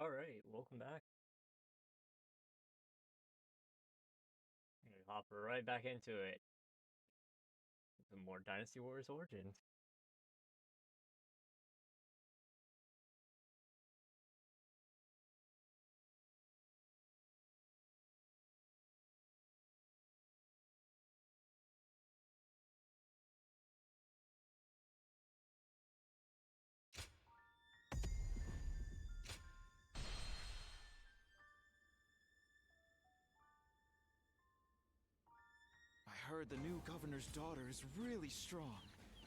Alright, welcome back. I'm gonna hop right back into it. Some more Dynasty Warriors Origins. I heard the new governor's daughter is really strong.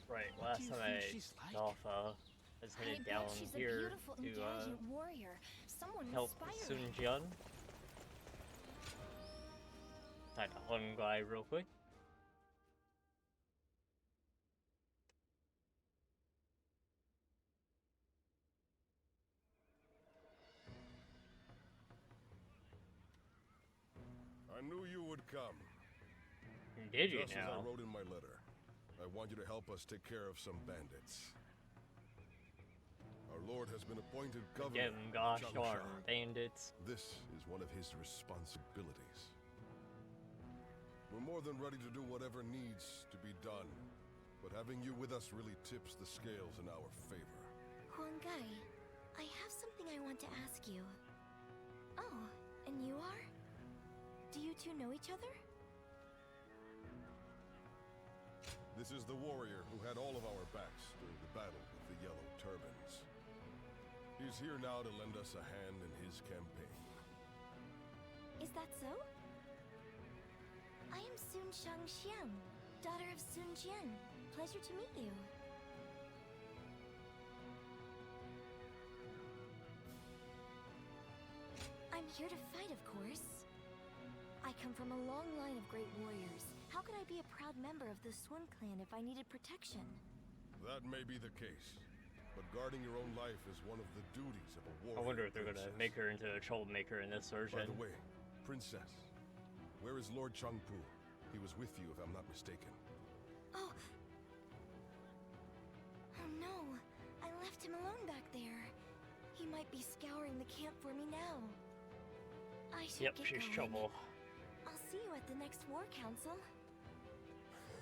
Right, What do last you time think I she's like? Alpha is I headed bet down she's a here beautiful to and gallant warrior. Someone help Sun inspiring. Jian. Type a Hun guy real quick. I knew you would come. Did you Just as I now? wrote in my letter, I want you to help us take care of some bandits. Our lord has been appointed governor Again, of gosh darn Changsha. bandits. This is one of his responsibilities. We're more than ready to do whatever needs to be done, but having you with us really tips the scales in our favor. Huangai, I have something I want to ask you. Oh, and you are? Do you two know each other? This is the warrior who had all of our backs during the battle with the Yellow Turbans. He's here now to lend us a hand in his campaign. Is that so? I am Sun Shangxiang, daughter of Sun Jian. Pleasure to meet you. I'm here to fight, of course. I come from a long line of great warriors. How could I be a proud member of the Sun clan if I needed protection? That may be the case, but guarding your own life is one of the duties of a warrior. I wonder if they're gonna princess. make her into a troublemaker in this version. By the way, princess, where is Lord Changpu? He was with you, if I'm not mistaken. Oh. Oh no. I left him alone back there. He might be scouring the camp for me now. I should Yep, get she's going. trouble. I'll see you at the next war council.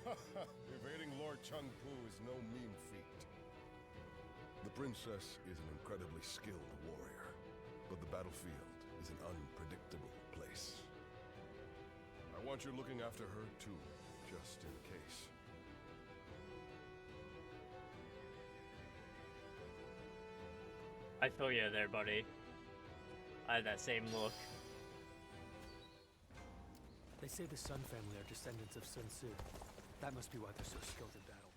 Evading Lord Changpu is no mean feat. The princess is an incredibly skilled warrior, but the battlefield is an unpredictable place. I want you looking after her too, just in case. I feel you there, buddy. I had that same look. They say the Sun family are descendants of Sun Tzu. That must be why they're so skilled in battle.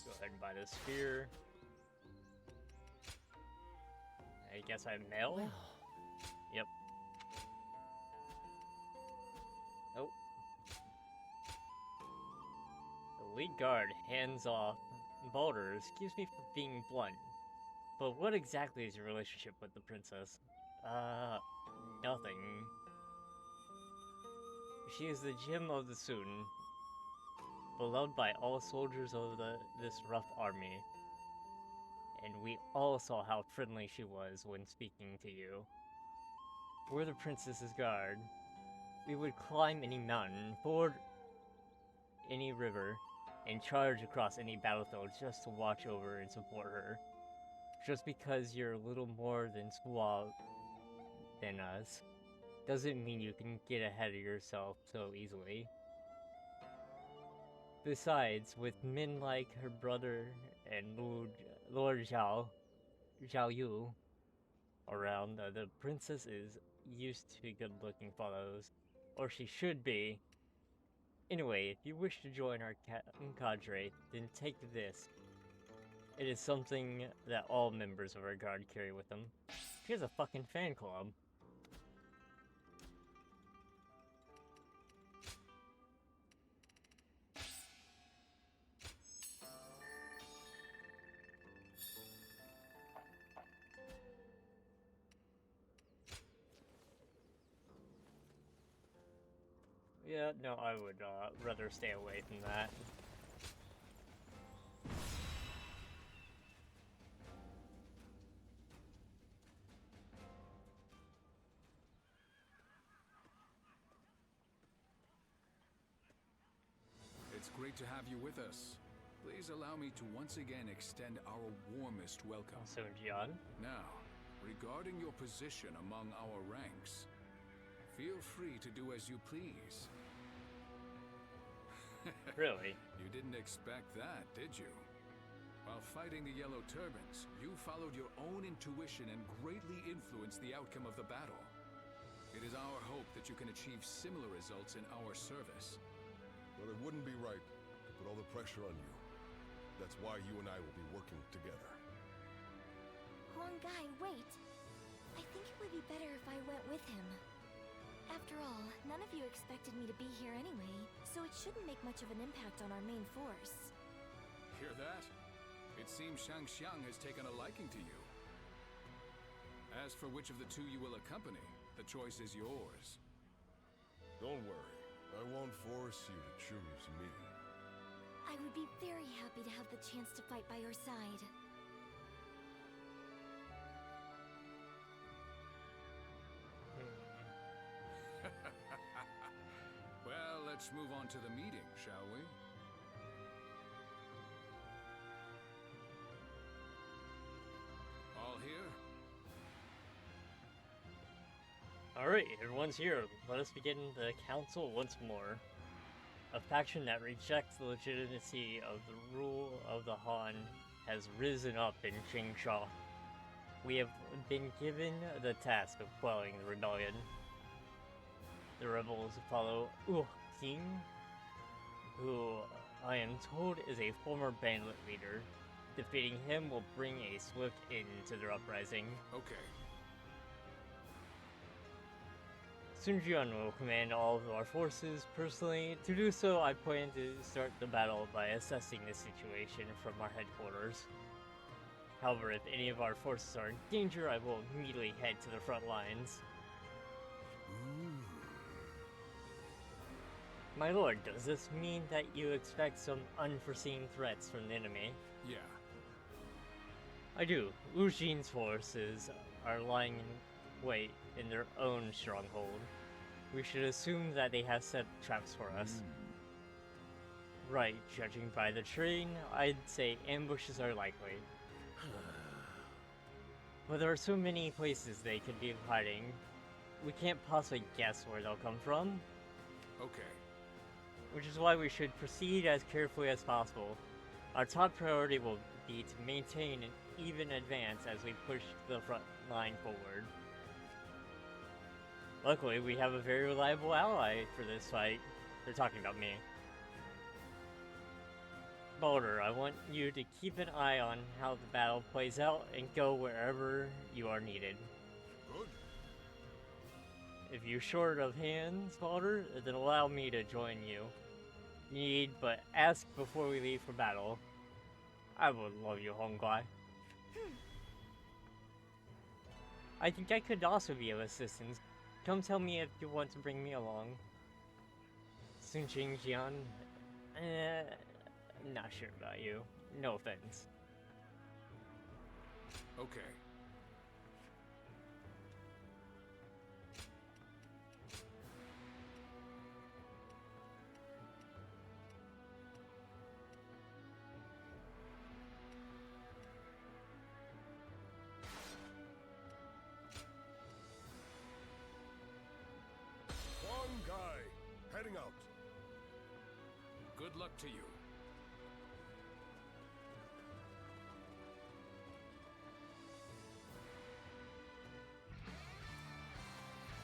Go ahead and buy this spear. I guess I'm male? Yep. Nope. The lead guard hands off Baldr. Excuse me for being blunt, but what exactly is your relationship with the princess? Nothing. She is the gem of the Sun, beloved by all soldiers of this rough army. And we all saw how friendly she was when speaking to you. We're the princess's guard. We would climb any mountain, ford any river, and charge across any battlefield just to watch over and support her. Just because you're a little more than suave than us, doesn't mean you can get ahead of yourself so easily. Besides, with men like her brother and Lord Zhao Yu around, the princess is used to good-looking fellows, or she should be. Anyway, if you wish to join our cadre, then take this. It is something that all members of our guard carry with them. She has a fucking fan club. Yeah, no, I would rather stay away from that. It's great to have you with us. Please allow me to once again extend our warmest welcome. So, Gian? Now, regarding your position among our ranks, feel free to do as you please. Really? You didn't expect that, did you? While fighting the Yellow Turbans, you followed your own intuition and greatly influenced the outcome of the battle. It is our hope that you can achieve similar results in our service. But it wouldn't be right to put all the pressure on you. That's why you and I will be working together. Guy, wait. I think it would be better if I went with him. After all, none of you expected me to be here anyway, so it shouldn't make much of an impact on our main force. Hear that? It seems Shangxiang has taken a liking to you. As for which of the two you will accompany, the choice is yours. Don't worry. I won't force you to choose me. I would be very happy to have the chance to fight by your side. Well, let's move on to the meeting, shall we? All here? Alright, everyone's here. Let us begin the council once more. A faction that rejects the legitimacy of the rule of the Han has risen up in Qingsha. We have been given the task of quelling the rebellion. The rebels follow King, who I am told is a former bandit leader. Defeating him will bring a swift end to their uprising. Okay. Sun Jian will command all of our forces personally. To do so, I plan to start the battle by assessing the situation from our headquarters. However, if any of our forces are in danger, I will immediately head to the front lines. My lord, does this mean that you expect some unforeseen threats from the enemy? Yeah. I do. Wu Xin's forces are lying in wait in their own stronghold. We should assume that they have set traps for us. Right, judging by the terrain, I'd say ambushes are likely. But there are so many places they could be hiding. We can't possibly guess where they'll come from. Okay. Which is why we should proceed as carefully as possible. Our top priority will be to maintain an even advance as we push the front line forward. Luckily, we have a very reliable ally for this fight. They're talking about me. Baldr, I want you to keep an eye on how the battle plays out and go wherever you are needed. Good. If you're short of hands, Baldr, then allow me to join you. Need but ask before we leave for battle. I would love you, Honguai. I think I could also be of assistance. Come tell me if you want to bring me along. Sun Jian, not sure about you. No offense. Okay. Heading out. Good luck to you.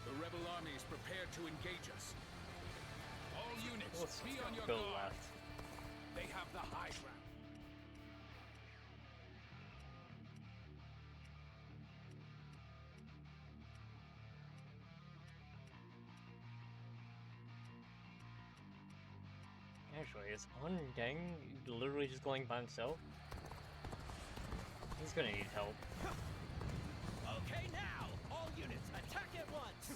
The rebel army is prepared to engage us. All units, be on your go guard. left. They have the high ground. Actually, is Han Deng literally just going by himself? He's gonna need help. Okay, now! All units, attack at once!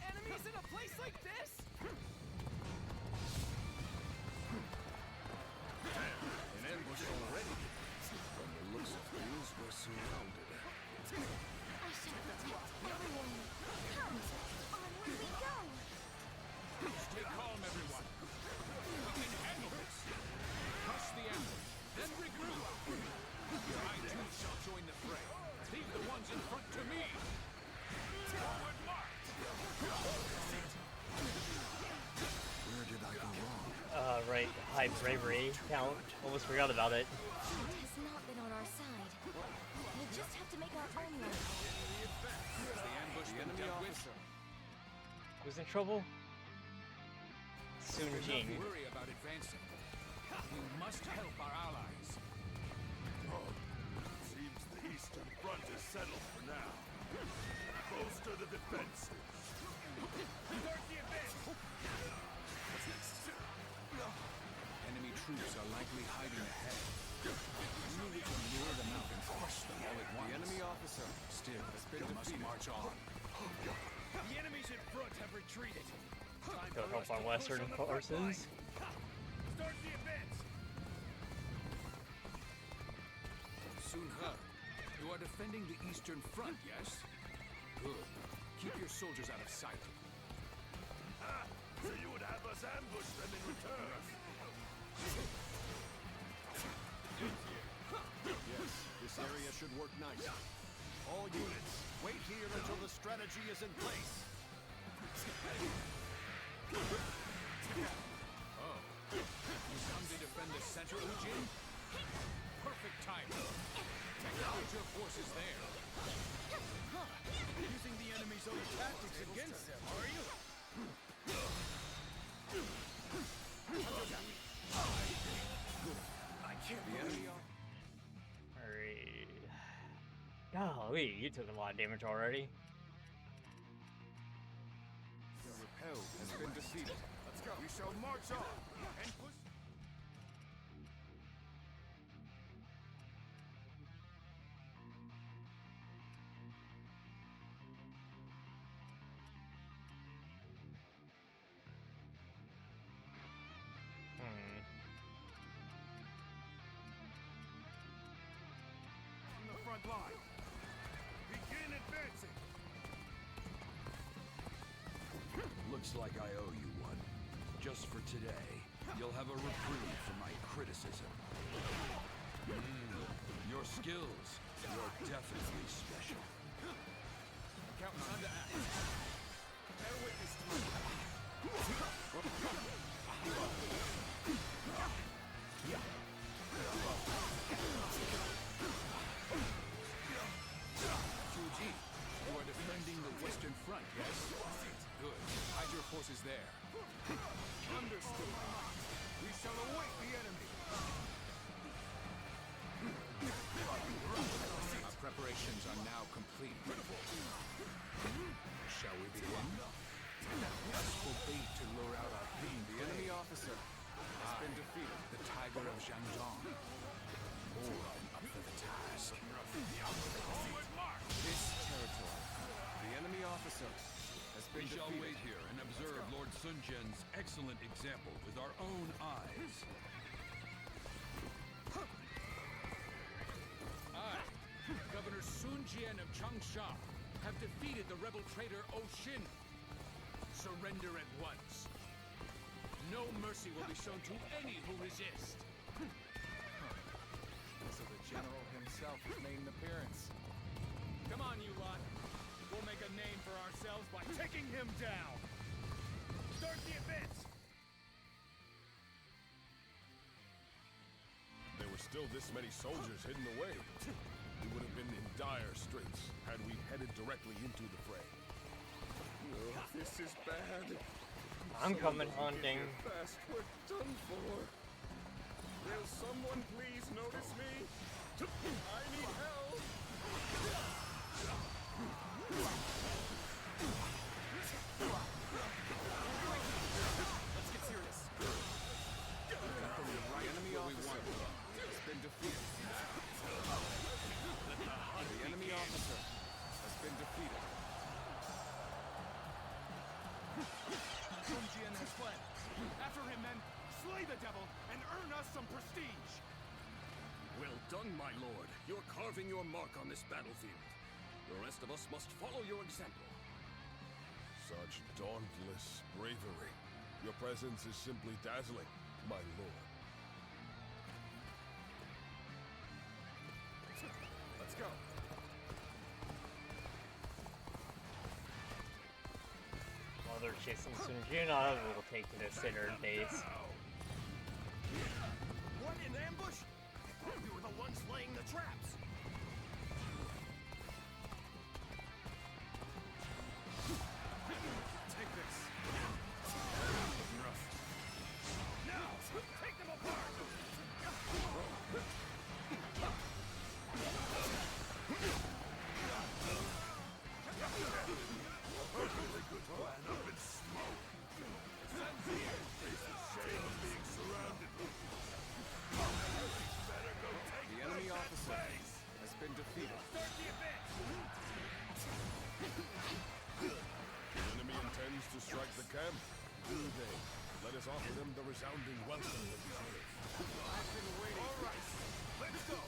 Enemies in a place like like this? An ambush already. From the looks of things, we're surrounded. I shall protect everyone. Come, onward we go. Stay calm, everyone. We can handle this. Crush the ambush, then regroup. I too shall join the fray. Leave the ones in front to me. Forward march. Where did I go wrong? Right. High bravery count. Almost forgot about it. Fate has not been on our side. We'll just have to make our own way. Has the ambush been dealt with? Who's in trouble? Sun Do Jin. not worry about advancing. We must help our allies. Seems the Eastern Front is settled for now. Bolster the defenses. Start the advance! Enemy troops are likely hiding ahead. We can lure them out and crush them all at once. The enemy officer. Still, they must march on. The enemies in front have retreated. Time Go for help us our to push Western on the front line. forces. Start the advance! Sun He, you are defending the Eastern Front, yes? Good. Keep your soldiers out of sight. So you would have us ambush them in return? Yes, this area should work nice. All units, wait here until the strategy is in place. Oh. You come to defend the center, Ujin? Perfect timing. Acknowledge your forces there. Using the enemy's own tactics against them, are you? I can't The enemy Alright. Golly, you took a lot of damage already. repelled has been defeated. Let's go. We shall march on and push. from the front line. Begin advancing. Looks like I owe you one. Just for today, you'll have a reprieve for my criticism. Your skills, you're definitely special. Counting on to act. Bear witness to me. Juji, you are defending the Western Front, yes? Good. Hide your forces there. Understood. We shall await the enemy. Our preparations are now complete. Shall we begin? Useful bait to lure out our hidden The enemy officer has been defeated. the Tiger of Jiangdong. More than up for the task. Forward march! This territory. The enemy officer has been We shall defeated. wait here and observe Lord Sun Jian's excellent example with our own eyes. I, Governor Sun Jian of Changsha, have defeated the rebel traitor Oshin. Surrender at once. No mercy will be shown to any who resist. So the general himself has made an appearance. Come on, you lot. We'll make a name for ourselves by taking him down. Start the advance. There were still this many soldiers hidden away. We would have been in dire straits had we headed directly into the fray. Oh, this is bad. I'm coming hunting. Fast, we're done for. Will someone please notice me? I need help. Let's get serious. The enemy officer has been defeated. The enemy officer has been defeated. Sun Jian has fled. After him, men. Slay the devil and earn us some prestige. Well done, my lord. You're carving your mark on this battlefield. The rest of us must follow your example. Such dauntless bravery. Your presence is simply dazzling, my lord. Let's go. While they're chasing Sun Jian, we'll take to the center base. What, an ambush? We were the ones laying the traps. Take this. Rough. Now, take them apart. Perfectly good plan up in smoke. Face the shame of being surrounded. Better go take The enemy officer has been defeated. Start the advance. The enemy intends to strike the camp. Do they? Let us offer them the resounding welcome they deserve. I've been waiting. All right, let's go.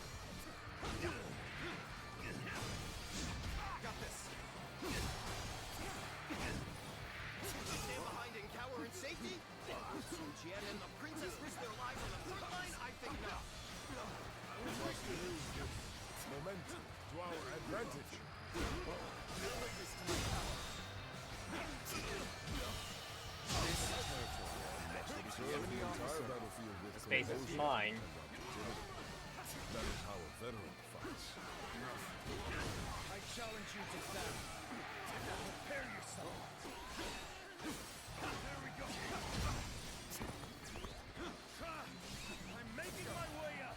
Got this. Stand behind and cower in safety? Sun Jian and the princess risk their lives on the front line? I think not. I would like to use this momentum to our advantage. The entire battlefield with The space is composure mine. and objectivity. That is how a veteran fights. I challenge you to battle. Prepare yourself. There we go. I'm making my way up.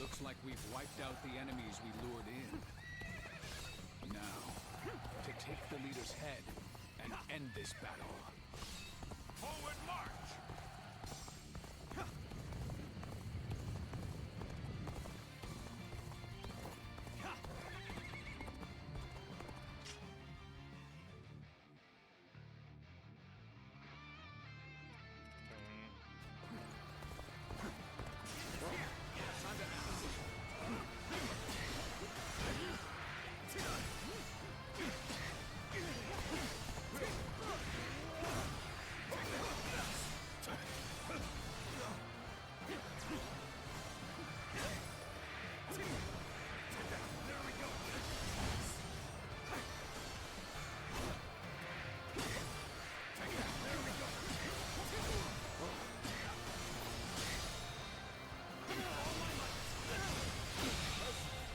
Looks like we've wiped out the enemies we lured in. Now, to take the leader's head and end this battle. Forward march.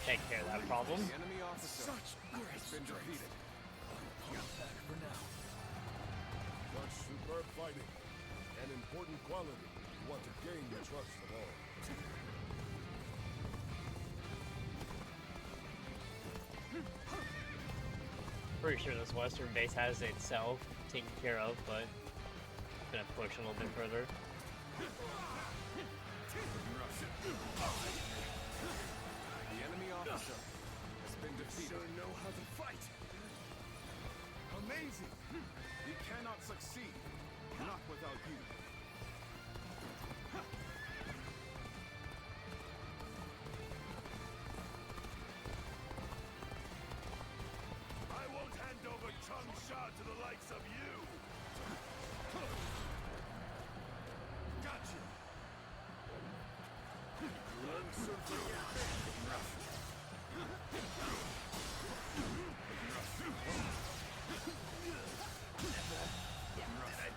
Take care of that problem. The enemy officer has been defeated. Back for now. Such superb fighting, an important quality you want to gain the trust of all. Pretty sure this western base has itself taken care of, but gonna push a little bit further. The enemy officer has been defeated. Sure know how to fight. Amazing. We cannot succeed. Not without you. I won't hand over Changsha to the likes of you. Gotcha.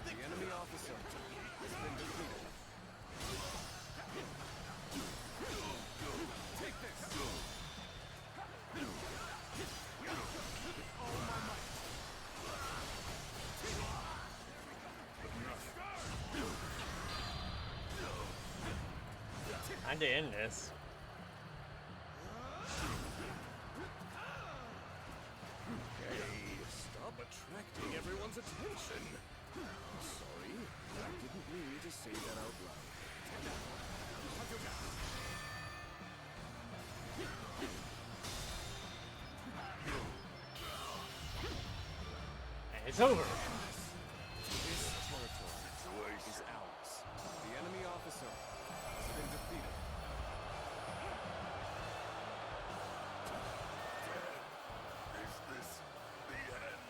The enemy officer has been defeated. Take this. All my might. Time to end this. Hey, stop attracting everyone's attention. Sorry, I didn't mean to say that out loud. And it's over. officer has been defeated. Is this the end?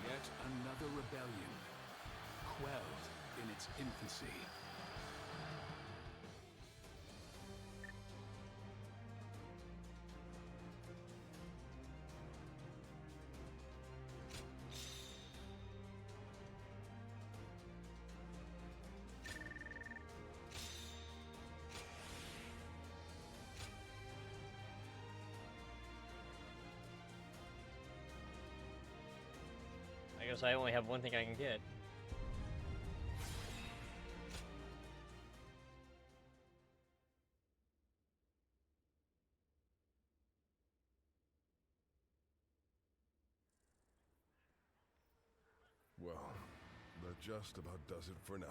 Yet another rebellion, quelled in its infancy. I guess I only have one thing I can get. Well, that just about does it for now.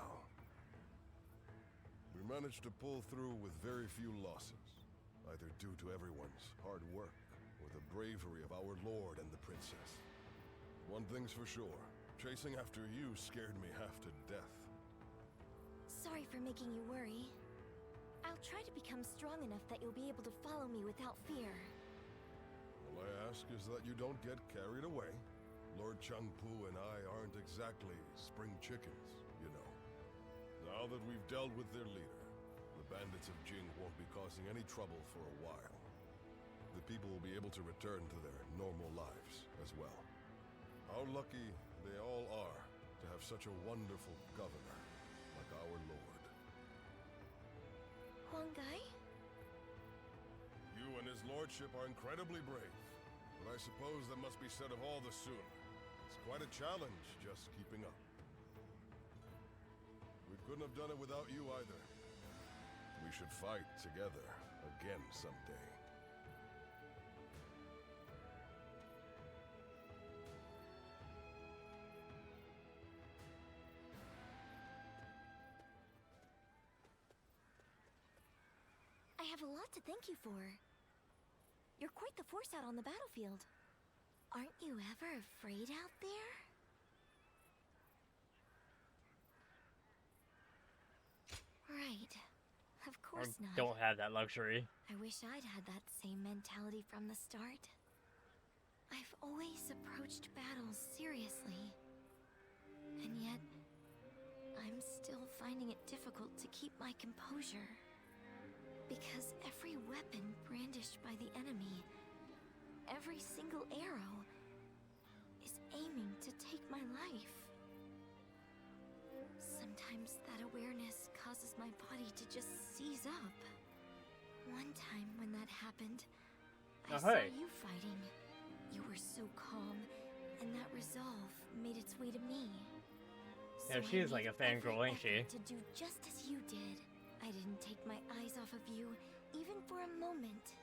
We managed to pull through with very few losses, either due to everyone's hard work or the bravery of our lord and the princess. One thing's for sure, chasing after you scared me half to death. Sorry for making you worry. I'll try to become strong enough that you'll be able to follow me without fear. All I ask is that you don't get carried away. Lord Chengpu and I aren't exactly spring chickens, you know. Now that we've dealt with their leader, the bandits of Jing won't be causing any trouble for a while. The people will be able to return to their normal lives as well. How lucky they all are to have such a wonderful governor like our lord. Huanggai? You and his lordship are incredibly brave, but I suppose that must be said of all the Sun. It's quite a challenge just keeping up. We couldn't have done it without you either. We should fight together again someday. I have a lot to thank you for. You're quite the force out on the battlefield. Aren't you ever afraid out there? Right. Of I course not. don't have that luxury. I wish I'd had that same mentality from the start. I've always approached battles seriously. And yet, I'm still finding it difficult to keep my composure. Because every weapon brandished by the enemy, every single arrow, is aiming to take my life. Sometimes that awareness causes my body to just seize up. One time when that happened, I saw you fighting. You were so calm, and that resolve made its way to me. Yeah, So she I is like a made fangirl, every ain't she? effort to do just as you did. I didn't take my eyes off of you, even for a moment.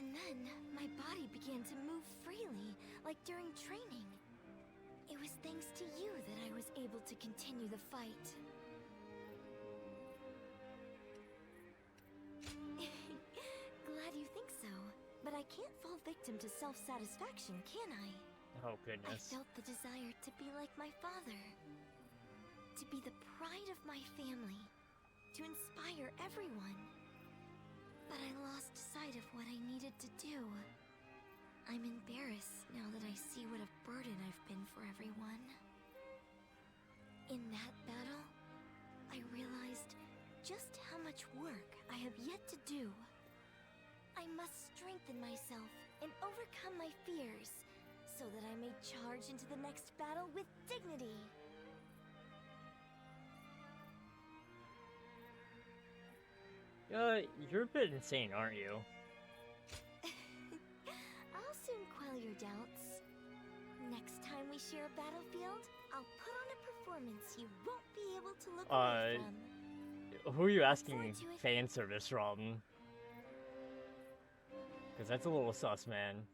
And then, my body began to move freely, like during training. It was thanks to you that I was able to continue the fight. Glad you think so, but I can't fall victim to self-satisfaction, can I? Oh, I goodness. felt the desire to be like my father. To be the pride of my family. To inspire everyone. But I lost sight of what I needed to do. I'm embarrassed now that I see what a burden I've been for everyone. In that battle, I realized just how much work I have yet to do. I must strengthen myself and overcome my fears, so that I may charge into the next battle with dignity. You're a bit insane, aren't you? I'll soon quell your doubts. Next time we share a battlefield, I'll put on a performance you won't be able to look away from. Who are you asking Forward to it. fan service from? Because that's a little sus, man.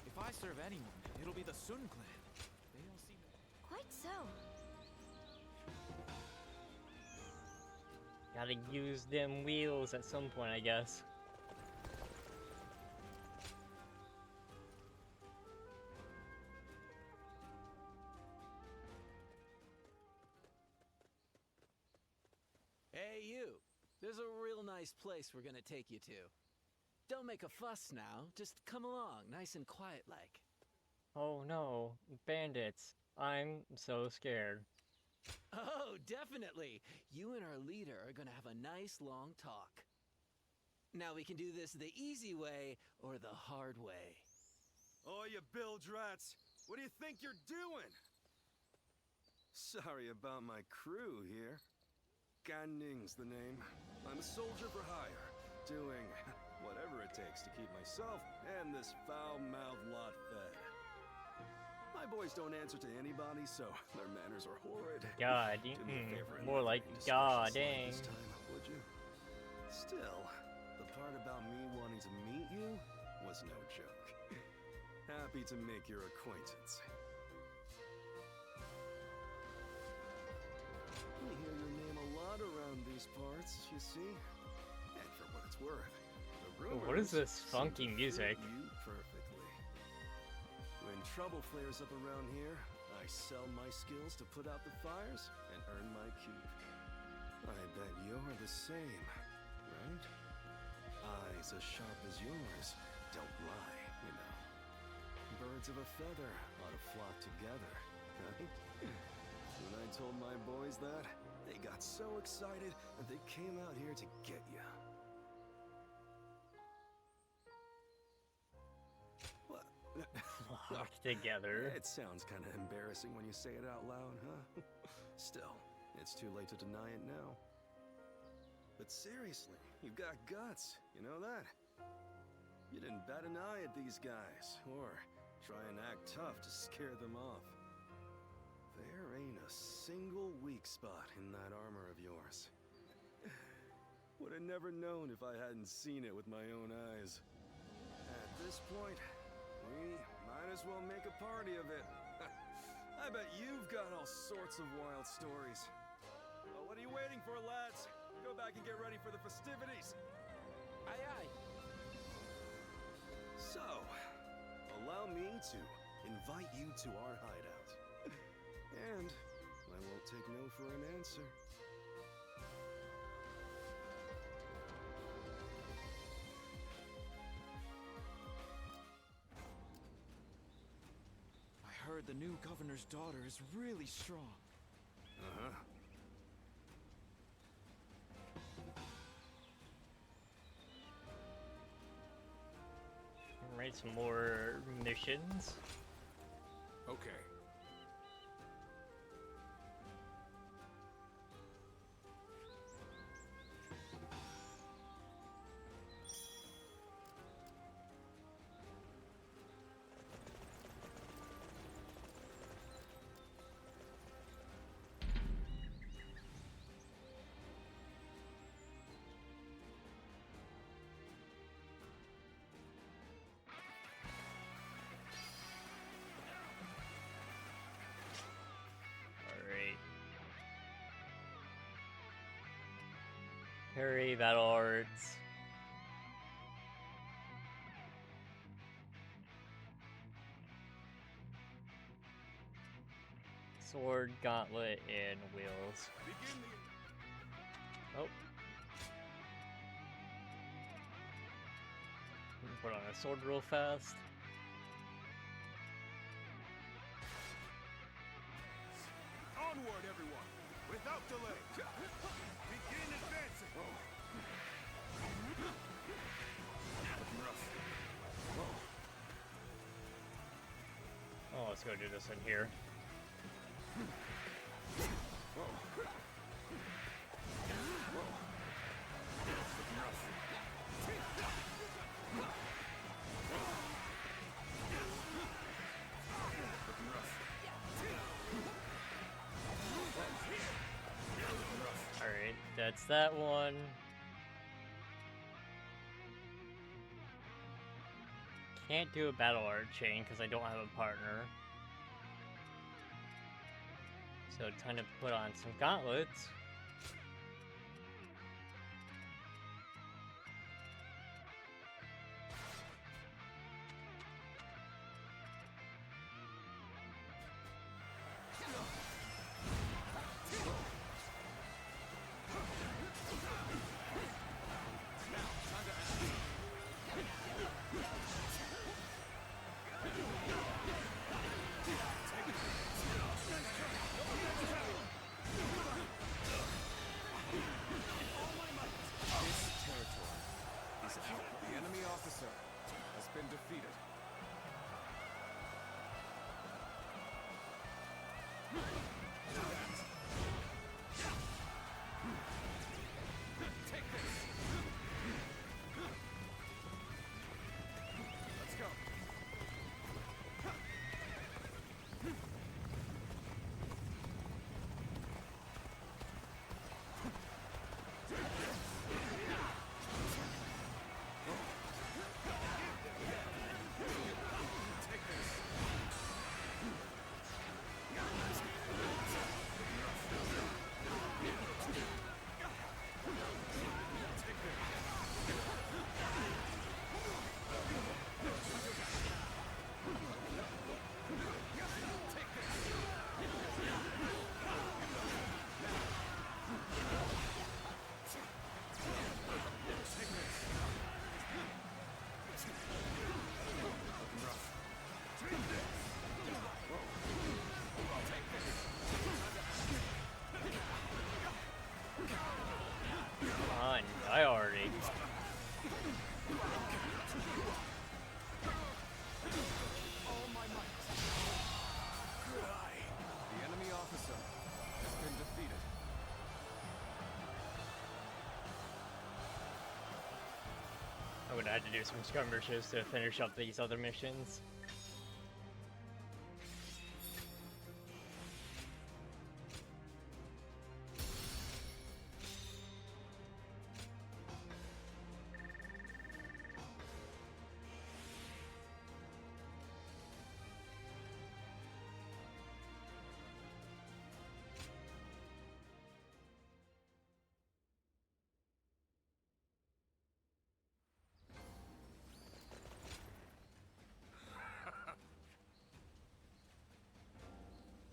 If I serve anyone, it'll be the Sun clan. They all seem... Quite so. Gotta use them wheels at some point, I guess. nice place we're gonna take you to. Don't make a fuss now. Just come along, nice and quiet like. Oh no, bandits. I'm so scared. Oh, definitely. You and our leader are gonna have a nice long talk. Now we can do this the easy way or the hard way. Oh, you bilge rats! What do you think you're doing? Sorry about my crew here. Gan Ning's the name. I'm a soldier for hire, doing whatever it takes to keep myself and this foul-mouthed lot fed. My boys don't answer to anybody, so their manners are horrid. God, Do me a favor and more not like be God indiscreet dang. this time, would you? Still, the part about me wanting to meet you was no joke. Happy to make your acquaintance. We hear your name a lot around these parts, you see. And for what it's worth, the Ooh, what is rumors this seem funky to music? fit you perfectly. When trouble flares up around here, I sell my skills to put out the fires and earn my keep. I bet you're the same, right? Eyes as sharp as yours don't lie, you know. Birds of a feather ought to flock together, right? When I told my boys that, they got so excited that they came out here to get you. What? Flock together. It sounds kind of embarrassing when you say it out loud, huh? Still, it's too late to deny it now. But seriously, you've got guts, you know that? You didn't bat an eye at these guys, or try and act tough to scare them off. There ain't a single weak spot in that armor of yours. Would have never known if I hadn't seen it with my own eyes. At this point, we might as well make a party of it. I bet you've got all sorts of wild stories. Well, what are you waiting for, lads? Go back and get ready for the festivities. Aye, aye. So, allow me to invite you to our hideout. And I won't take no for an answer. I heard the new governor's daughter is really strong. Uh-huh. Write some more missions. Okay. Alright. Parry, battle arts. Sword, gauntlet, and wheels. Begin the... Oh. Put on a sword real fast. Onward, everyone! Without delay! Begin advancing! Oh, let's go do this in here. Alright, that's that one. Can't do a battle art chain because I don't have a partner. So time to put on some gauntlets. officer has been defeated. Take this. Let's go. I already. The enemy officer has been defeated. I would have to do some skirmishes to finish up these other missions.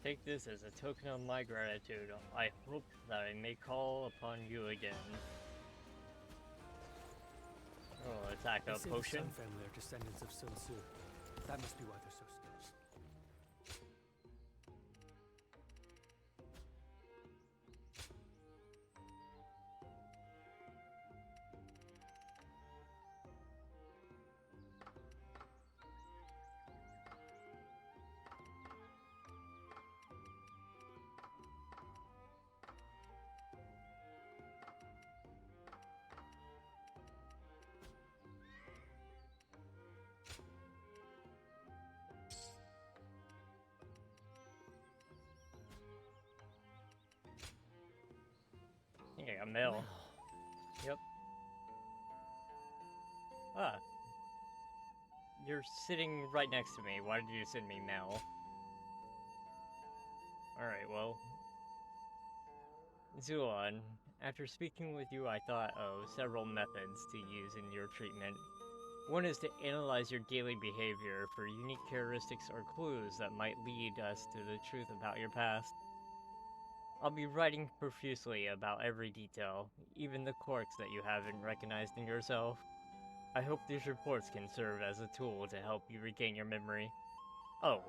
Take this as a token of my gratitude. I hope that I may call upon you again. Oh, attack a They say potion. the Sun family are descendants of Sun Tzu. That must be why they're so skilled. I think I got mail. Yep. Ah. You're sitting right next to me. Why did you send me mail? Alright, well. Zulon, after speaking with you, I thought of several methods to use in your treatment. One is to analyze your daily behavior for unique characteristics or clues that might lead us to the truth about your past. I'll be writing profusely about every detail, even the quirks that you haven't recognized in yourself. I hope these reports can serve as a tool to help you regain your memory. Oh.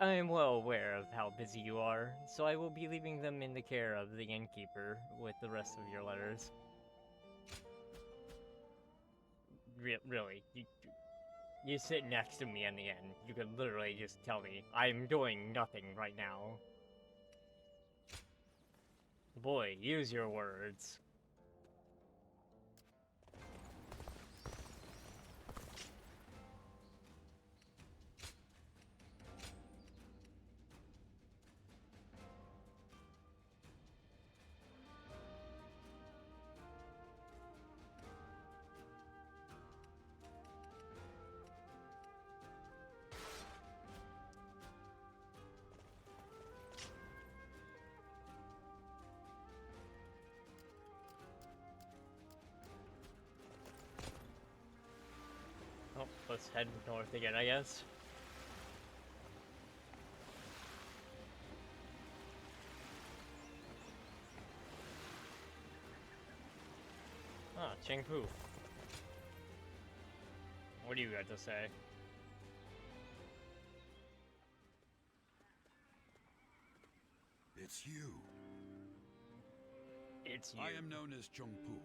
I am well aware of how busy you are, so I will be leaving them in the care of the innkeeper with the rest of your letters. Really, you sit next to me in the end. You could literally just tell me, I'm doing nothing right now. Boy, use your words. Oh, let's head north again, I guess. Ah, Chengpu. What do you got to say? It's you. It's you. I am known as Chengpu.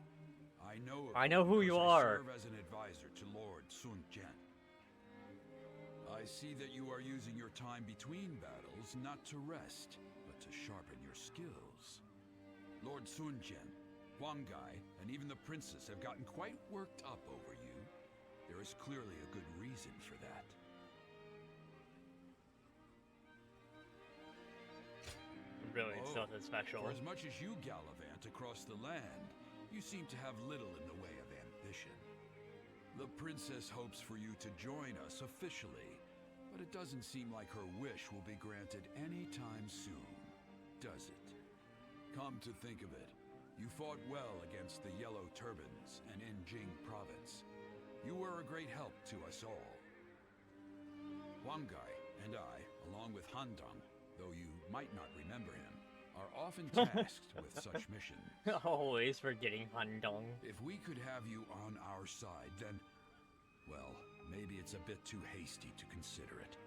I know who you are. I serve as an advisor to Sun Jian. I see that you are using your time between battles not to rest, but to sharpen your skills. Lord Sun Jian, Huang Gai, and even the princess have gotten quite worked up over you. There is clearly a good reason for that. Really, it's nothing special. For as much as you gallivant across the land, you seem to have little in the way of ambition. The princess hopes for you to join us officially, but it doesn't seem like her wish will be granted anytime soon, does it? Come to think of it, you fought well against the Yellow Turbans and in Jing province. You were a great help to us all. Huang Gai and I, along with Han Dong, though you might not remember him, are often tasked with such missions. Always forgetting Han Dong. If we could have you on our side, then, well, maybe it's a bit too hasty to consider it.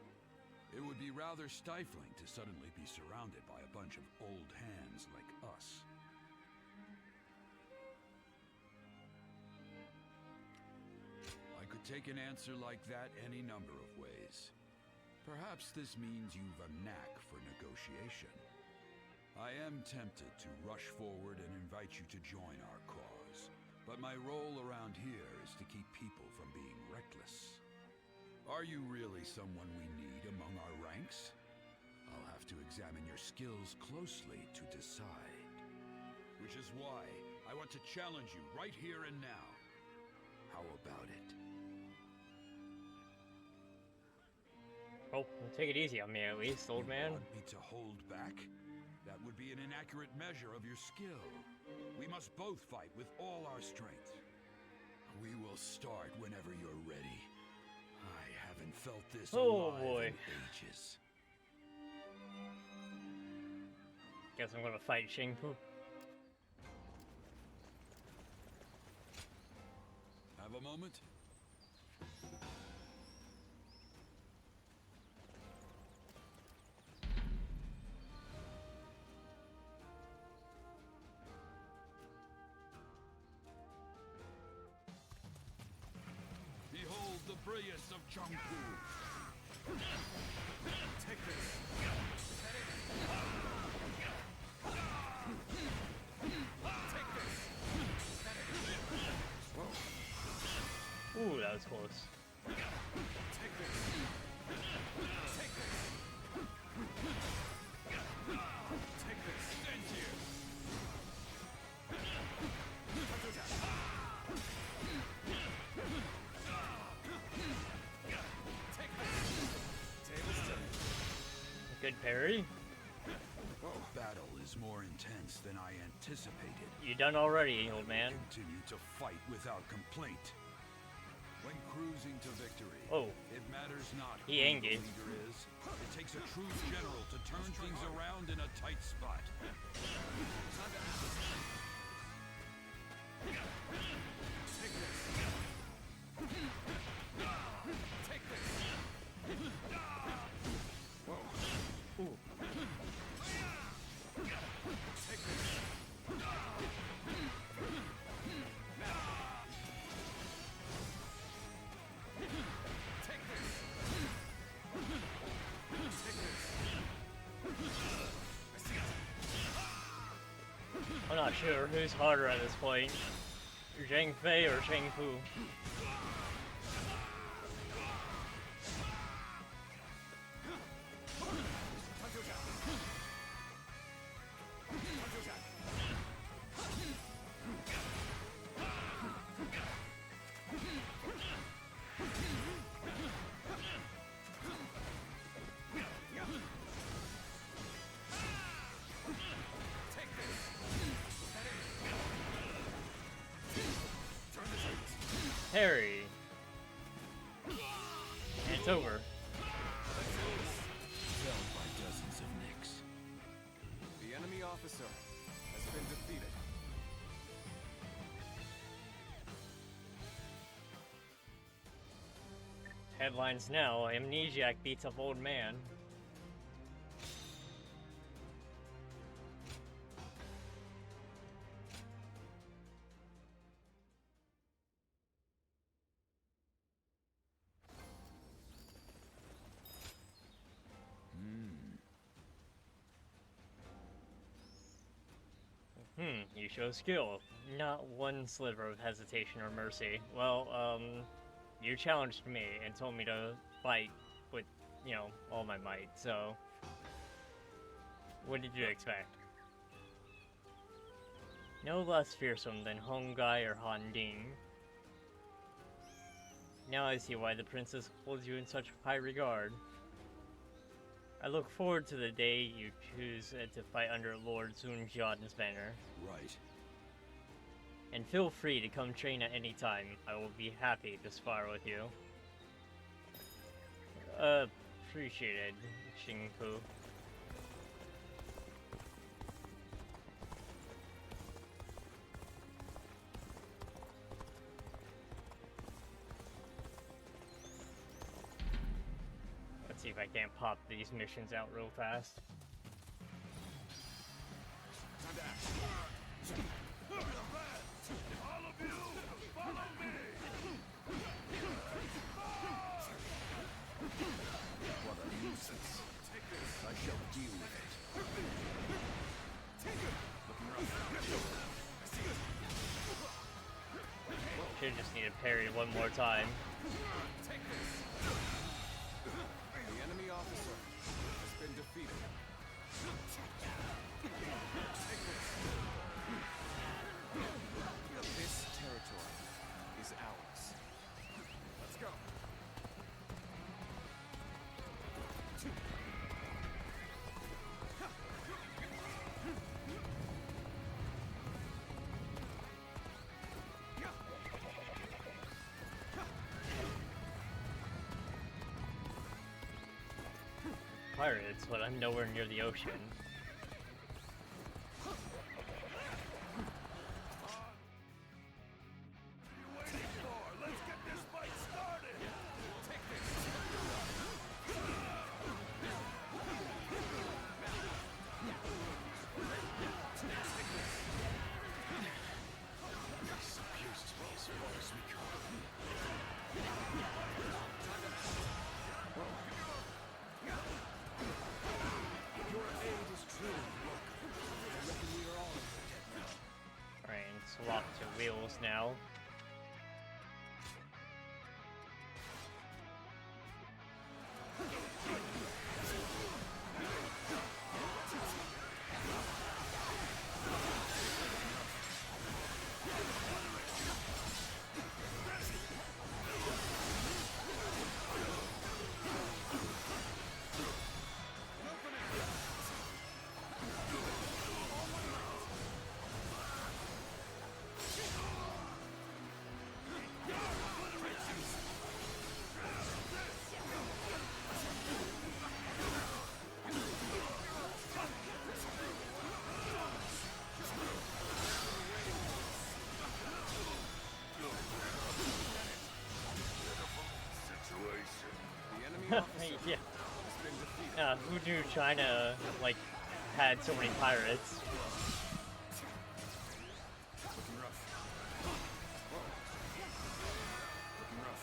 It would be rather stifling to suddenly be surrounded by a bunch of old hands like us. I could take an answer like that any number of ways. Perhaps this means you've a knack for negotiation. I am tempted to rush forward and invite you to join our cause, but my role around here is to keep people from being reckless. Are you really someone we need among our ranks? I'll have to examine your skills closely to decide. Which is why I want to challenge you right here and now. How about it? Oh, take it easy on me at least, old man. Want me to hold back? That would be an inaccurate measure of your skill. We must both fight with all our strength. We will start whenever you're ready. I haven't felt this alive in ages. Guess I'm gonna fight Shang Fu. Have a moment? Behold the brilliance of Changpu. Take this. Ooh, that was close. Take this. Take this. Take this. Stand here. Take this. Tables turned. Good parry. The battle is more intense than I anticipated. You done already, old man. Continue to fight without complaint. When cruising to victory, it matters not who He the engaged. leader is. It takes a true general to turn things around in a tight spot. Take this. Take this. Ooh. Take this. Take this. Take this. I see it. I'm not sure who's harder at this point. Zhang Fei or Shang Fu. Harry. And it's over. Held by dozens of nicks. The enemy officer has been defeated. Headlines now, Amnesiac beats up old man. show skill. Not one sliver of hesitation or mercy. Well, you challenged me and told me to fight with, you know, all my might, so... What did you expect? No less fearsome than Hongai or Handing. Now I see why the princess holds you in such high regard. I look forward to the day you choose to fight under Lord Zunjian's banner. Right. And feel free to come train at any time. I will be happy to spar with you. Appreciated, Xingfu. Let's see if I can't pop these missions out real fast. All of you, follow me! What a nuisance. I shall deal with it. Should've just needed parry one more time. The enemy officer has been defeated. This territory is ours. Let's go. Pirates, but I'm nowhere near the ocean. Let's get this fight started! Alright, and swap to wheels now. Yeah. Who knew China, like, had so many pirates? Looking rough. Looking rough.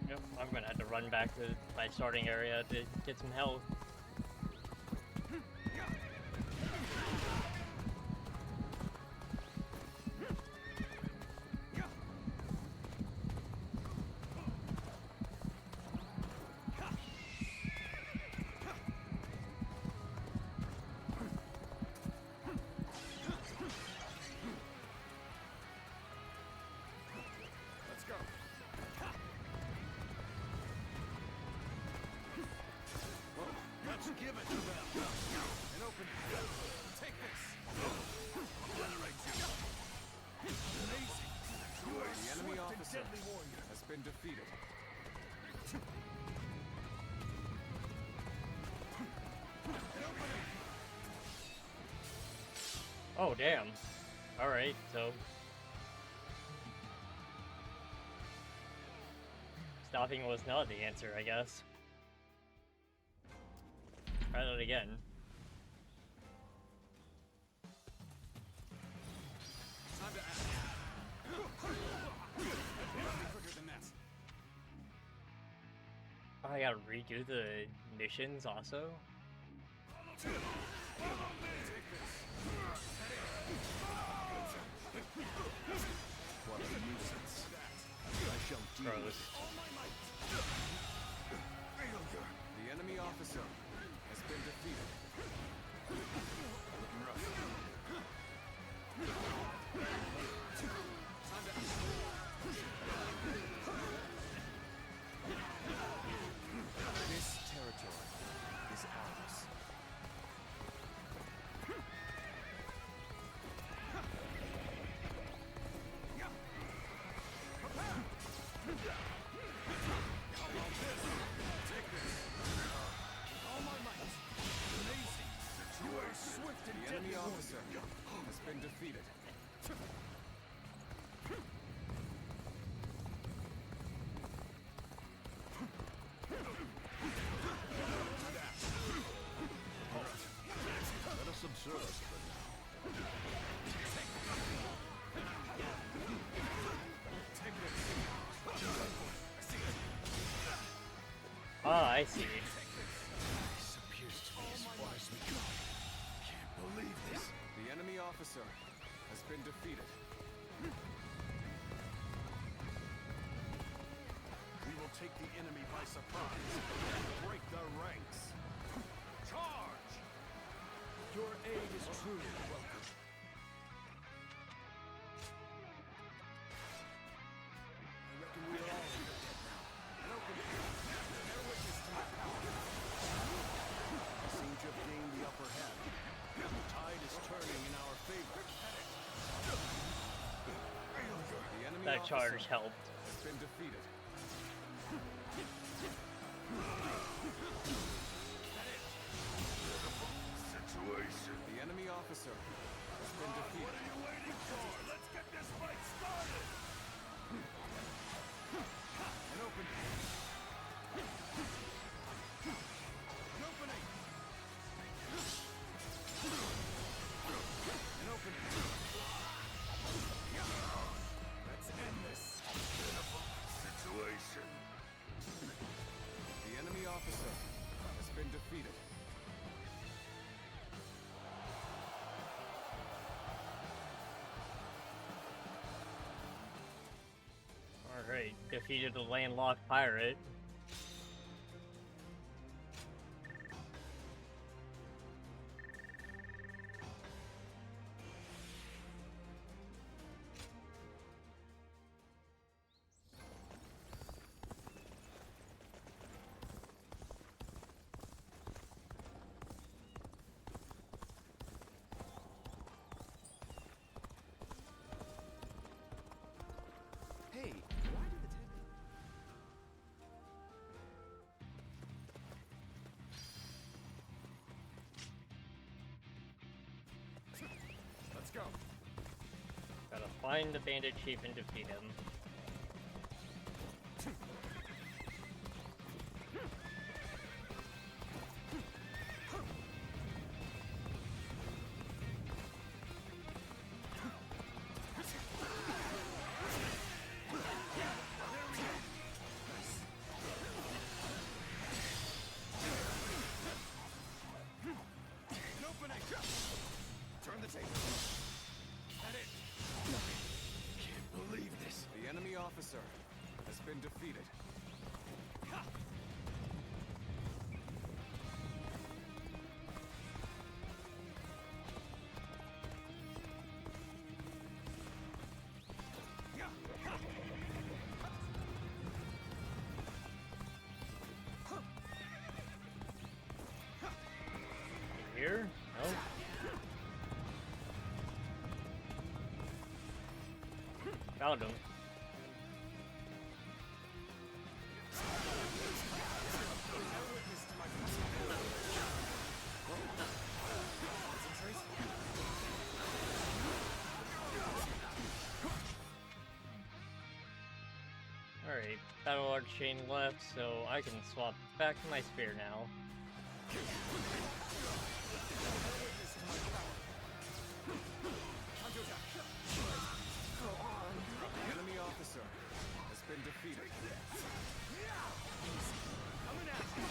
Yep, I'm gonna have to run back to my starting area to get some health. Let's go. Whoa. Give it to them. An open. Take this. Obliterate you. Amazing. You are The enemy swift and officer deadly warrior. has been defeated. Oh, damn. Alright, so... stopping was not the answer, I guess. Try that again. Time to act. Nothing quicker than that. Oh, I gotta redo the missions also? What a nuisance. I shall deal with Gross. it. The enemy officer has been defeated. Looking rough. Time to act. This territory is ours. The enemy officer has been defeated. Let us observe for now. Ah, I see. This appears to be as far as we go. Can't believe this. The enemy officer has been defeated. We will take the enemy by surprise and break their ranks. Charge! Your aid is truly welcome. I reckon we are all dead now. An open. Bear witness to my power. I seem to have gained the upper hand. The tide is turning in our favor. The enemy That charge officer helped. has been defeated. Situation. The enemy officer has been defeated. What are you waiting for? Let's get this fight started! An opening. An opening. An opening. Let's end this. Situation. The enemy officer has been defeated. Alright, defeated a landlocked pirate. Hey, why did the Let's go. Gotta find the bandit chief and defeat him. An opening. Turn the table. At it. Can't believe this. The enemy officer has been defeated. Found him. Alright, Battle Arch chain left, so I can swap back to my spear now. Enemy officer has been defeated. Coming at you.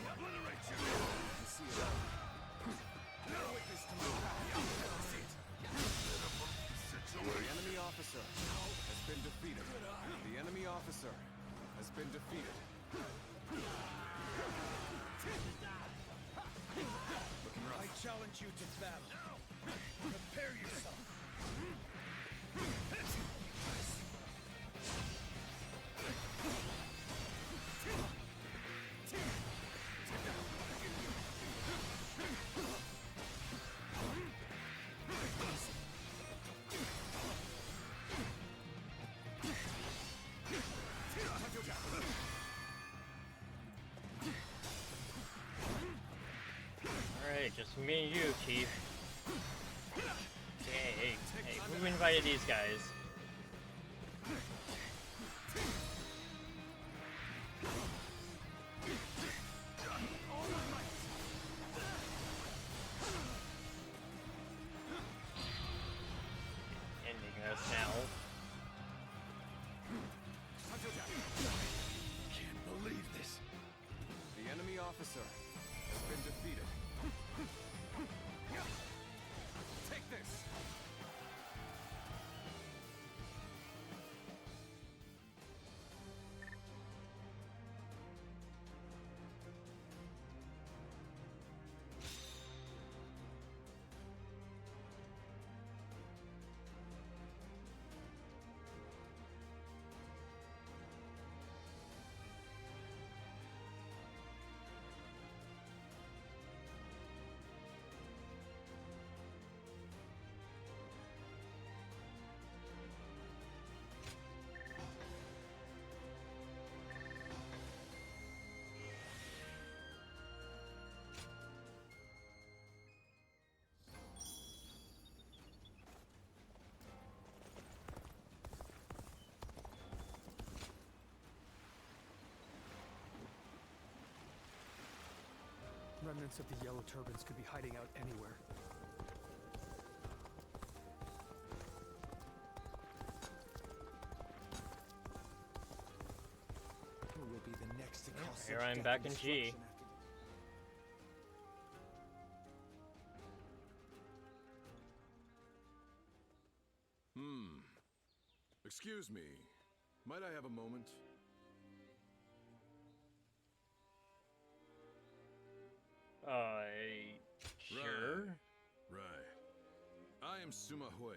Obliterate you. You see it all. Bear witness to my power. The enemy officer has been defeated. The enemy officer has been defeated. Looking rough. I challenge you to battle. Prepare yourself. Alright, just me and you, Chief. Hey, who invited these guys? Ending us now. Can't believe this. The enemy officer has been defeated. Take this. Remnants of the yellow turbans could be hiding out anywhere. Who will be the next to cause Here such I'm death back and in G. destruction after- Excuse me. Might I have a moment? Sure. Right. I am Sima Hui.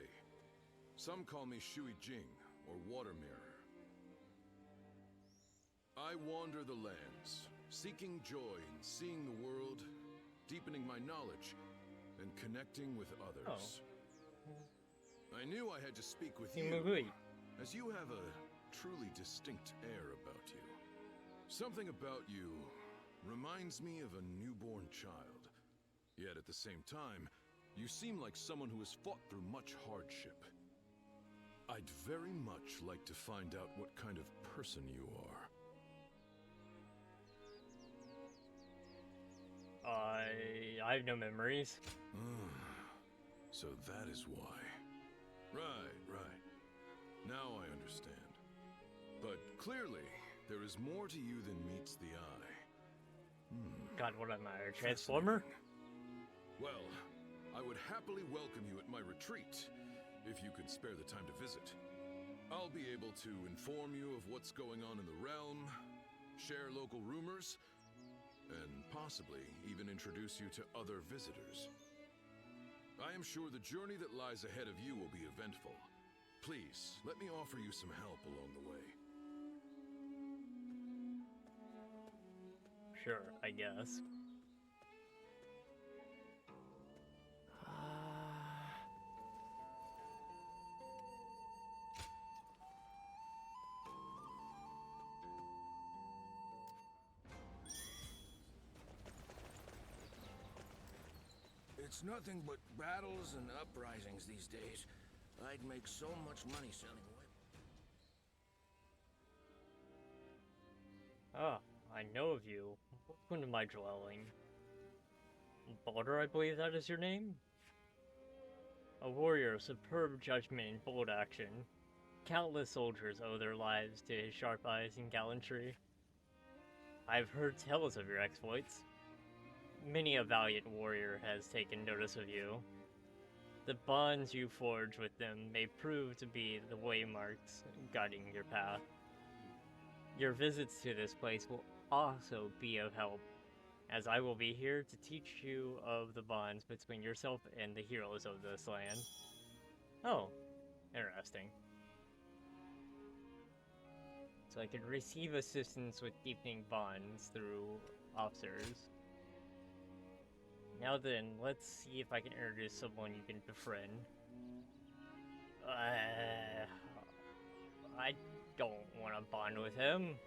Some call me Shui Jing, or Water Mirror. I wander the lands, seeking joy in seeing the world, deepening my knowledge, and connecting with others. I knew I had to speak with you, Sima Hui. as you have a truly distinct air about you. Something about you reminds me of a newborn child. Yet at the same time, you seem like someone who has fought through much hardship. I'd very much like to find out what kind of person you are. I have no memories. So that is why. Right. Now I understand. But clearly, there is more to you than meets the eye. God, what am I, a transformer? Well, I would happily welcome you at my retreat, if you could spare the time to visit. I'll be able to inform you of what's going on in the realm, share local rumors, and possibly even introduce you to other visitors. I am sure the journey that lies ahead of you will be eventful. Please, let me offer you some help along the way. Sure, I guess. It's nothing but battles and uprisings these days. I'd make so much money selling weapons. Ah, I know of you. Welcome to my dwelling. Baldr, I believe that is your name? A warrior of superb judgment and bold action. Countless soldiers owe their lives to his sharp eyes and gallantry. I've heard tales of your exploits. Many a valiant warrior has taken notice of you. The bonds you forge with them may prove to be the waymarks guiding your path. Your visits to this place will also be of help, as I will be here to teach you of the bonds between yourself and the heroes of this land. Oh, interesting. So I can receive assistance with deepening bonds through officers. Now then, let's see if I can introduce someone you can befriend. I don't want to bond with him.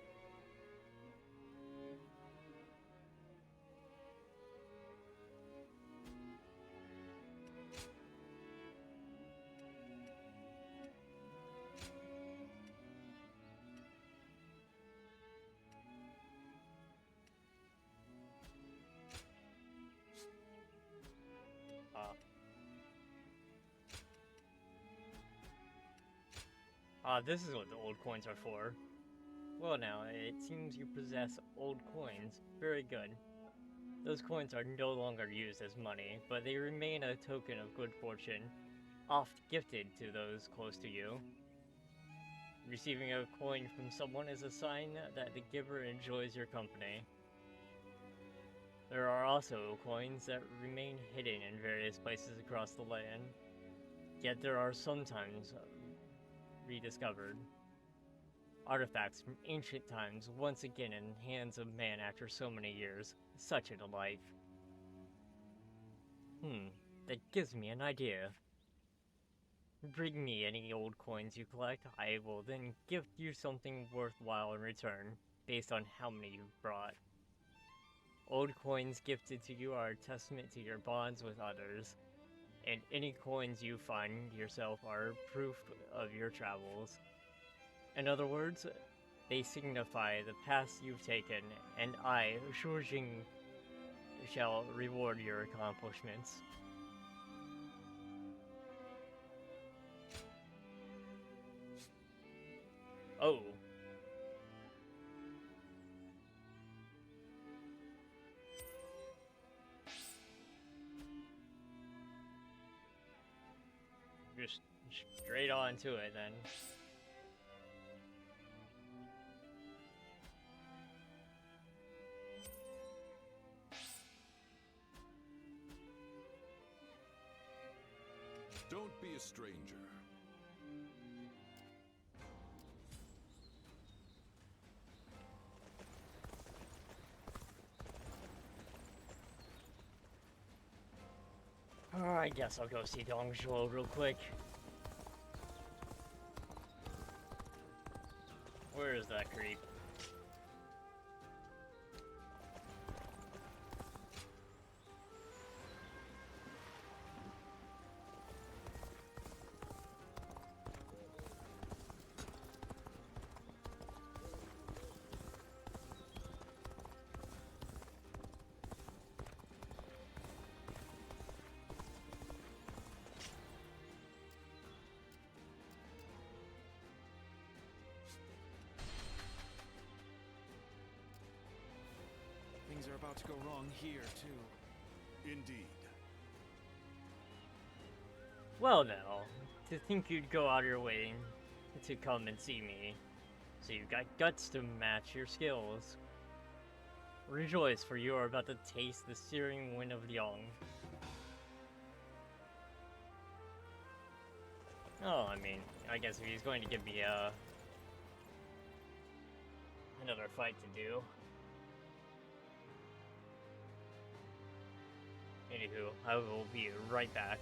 This is what the old coins are for. Well now, it seems you possess old coins. Very good. Those coins are no longer used as money, but they remain a token of good fortune, oft gifted to those close to you. Receiving a coin from someone is a sign that the giver enjoys your company. There are also coins that remain hidden in various places across the land, yet there are sometimes rediscovered. Artifacts from ancient times once again in the hands of man after so many years. Such a delight. That gives me an idea. Bring me any old coins you collect. I will then gift you something worthwhile in return, based on how many you've brought. Old coins gifted to you are a testament to your bonds with others, and any coins you find yourself are proof of your travels. In other words, they signify the paths you've taken, and I, Shujing, shall reward your accomplishments. Oh. Just straight on to it then. Don't be a stranger. I guess I'll go see Dongshuo real quick. Where is that creep? Things are about to go wrong here, too. Indeed. Well now, to think you'd go out of your way to come and see me, so you've got guts to match your skills. Rejoice, for you are about to taste the searing wind of Yong. Oh, I mean, I guess if he's going to give me another fight to do. Anywho, I will be right back.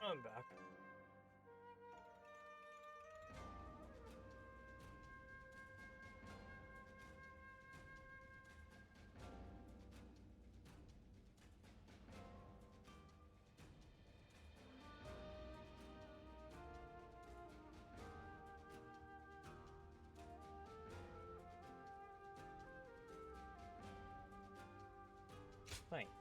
I'm back. Thanks.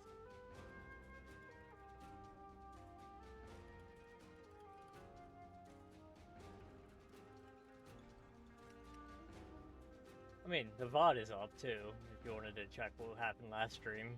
I mean, the VOD is up too, if you wanted to check what happened last stream.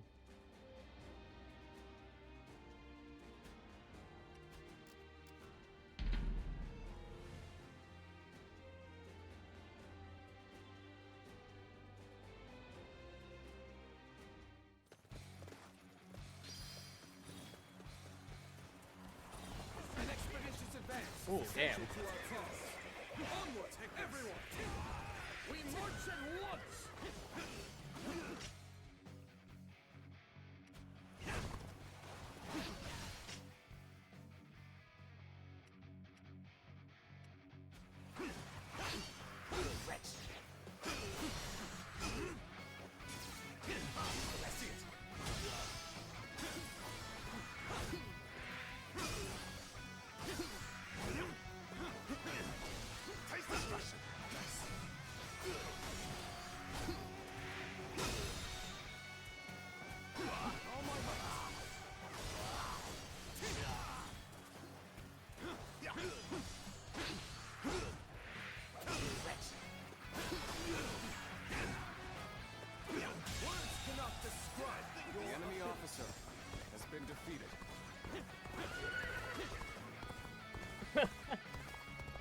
An expeditious advance. Ooh, damn. To our cause. Onward, everyone! We march at once! Has been defeated.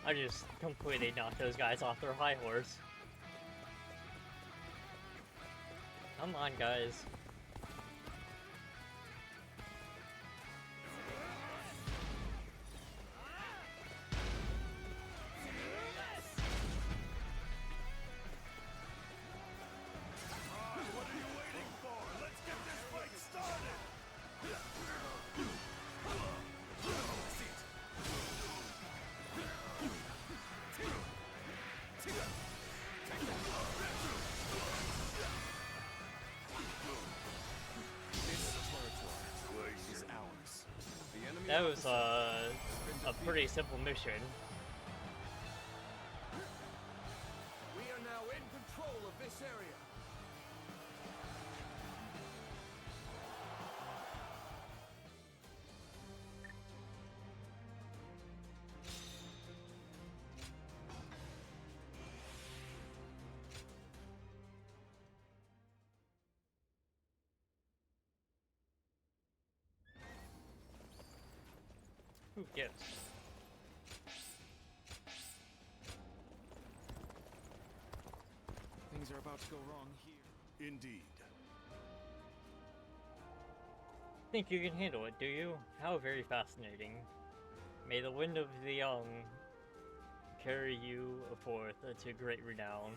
I just completely knocked those guys off their high horse. Come on, guys. What are you waiting for? Let's get this fight started! That was a pretty simple mission. We are now in control of this area. Who gives? Things are about to go wrong here. Indeed. Think you can handle it, do you? How very fascinating. May the wind of the young carry you forth to great renown.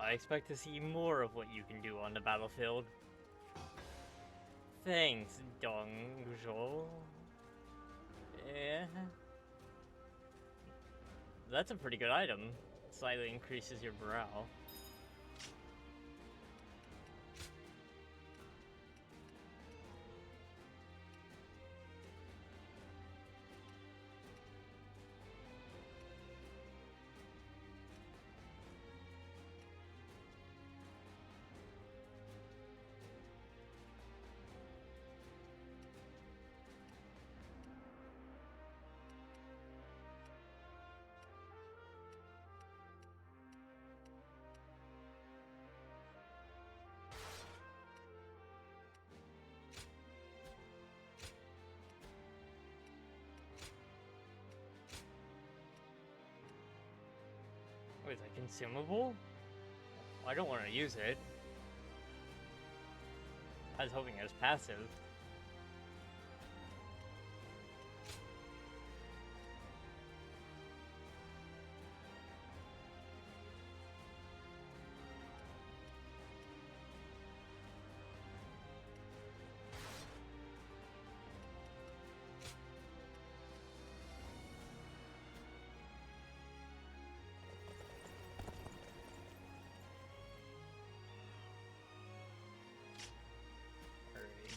I expect to see more of what you can do on the battlefield. Thanks, Dongzhou. Yeah. That's a pretty good item. Slightly increases your morale. Wait, is that consumable? I don't want to use it. I was hoping it was passive.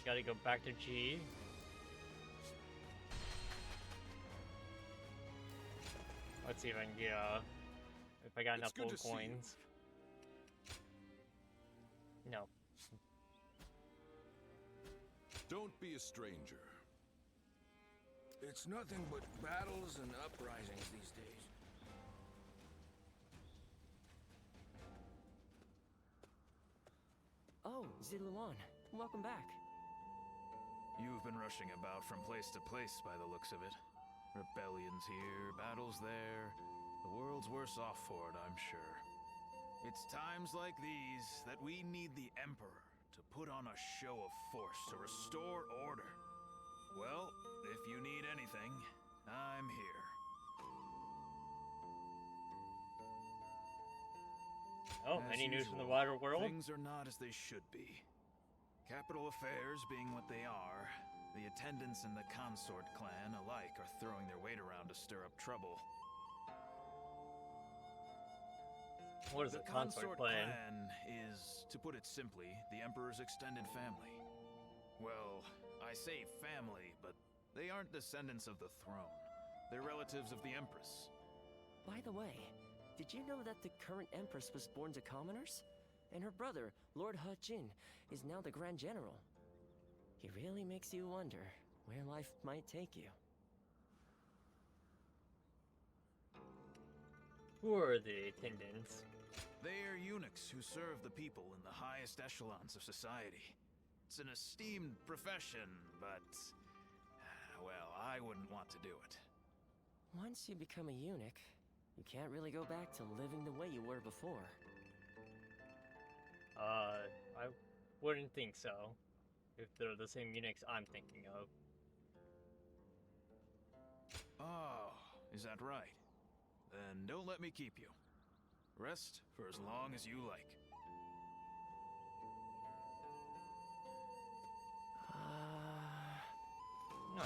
Gotta go back to G. Let's see if I can get, if I got enough gold coins. No. Don't be a stranger. It's nothing but battles and uprisings these days. Oh, Ziluan, welcome back. You've been rushing about from place to place by the looks of it. Rebellions here, battles there. The world's worse off for it, I'm sure. It's times like these that we need the Emperor to put on a show of force to restore order. Well, if you need anything, I'm here. Oh, As any news from the usual, wider world? Things are not as they should be. Capital affairs being what they are, the attendants and the consort clan alike are throwing their weight around to stir up trouble. What is the a consort clan? is, to put it simply, the Emperor's extended family. Well, I say family, but they aren't descendants of the throne. They're relatives of the Empress. By the way, did you know that the current Empress was born to commoners? And her brother, Lord He-Jin, is now the Grand General. It really makes you wonder where life might take you. Who are the attendants? They are eunuchs who serve the people in the highest echelons of society. It's an esteemed profession, but... well, I wouldn't want to do it. Once you become a eunuch, you can't really go back to living the way you were before. I wouldn't think so. If they're the same eunuchs I'm thinking of. Oh, is that right? Then don't let me keep you. Rest for as long as you like.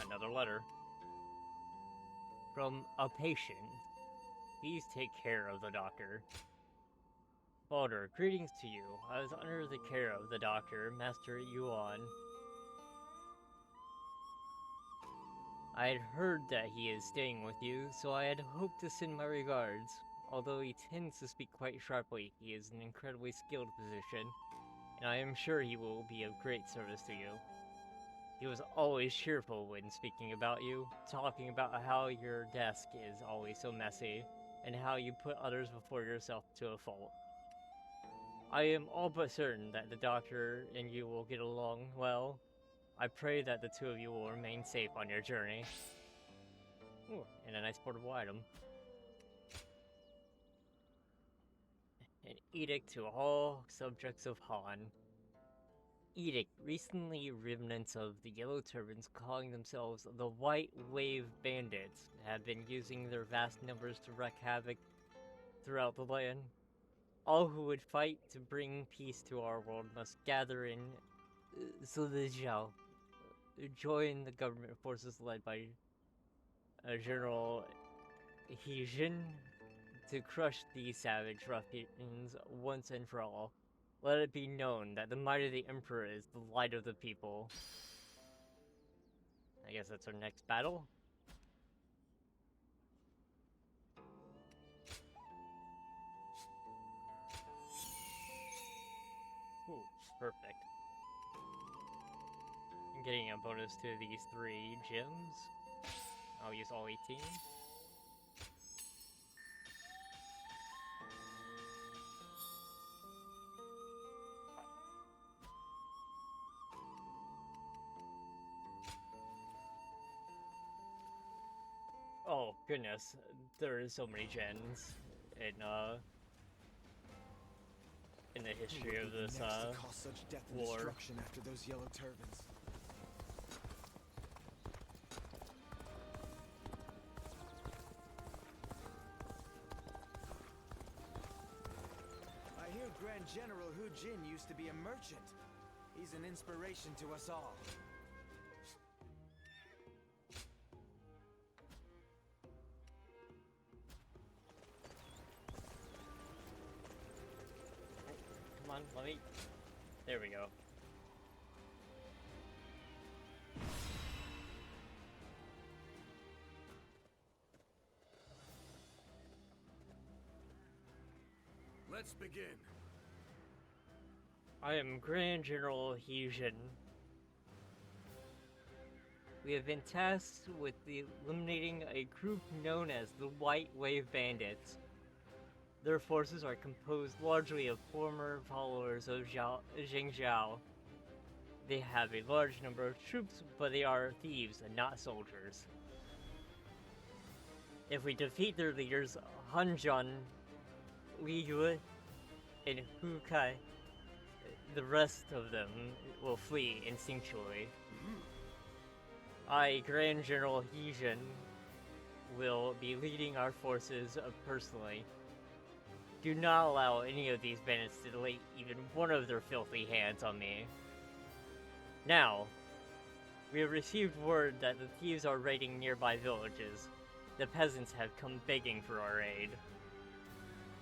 Another letter. From a patient. Please take care of the doctor. Baldr, greetings to you. I was under the care of the doctor, Master Yuan. I had heard that he is staying with you, so I had hoped to send my regards. Although he tends to speak quite sharply, he is an incredibly skilled physician, and I am sure he will be of great service to you. He was always cheerful when speaking about you, talking about how your desk is always so messy, and how you put others before yourself to a fault. I am all but certain that the doctor and you will get along well. I pray that the two of you will remain safe on your journey. Ooh, and a nice portable item. An edict to all subjects of Han. Edict. Recently, remnants of the Yellow Turbans calling themselves the White Wave Bandits have been using their vast numbers to wreak havoc throughout the land. All who would fight to bring peace to our world must gather in Zilizhao. Join the government forces led by General He-Jin to crush these savage ruffians once and for all. Let it be known that the might of the Emperor is the light of the people. I guess that's our next battle. Ooh, perfect. I'm getting a bonus to these 3 gems. I'll use all 18. Oh goodness, there is so many gens in the history of this cause such death and war. destruction after those yellow turbans. I hear Grand General He-Jin used to be a merchant. He's an inspiration to us all. Come on, let me... There we go. Let's begin. I am Grand General Heejin. We have been tasked with eliminating a group known as the White Wave Bandits. Their forces are composed largely of former followers of Zheng Zhao. They have a large number of troops, but they are thieves and not soldiers. If we defeat their leaders, Han Zhan, Li Yue, and Hu Kai, the rest of them will flee instinctually. I, Grand General Heejin, will be leading our forces personally. Do not allow any of these bandits to lay even one of their filthy hands on me. Now, we have received word that the thieves are raiding nearby villages. The peasants have come begging for our aid.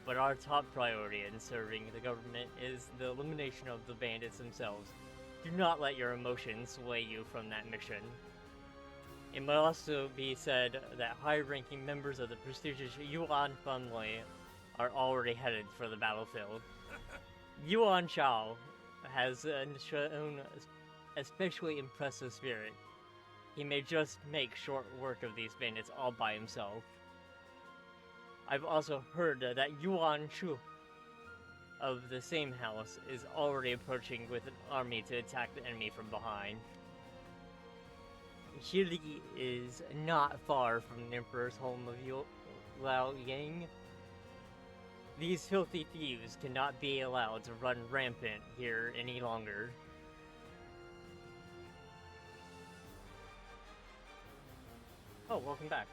But our top priority in serving the government is the elimination of the bandits themselves. Do not let your emotions sway you from that mission. It must also be said that high-ranking members of the prestigious Yuan family are already headed for the battlefield. Yuan Shao has shown especially impressive spirit. He may just make short work of these bandits all by himself. I've also heard that Yuan Shu of the same house is already approaching with an army to attack the enemy from behind. Xili is not far from the Emperor's home of Liaoyang. These filthy thieves cannot be allowed to run rampant here any longer. Oh, welcome back.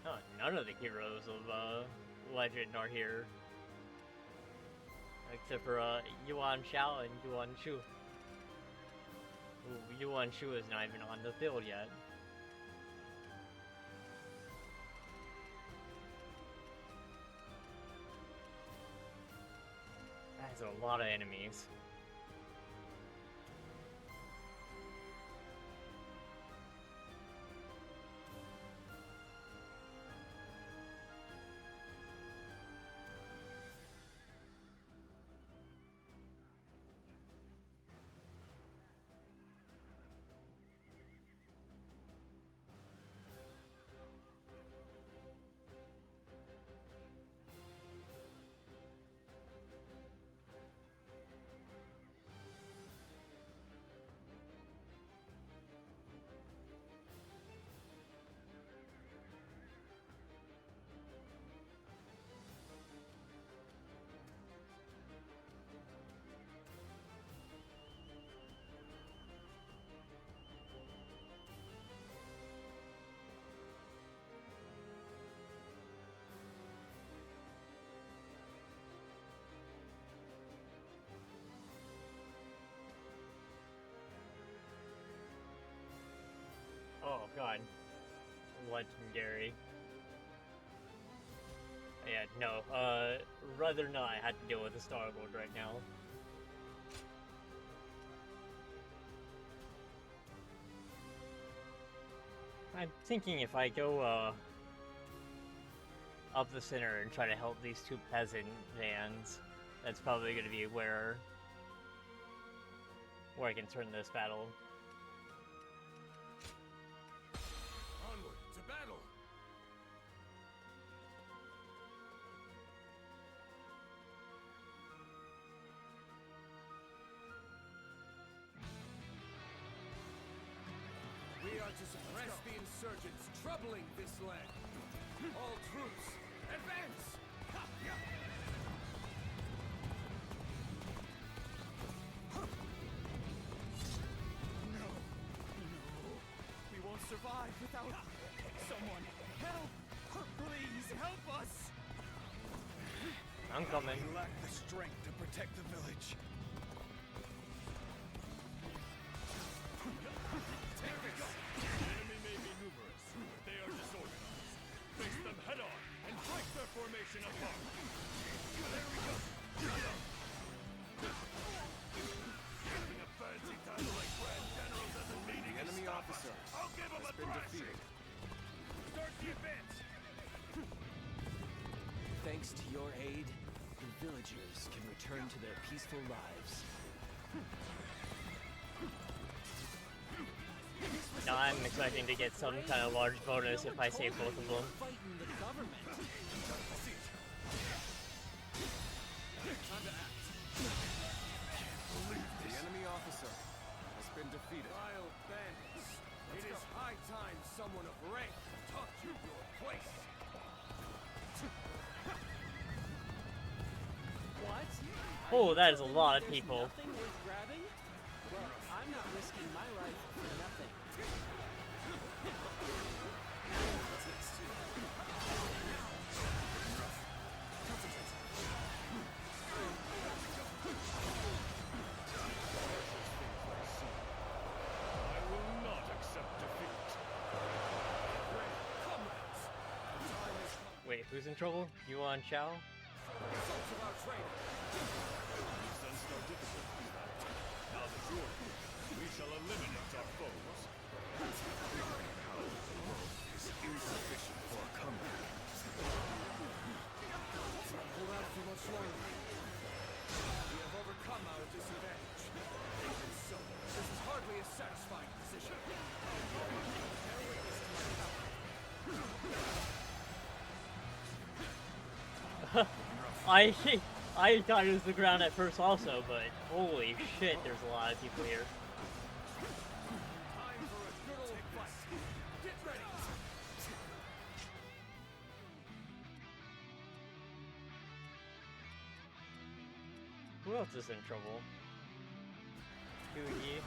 Oh, none of the heroes of legend are here. Except for Yuan Shao and Yuan Shu. Ooh, Yuan Shu is not even on the field yet. That's a lot of enemies. Oh god. Legendary. Yeah, no, rather not have to deal with the Star-Lord right now. I'm thinking if I go, up the center and try to help these two peasant vans, that's probably gonna be where I can turn this battle. Onward to battle! We are to suppress the insurgents troubling this land. All troops, advance! No. We won't survive without someone. Help! Please help us! I'm coming. We lack the strength to protect the village. Take this! The enemy may be numerous, but they are disorganized. Face them head on and break their formation apart. There we go! Having a fancy time. Thanks to your aid, the villagers can return to their peaceful lives. Now I'm expecting to get some kind of large bonus if I save both of them. Fighting the government. The enemy officer has been defeated. Vile bandits. It is high time someone of rank taught you your place. What? Oh, that is a lot of people. Nothing worth grabbing? Well, I'm not risking my life for nothing. I will not accept defeat. Comrades, the time has come. Wait, who's in trouble? Yuan Chao? Results of our training. You sense no difficulty. Now that you're here, we shall eliminate our foes. Power of the world is insufficient for a comeback. Hold out for much longer. We have overcome our disadvantage. And so, this is hardly a satisfying position. Bear witness to my power. I thought it was the ground at first also, but holy shit, there's a lot of people here. Time for a good old fight. Get ready. Who else is in trouble? Huyi.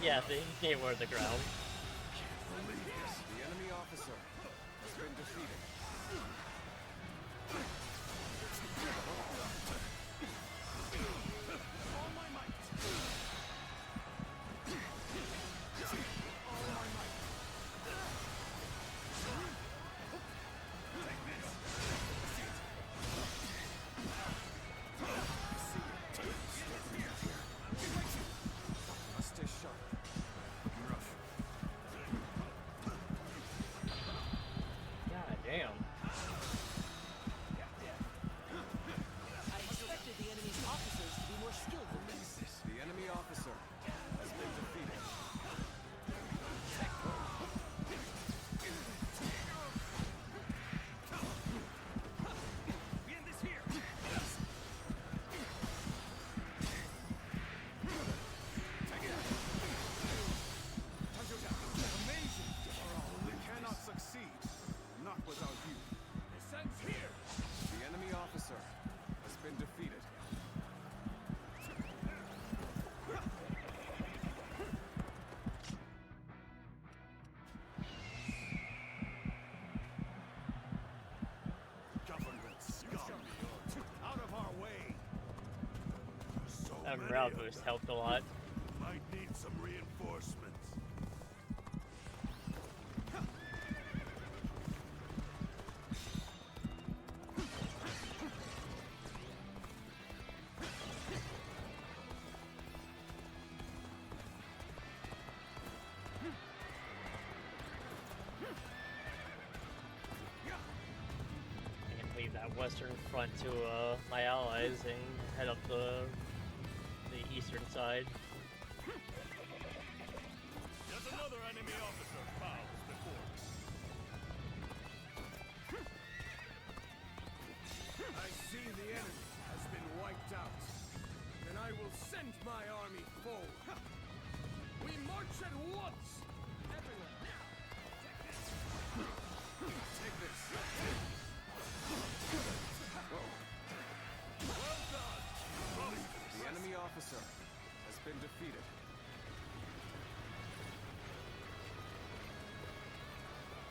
Yeah, they were the ground. The enemy officer has been defeated. All my might. All my might. Take this. Must stay sharp. Rough. God damn. I expected the enemy's officers to be more skilled than this. The enemy officer has been defeated. Be in this here. Take it. Amazing. We cannot succeed. Not without you. Descends here. The enemy officer has been defeated. Government scum. Out of our way. So That many morale of boost them. helped a lot. Might need some reinforcements. I can leave that western front to my allies and head up the eastern side. There's another enemy officer bows before us. I see the enemy has been wiped out. Then I will send my army forward. We march at once! Everyone now! Take this. Well done! The enemy officer has been defeated.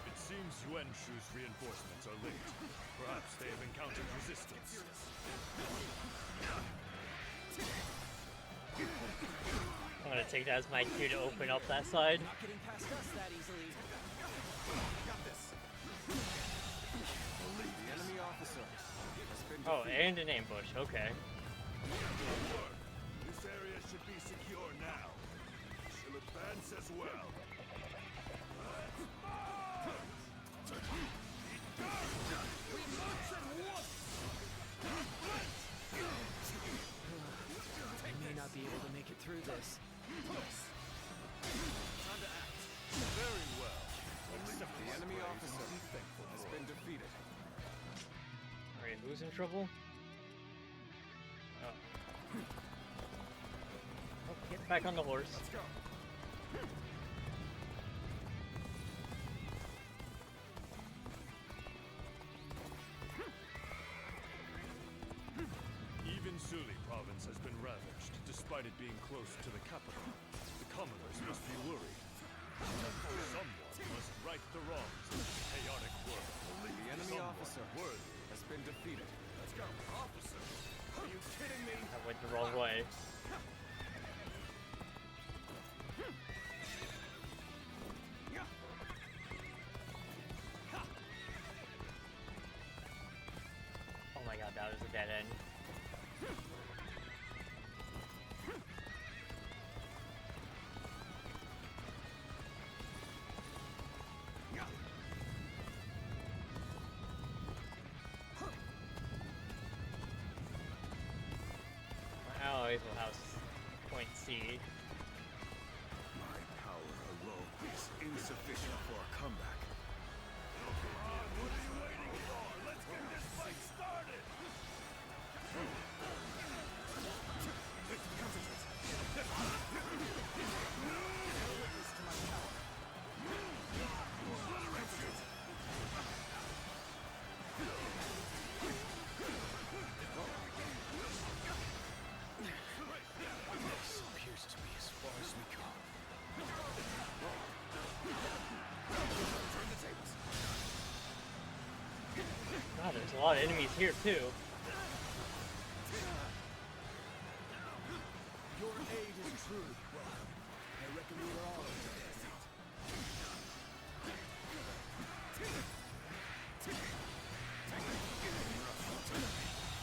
It seems Yuan Shu's reinforcements are late. Perhaps they have encountered resistance. I'm gonna take that as my cue to open up that side. Not getting past us that easily. Got this. The enemy officer has been Oh, defeated. and an ambush. Okay. Good work. This area should be secure now. We shall advance as well. I may not be able to make it through this. Time to act. Very well. The enemy officer has been defeated. Alright, who's in trouble? Oh. Oh, get back on the horse. Let's go. Even Suli province has been ravaged, despite it being close to the capital. The commoners must be worried. Someone must right the wrongs of this chaotic world. The enemy Someone officer worthy. has been defeated. Let's go. Officer! Are you kidding me? I went the wrong way. Oh my god, that was a dead end. My allies will have point C. My power alone is insufficient for a comeback. What are you waiting for? Let's get this fight started! This appears to be as far as we go. Turn the tables. God, there's a lot of enemies here too. Your aid is truly welcome. I reckon we were all over this.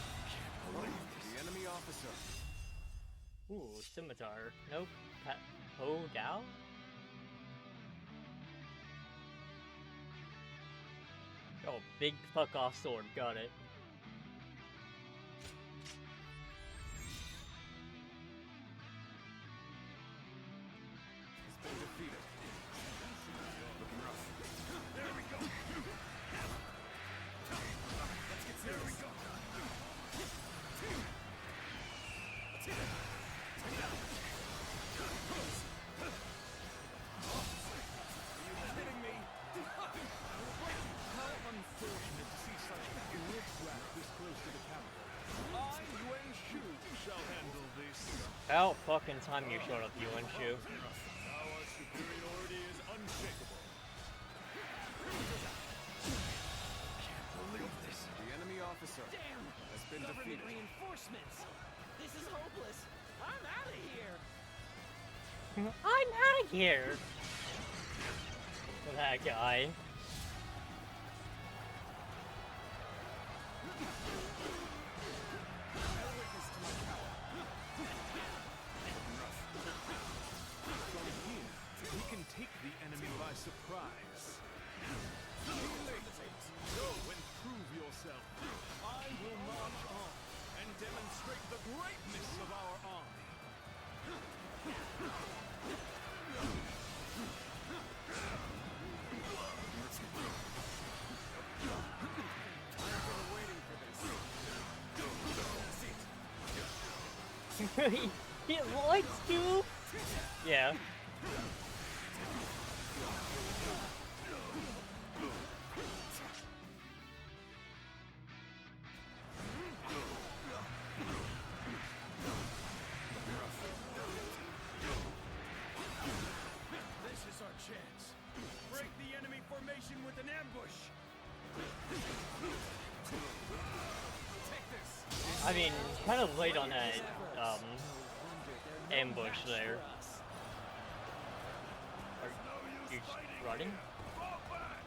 The enemy officer. Ooh, scimitar. Nope. Ho Dao? Oh, big fuck off sword. Got it. Has been defeated. Looking rough. There we go. Let's get there. We go. Let's get it. Are you kidding me? How unfortunate to see such riffraff this close to the capital. I, Yuan Shu, shall handle this. About fucking time you showed up, Yuan Shu. Our superiority is unshakable. Can't believe this. The enemy officer Damn! has been Government defeated. reinforcements! This is hopeless! I'm out of here! I'm out of here! That guy. We can take the enemy by surprise. Go and prove yourself. I will march on and demonstrate the greatness of our army. He likes to. Yeah. This is our chance. Break the enemy formation with an ambush. Take this. I mean, kind of late on that ambush there. Are you just running? Fall back!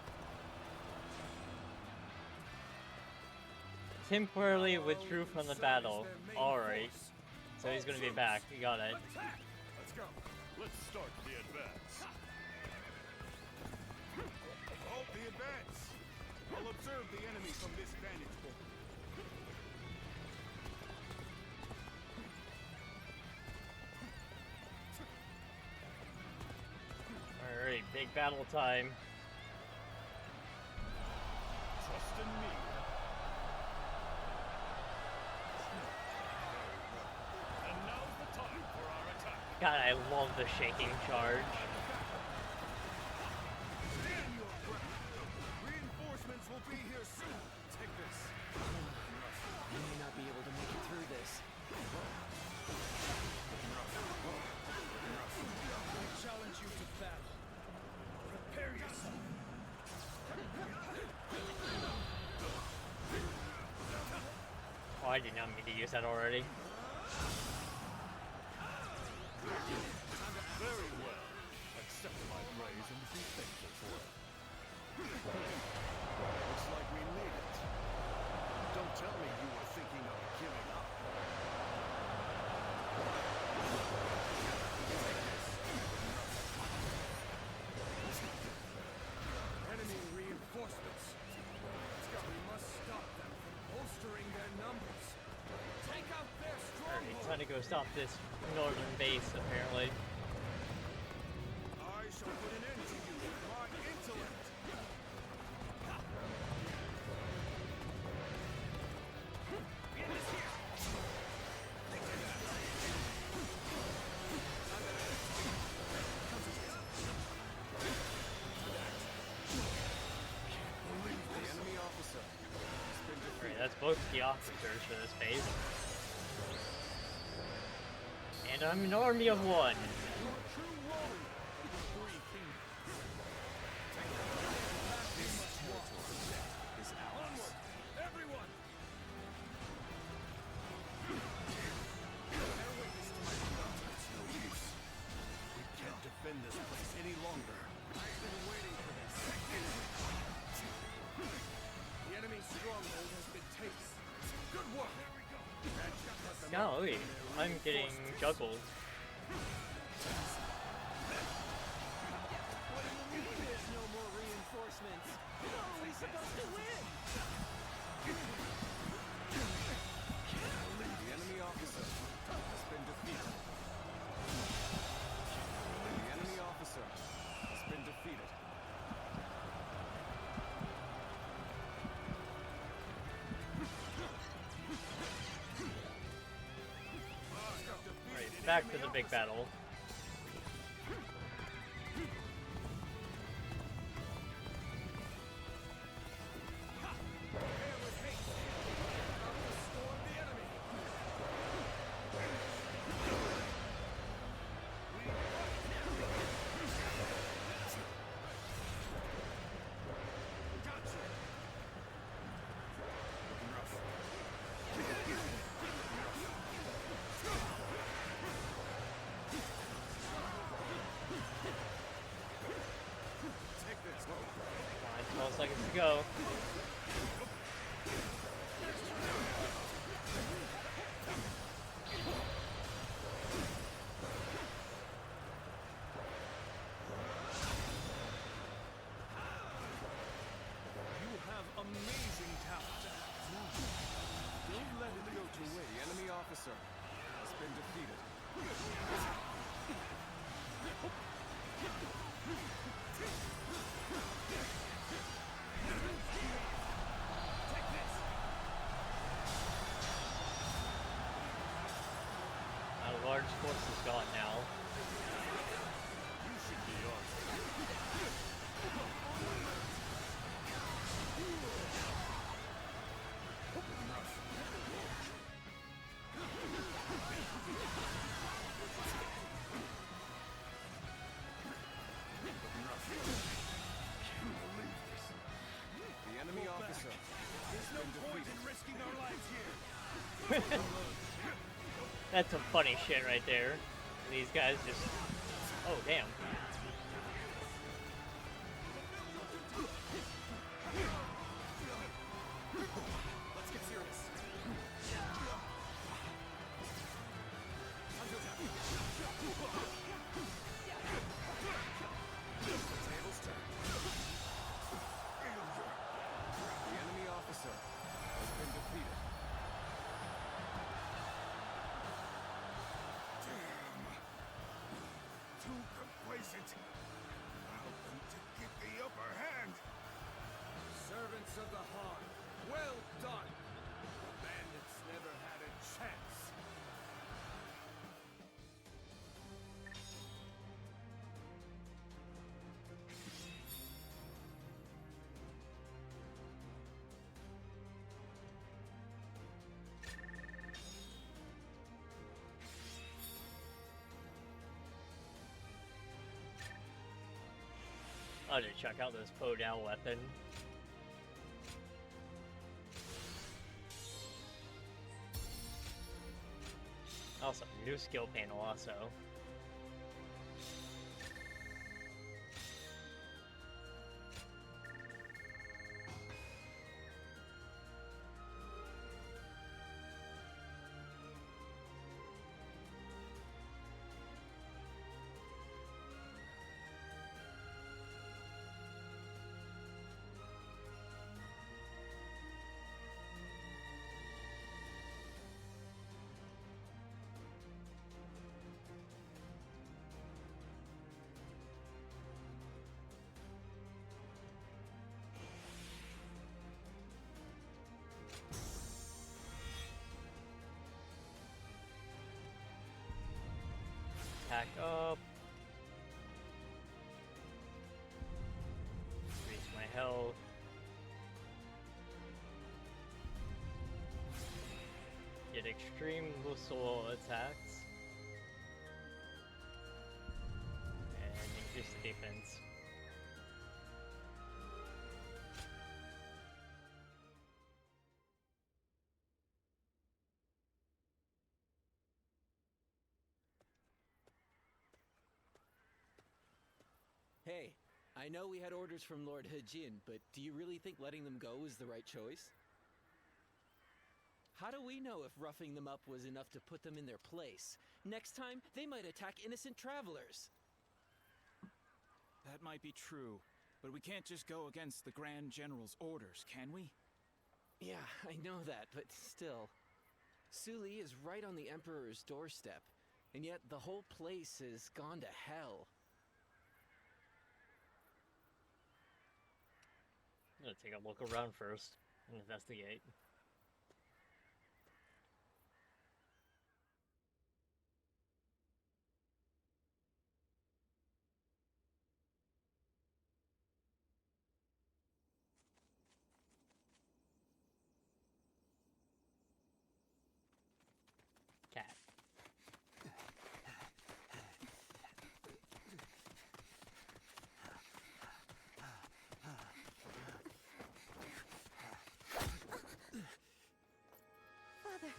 temporarily withdrew from the battle. Alright. So he's gonna be back. You got it. Let's go. Let's start the advance. Halt the advance! I'll observe the enemy from this vantage point. Alright, big battle time. Trust in me. And now's the time for our attack. God, I love the shaking charge. Stand your ground! Reinforcements will be here soon! Take this! I may not be able to make it through this. I challenge you to battle. Prepare yourself! Oh, I did not mean to use that already. Very well. Accept my praise and be thankful for it. Looks like we made it. Don't tell me you were thinking of giving up. Enemy reinforcements. We must stop them from bolstering their numbers. Take out their Alright, stronghold. trying to go stop this northern base, apparently. I shall put an end to you with my intellect. The enemy officer has been Alright, defeated. that's both the officers for this base. And I'm an army of one. Your true warrior of the three kingdoms. This territory is ours. Onward, everyone! Bear witness to my love. It's no use. We can't defend this place any longer. I've been waiting for this. The enemy's stronghold has been taken. Good work. There we go. That shut them up. Golly, I'm getting juggled. What do you mean there's no more reinforcements? How are we supposed to win? The enemy officer has been defeated. The enemy officer has been defeated. Alright, back to the big battle. Take this. 12 seconds to go. You have amazing talent. Don't let it go to waste. The enemy officer has been defeated. A large force is gone now. You should be on. The enemy officer has been defeated. Risking our lives here. That's some funny shit right there. These guys just... Oh, damn. Let's get serious. realize it. Allow them to get the upper hand. Servants of the Hearth, well done! The bandits never had a chance. Oh, to check out this Podal weapon. Also, new skill panel also. Attack up. Increase my health. Get extreme missile attacks. And increase the defense. Hey, I know we had orders from Lord Hejin, but do you really think letting them go is the right choice? How do we know if roughing them up was enough to put them in their place? Next time, they might attack innocent travelers. That might be true, but we can't just go against the Grand General's orders, can we? Yeah, I know that, but still. Suli is right on the Emperor's doorstep, and yet the whole place has gone to hell. I'm gonna take a look around first and investigate. Cat. Father.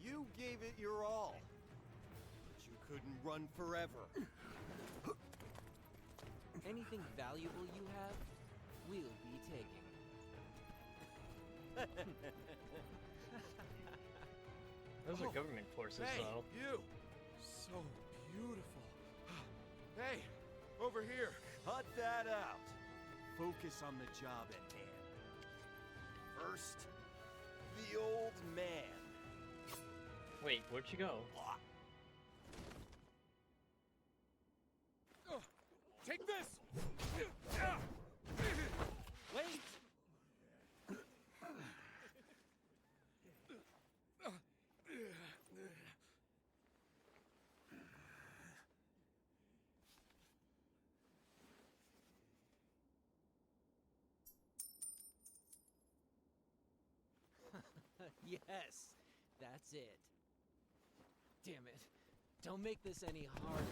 You gave it your all, but you couldn't run forever. Anything valuable you have, we'll be taking. Those are government forces, hey, though. You! So beautiful. Hey, over here. Cut that out. Focus on the job at hand. First, the old man. Wait, where'd you go? Take this! Wait! Yes, that's it. Damn it. Don't make this any harder.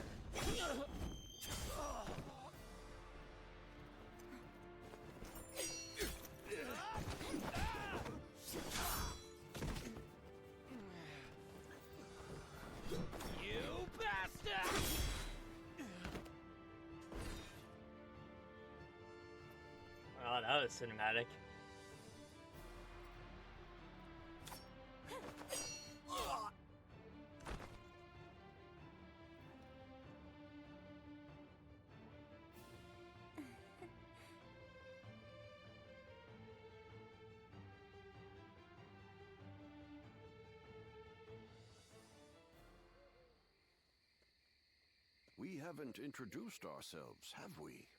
You bastard! Oh, that was cinematic. We haven't introduced ourselves, have we?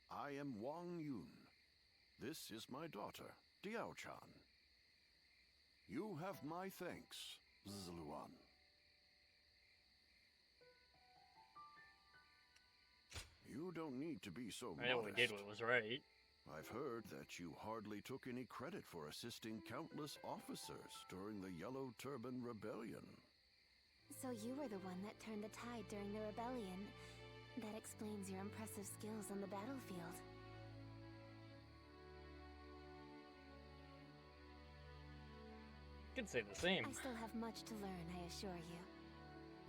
I am Wang Yun. This is my daughter, Diao-chan. You have my thanks, Zluan. You don't need to be so I know modest. we did what was right. I've heard that you hardly took any credit for assisting countless officers during the Yellow Turban Rebellion. So you were the one that turned the tide during the rebellion. That explains your impressive skills on the battlefield. Could say the same. I still have much to learn, I assure you.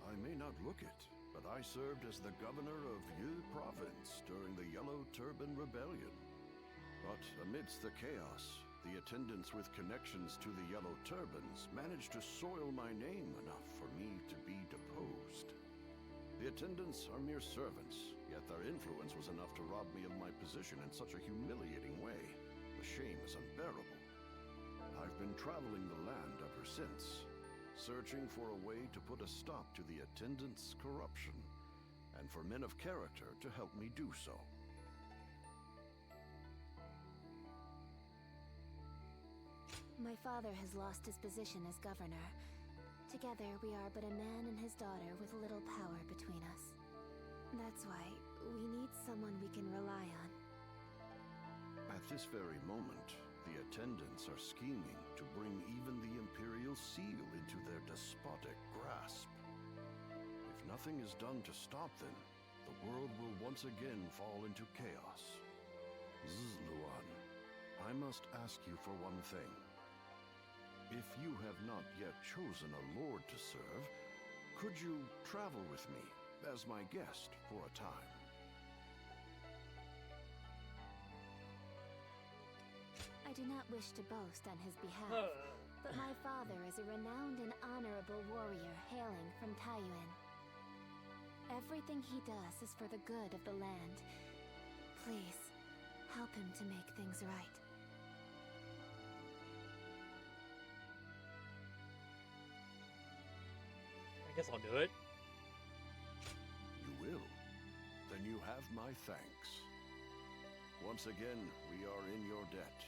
I may not look it, but I served as the governor of Yi Province during the Yellow Turban Rebellion. But amidst the chaos, the attendants with connections to the Yellow Turbans managed to soil my name enough for me to be deposed. The attendants are mere servants, yet their influence was enough to rob me of my position in such a humiliating way. The shame is unbearable. I've been traveling the land ever since, searching for a way to put a stop to the attendants' corruption, and for men of character to help me do so. My father has lost his position as governor. Together, we are but a man and his daughter with little power between us. That's why we need someone we can rely on. At this very moment, the attendants are scheming to bring even the Imperial Seal into their despotic grasp. If nothing is done to stop them, the world will once again fall into chaos. Zluan, I must ask you for one thing. If you have not yet chosen a lord to serve, could you travel with me as my guest for a time? I do not wish to boast on his behalf, but my father is a renowned and honorable warrior hailing from Taiyuan. Everything he does is for the good of the land. Please, help him to make things right. I guess I'll do it. You will? Then you have my thanks. Once again, we are in your debt.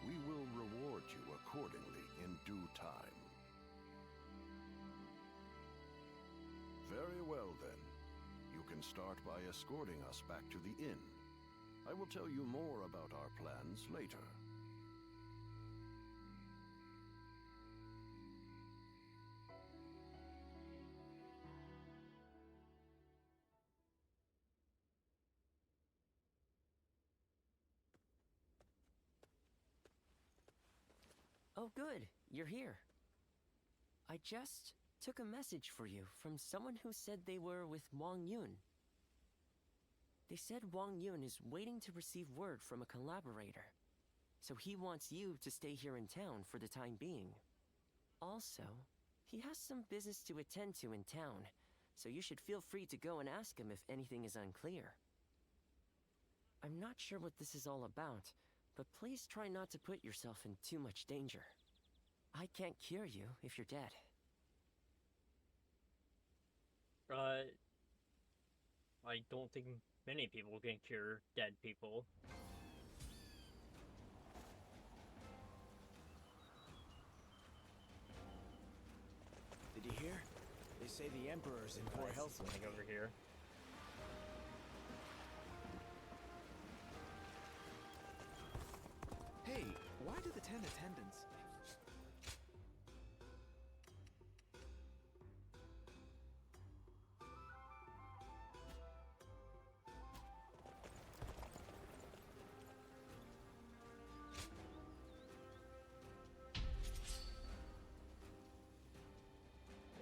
We will reward you accordingly in due time. Very well, then. You can start by escorting us back to the inn. I will tell you more about our plans later. Oh, good. You're here. I just took a message for you from someone who said they were with Wang Yun. They said Wang Yun is waiting to receive word from a collaborator, so he wants you to stay here in town for the time being. Also, he has some business to attend to in town, so you should feel free to go and ask him if anything is unclear. I'm not sure what this is all about, but please try not to put yourself in too much danger. I can't cure you if you're dead. I don't think many people can cure dead people. Did you hear? They say the Emperor's in poor health. Something over here. Hey, why do the 10 attendants...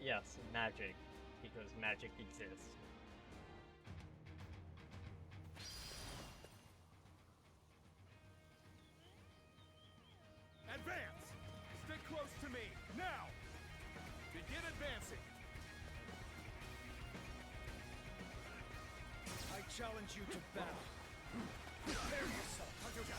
Yes, magic, because magic exists. Advance! Stick close to me, now! Begin advancing! I challenge you to battle. Prepare yourself, Hakuga!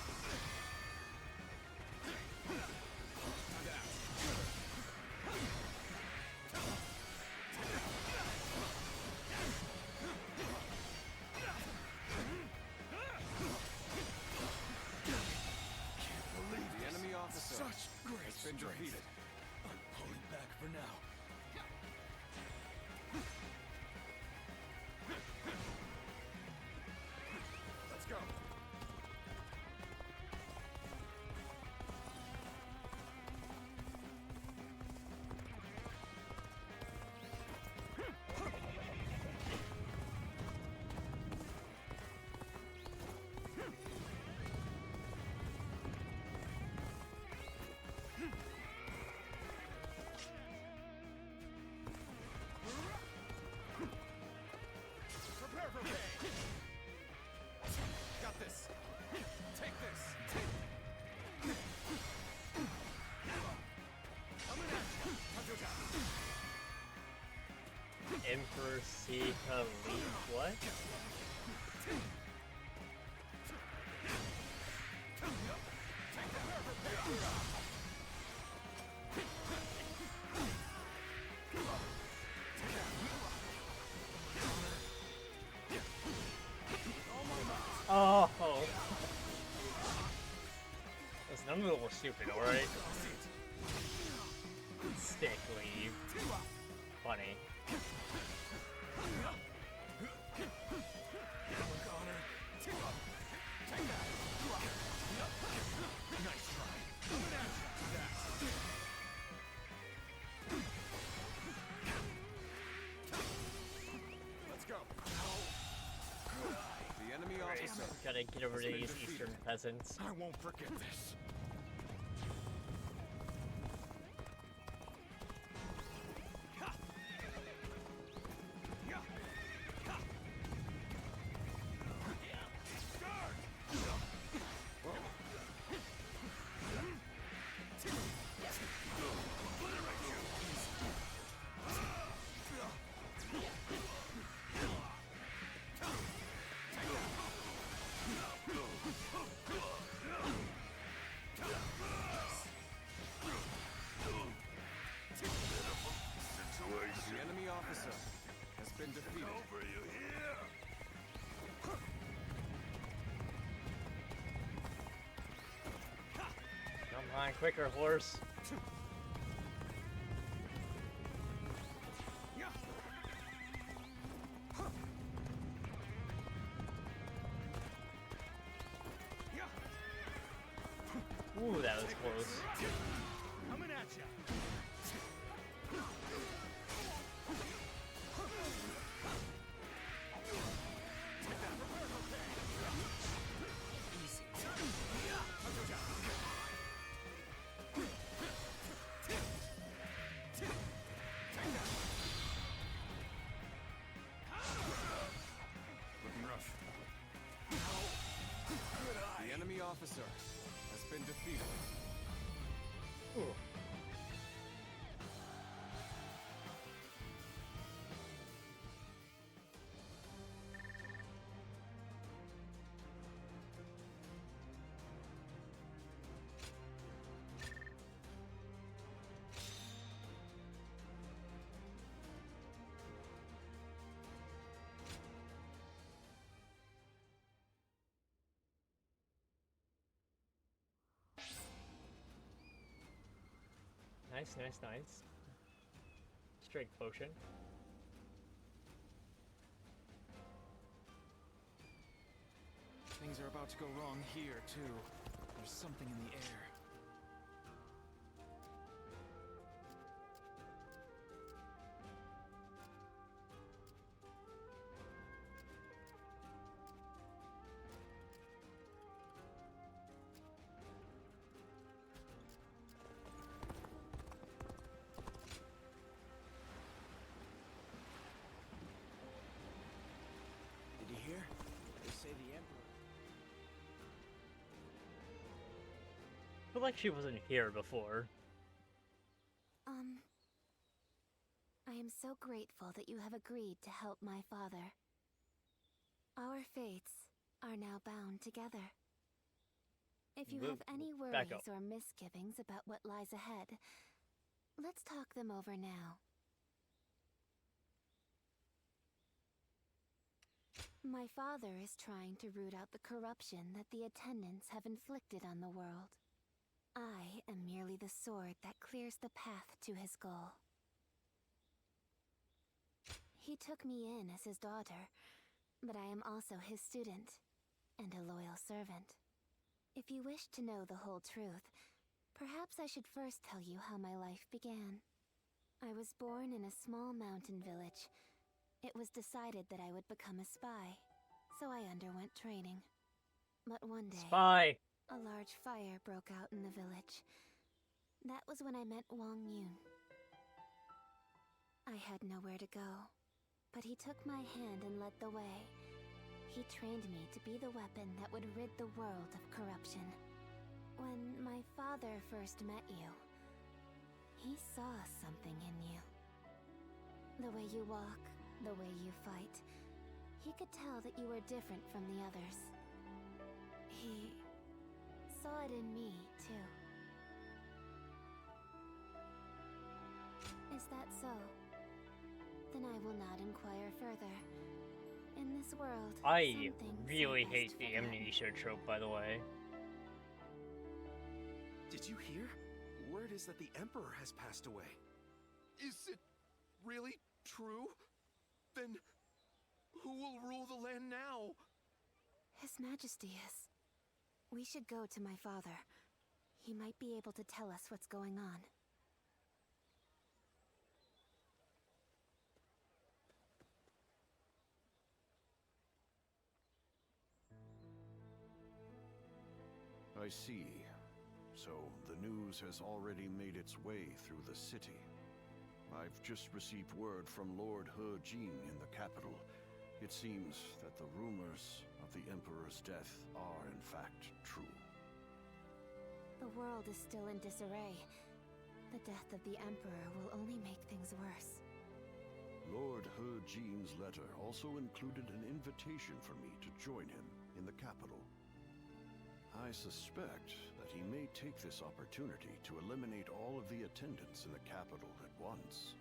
Emperor Sika Leaf, what? Oh! This number was stupid, alright? Stick leave. Funny. Nice try. Let's go. The enemy officer. Gotta get over to these eastern peasants. I won't forget this. The enemy officer has been defeated. Over you here. Come on, quicker, horse. Ooh, that was close. Coming at ya. Looking rough. The enemy officer has been defeated. Ooh. Nice, nice, nice. Straight potion. Things are about to go wrong here, too. There's something in the air. Did you hear? They say the Emperor... I feel like she wasn't here before. I am so grateful that you have agreed to help my father. Our fates are now bound together. If you have any back worries up. or misgivings about what lies ahead, let's talk them over now. My father is trying to root out the corruption that the attendants have inflicted on the world. I am merely the sword that clears the path to his goal. He took me in as his daughter, but I am also his student and a loyal servant. If you wish to know the whole truth, perhaps I should first tell you how my life began. I was born in a small mountain village. It was decided that I would become a spy, so I underwent training. But one day, Spy! a large fire broke out in the village. That was when I met Wang Yun. I had nowhere to go, but he took my hand and led the way. He trained me to be the weapon that would rid the world of corruption. When my father first met you, he saw something in you. The way you walk, the way you fight. He could tell that you were different from the others. He saw it in me, too. Is that so? Then I will not inquire further. In this world, I some things really are best hate the forgotten. amnesia trope, by the way. Did you hear? Word is that the Emperor has passed away. Is it really true? Then who will rule the land now? His Majesty is. We should go to my father. He might be able to tell us what's going on. I see. So the news has already made its way through the city. I've just received word from Lord He Jin in the capital. It seems that the rumors of the Emperor's death are in fact true. The world is still in disarray. The death of the Emperor will only make things worse. Lord He Jin's letter also included an invitation for me to join him in the capital. I suspect that he may take this opportunity to eliminate all of the attendants in the capital at once.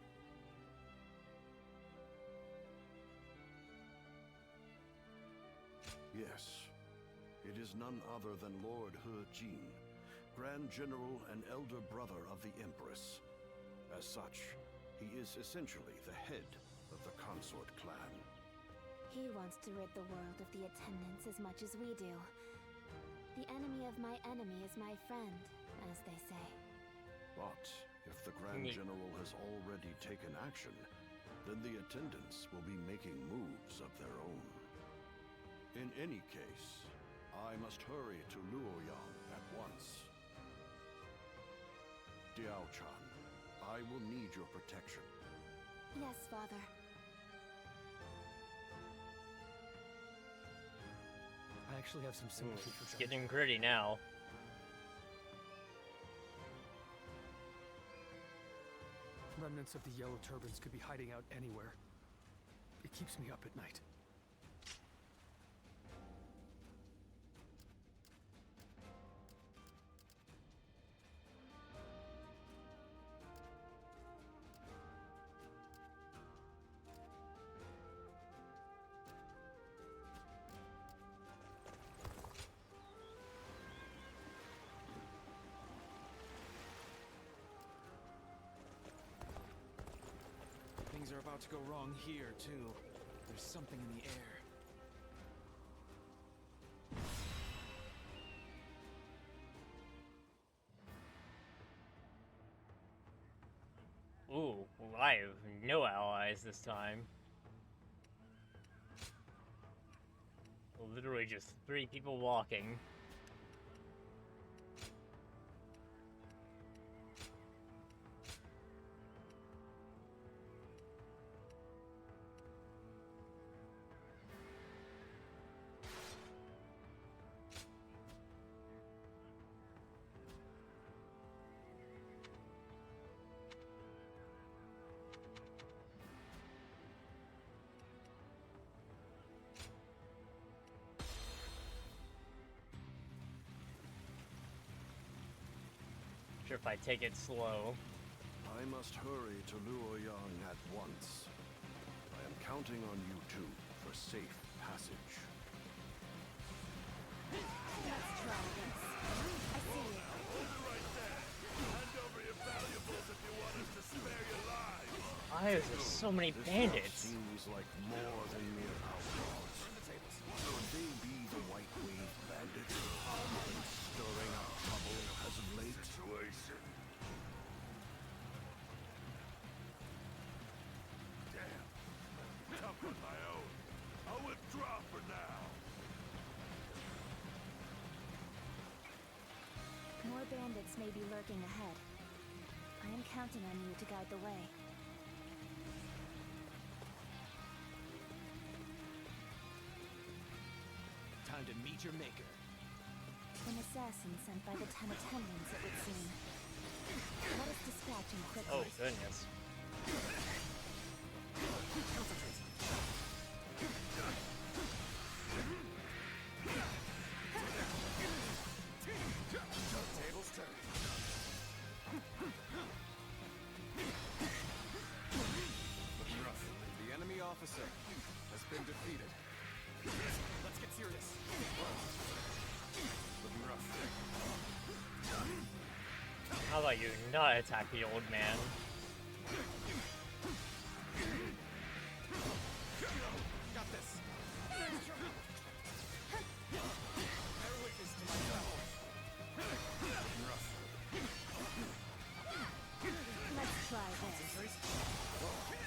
Yes, it is none other than Lord He Jin, Grand General and elder brother of the Empress. As such, he is essentially the head of the consort clan. He wants to rid the world of the attendants as much as we do. The enemy of my enemy is my friend, as they say. But if the Grand General has already taken action, then the attendants will be making moves of their own. In any case, I must hurry to Luoyang at once. Diao-chan, I will need your protection. Yes, Father. I actually have some sympathy for It's John. getting gritty now. Remnants of the yellow turbans could be hiding out anywhere. It keeps me up at night. Things are about to go wrong here, too. There's something in the air. Ooh, I have no allies this time. Literally just 3 people walking. Sure, if I take it slow. I must hurry to Luoyang at once. I am counting on you two for safe passage. Let's try this. I see you. Right there. Hand over your valuables if you want us to spare your lives. Why is there so many This bandits? seems like more than mere outlaws. Could they be the White Wave bandits? Stirring up trouble as of late? Situation. Damn. Tough on my own. I'll withdraw for now. More bandits may be lurking ahead. I am counting on you to guide the way. Time to meet your maker. An assassin sent by the 10 attendants, it would seem. Let us dispatch him quickly. Oh, goodness. Concentrate. officer has been defeated. Let's get serious. Looking rough. How about you not attack the old man? Got this. Bear witness to my power. Looking rough. Let's try this. Concentrate.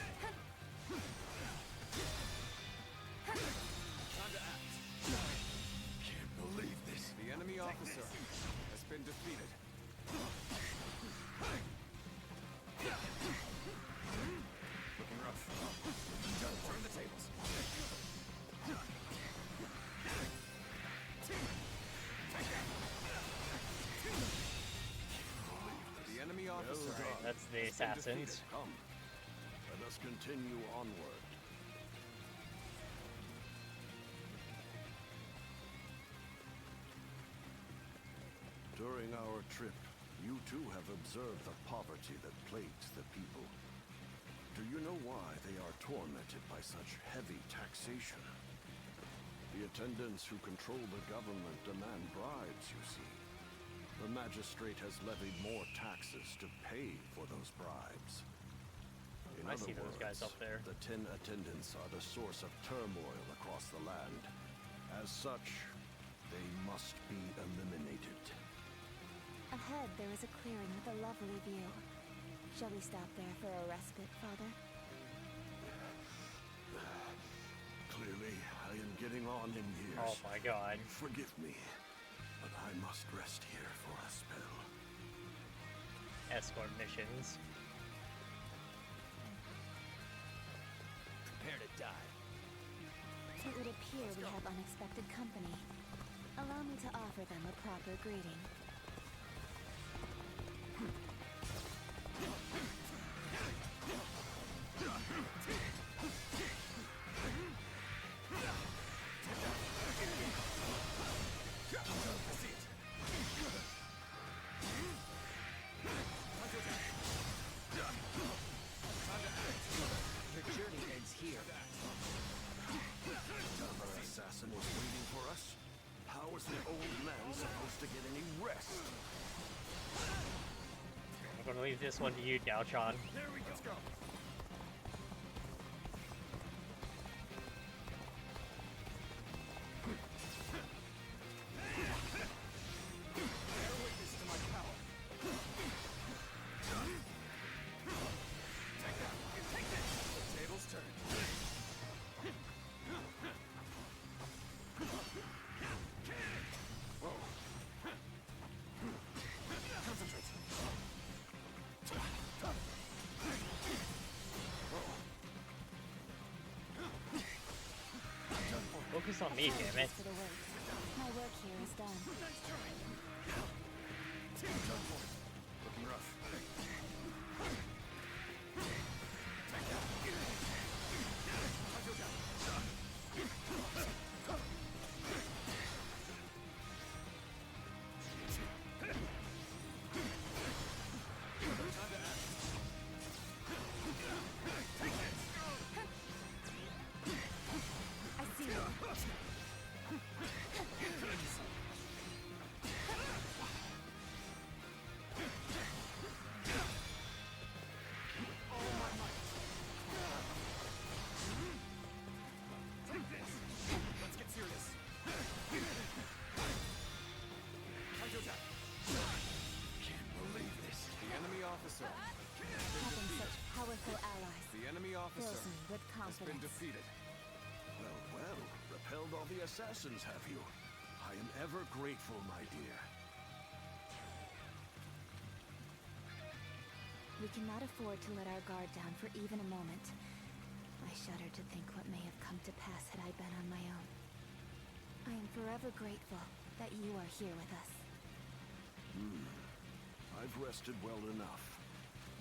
Time to act. Can't believe this. The enemy officer has been defeated. Looking rough. Turn the tables. The enemy officer. That's the assassins. Come, let us continue onward. During our trip, you too have observed the poverty that plagues the people. Do you know why they are tormented by such heavy taxation? The attendants who control the government demand bribes, you see. The magistrate has levied more taxes to pay for those bribes. In I other see those guys words, up there. the 10 attendants are the source of turmoil across the land. As such, they must be eliminated. Ahead, there is a clearing with a lovely view. Shall we stop there for a respite, Father? Clearly, I am getting on in years. Oh my god. Forgive me, but I must rest here for a spell. Escort missions. Prepare to die. It would appear we have unexpected company. Allow me to offer them a proper greeting. The journey ends here. Another assassin was waiting for us? How is the old man supposed to get any rest? I'm gonna leave this one to you, Daochan. There we go. Let's go. Bear witness to my power. Take that. Take this. The tables turn. Whoa. Concentrate. Focus on me, damn it. For the wait. My work here is done. Looking rough. I see you. Let's get serious. Time to attack. Can't believe this. The enemy officer has been Having defeated. such powerful allies The enemy officer fills me with has been confidence. defeated. Well, well, repelled all the assassins, have you? I am ever grateful, my dear. We cannot afford to let our guard down for even a moment. I shudder to think what may have come to pass had I been on my own. I am forever grateful that you are here with us. I've rested well enough.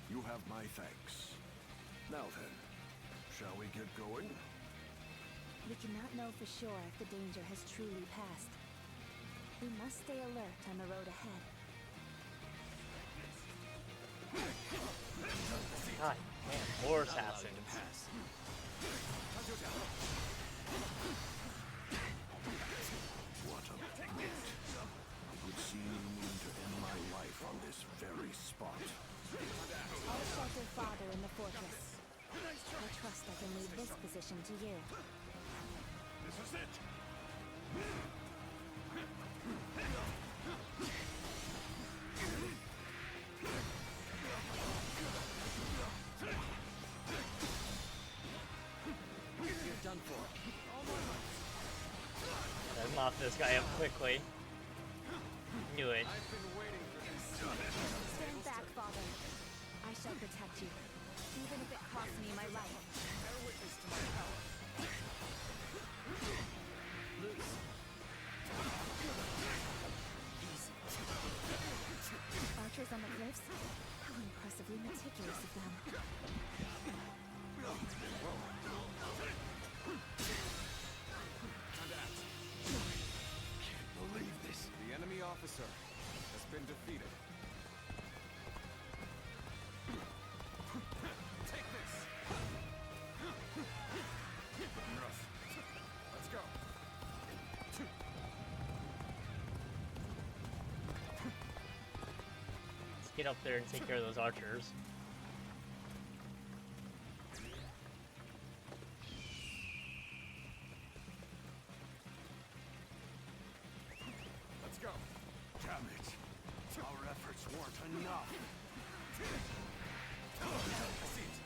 You have my thanks. Now then, shall we get going? We cannot know for sure if the danger has truly passed. We must stay alert on the road ahead. God, man, more Not allowed you to assassins. pass. What a pity. It would seem you mean to end my life on this very spot. I'll shelter Father in the fortress. I trust I can leave this position to you. This is it! You're done for. Let's mop this guy up quickly. Knew it. Stand back, Father. I shall protect you, even if it costs me my life. Bear witness to my power. Loose. Archers on the cliffs? How impressively meticulous of them. Can't believe this. The enemy officer has been defeated. Take this! Rough. Let's go. Let's get up there and take care of those archers. Let's go. Damn it. Our efforts weren't enough. I see it.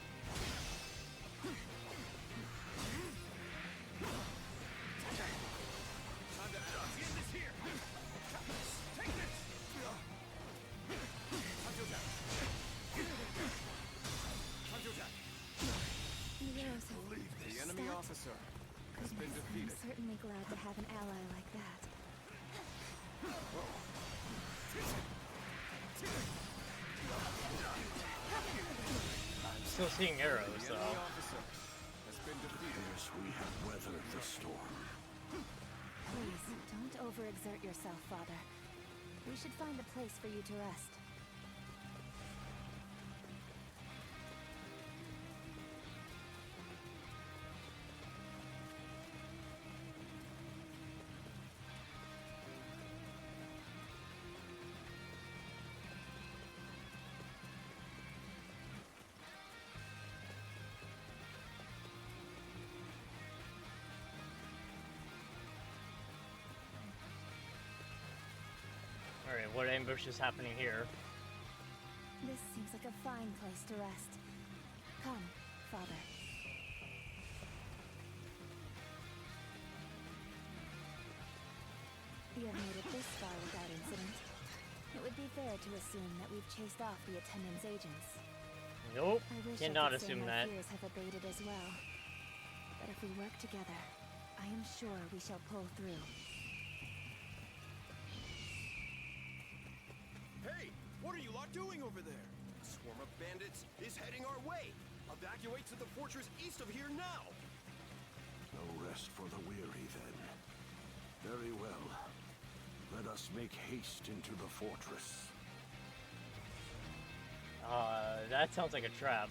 Time to act. Get this here. Take this. Hunter attack. Hunter attack. The arrows have The enemy stacked. officer has been Goodness, defeated. I'm certainly glad to have an ally like that. I'm still seeing arrows, The enemy though. officer has been defeated. Yes, we have weathered the storm. Please, don't overexert yourself, Father. We should find a place for you to rest. Alright, what ambush is happening here? This seems like a fine place to rest. Come, Father. You have made it this far without incident. It would be fair to assume that we've chased off the attendant's agents. Nope, I wish cannot I could say assume my that. fears have abated as well. But if we work together, I am sure we shall pull through. Hey, what are you lot doing over there? A swarm of bandits is heading our way. Evacuate to the fortress east of here now. No rest for the weary, then. Very well. Let us make haste into the fortress. That sounds like a trap.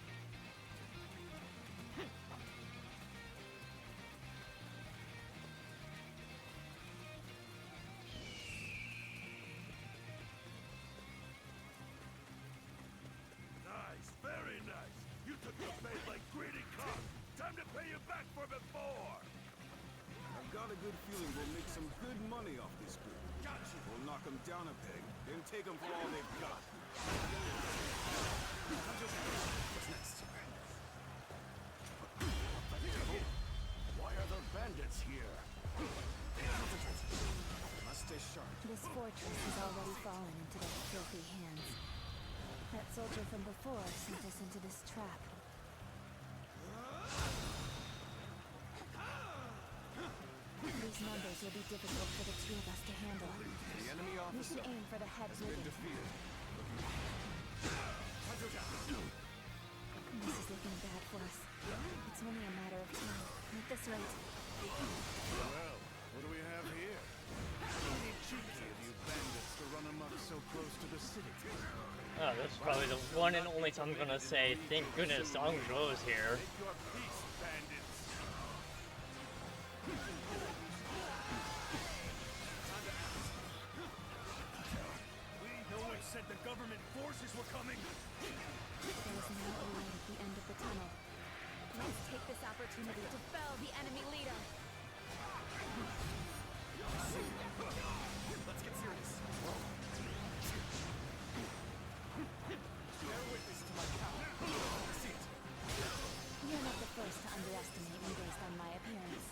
Nice, very nice. You took the bait like greedy cock. Time to pay you back for before. I've got a good feeling we'll make some good money off this group. Gotcha. We'll knock them down a peg, then take them for all they've got. What's next? Why are there bandits here? Must stay sharp. This fortress has already fallen into their filthy hands. That soldier from before sent us into this trap. These numbers will be difficult for the two of us to handle. The enemy We officer should aim for the head has been brigade. defeated. This is looking bad for us. It's only a matter of time. At this rate, Well, what do we have here? Any cheeky of you bandits to run amok so close to the city. Oh, this is probably the one and only time I'm gonna say, thank goodness Angzhou is here. Make your peace, bandits. government forces were coming! There is no light at the end of the tunnel. Let's take this opportunity to fell the enemy leader. Let's get serious. Bear witness to my power. See it. You're not the first to underestimate me based on my appearance.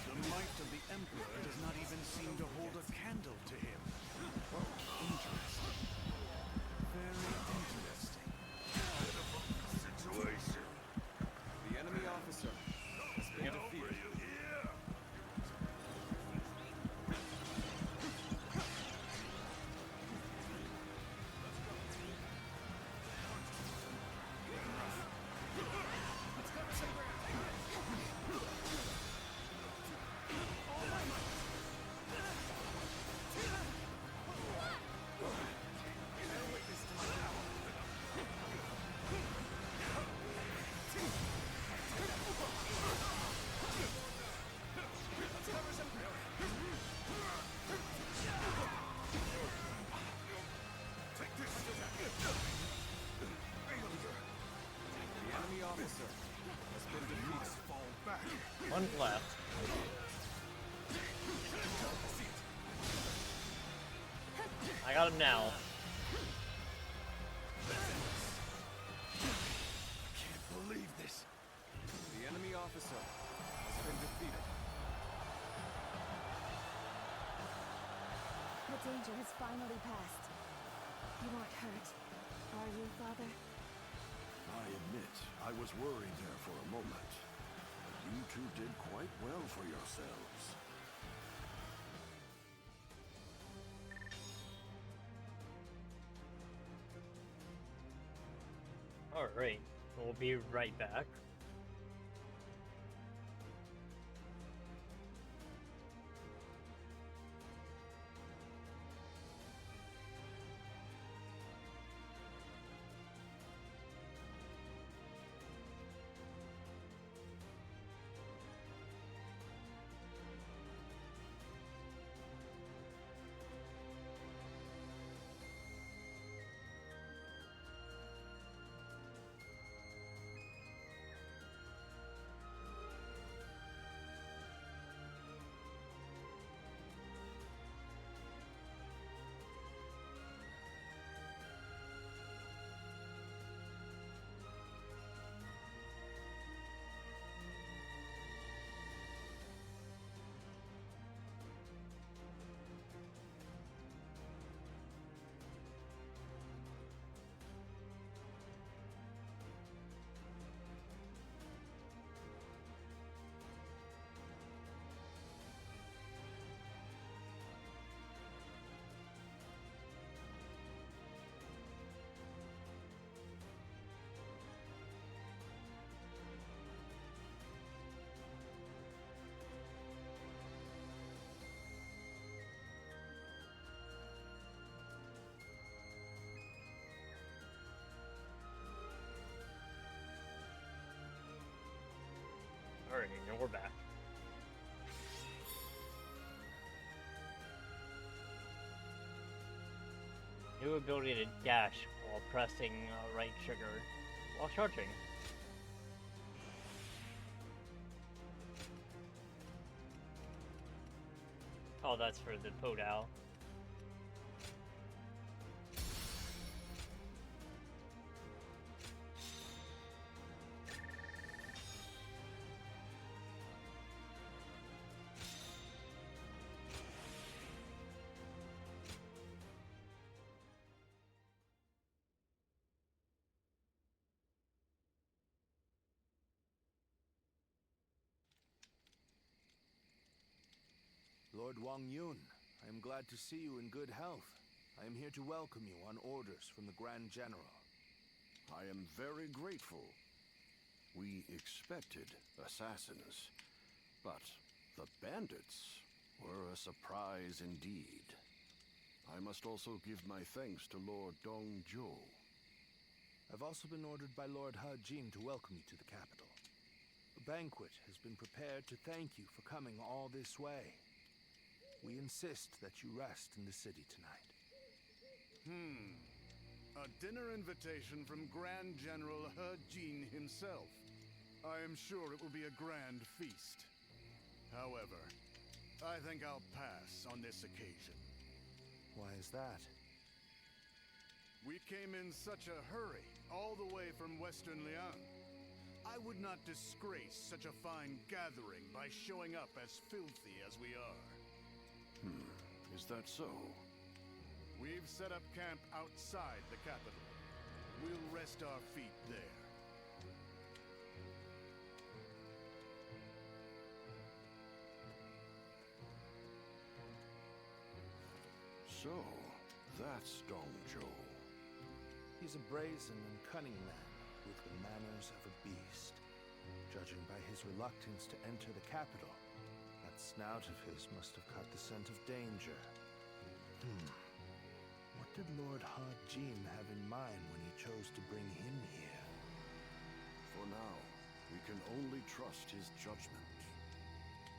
The might of the Emperor does not even seem to hold a candle to him. Interesting. Very interesting. Situation. The enemy officer has been defeated. One left. I got him now. I can't believe this. The enemy officer has been defeated. The danger has finally passed. You aren't hurt, are you, Father? I admit, I was worried there for a moment. But you two did quite well for yourselves. Alright, we'll be right back. Alright, and we're back. New ability to dash while pressing right trigger while charging. Oh, that's for the Podal. Lord Wang Yun, I am glad to see you in good health. I am here to welcome you on orders from the Grand General. I am very grateful. We expected assassins. But the bandits were a surprise indeed. I must also give my thanks to Lord Dongzhou. I've also been ordered by Lord He to welcome you to the capital. A banquet has been prepared to thank you for coming all this way. We insist that you rest in the city tonight. A dinner invitation from Grand General He himself. I am sure it will be a grand feast. However, I think I'll pass on this occasion. Why is that? We came in such a hurry, all the way from Western Liang. I would not disgrace such a fine gathering by showing up as filthy as we are. Is that so? We've set up camp outside the capital. We'll rest our feet there. So, that's Dongzhou. He's a brazen and cunning man with the manners of a beast. Judging by his reluctance to enter the capital, that snout of his must have caught the scent of danger. What did Lord He have in mind when he chose to bring him here? For now, we can only trust his judgment.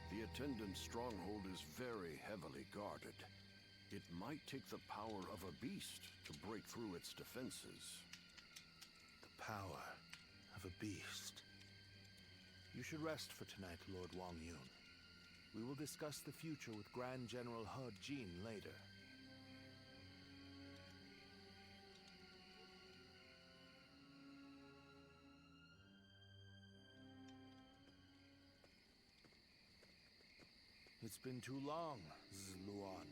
The attendant stronghold is very heavily guarded. It might take the power of a beast to break through its defenses. The power of a beast. You should rest for tonight, Lord Wang Yun. We will discuss the future with Grand General He later. It's been too long, Zluan.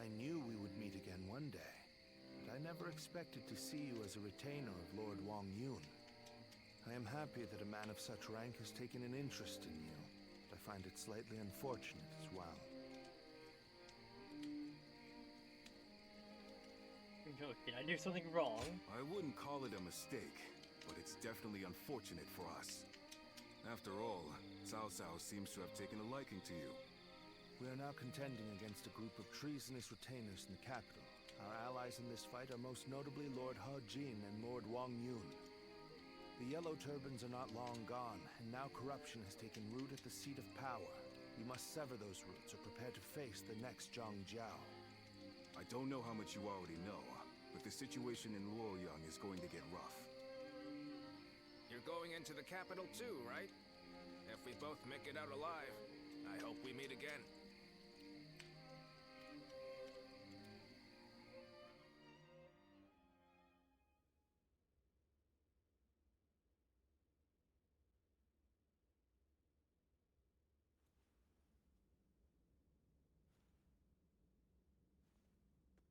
I knew we would meet again one day, but I never expected to see you as a retainer of Lord Wang Yun. I am happy that a man of such rank has taken an interest in you, but I find it slightly unfortunate as well. Did I do something wrong? I wouldn't call it a mistake, but it's definitely unfortunate for us. After all, Cao Cao seems to have taken a liking to you. We are now contending against a group of treasonous retainers in the capital. Our allies in this fight are most notably Lord He and Lord Wang Yun. The Yellow Turbans are not long gone, and now corruption has taken root at the seat of power. We must sever those roots or prepare to face the next Zhang Jiao. I don't know how much you already know, but the situation in Luoyang is going to get rough. You're going into the capital too, right? If we both make it out alive, I hope we meet again.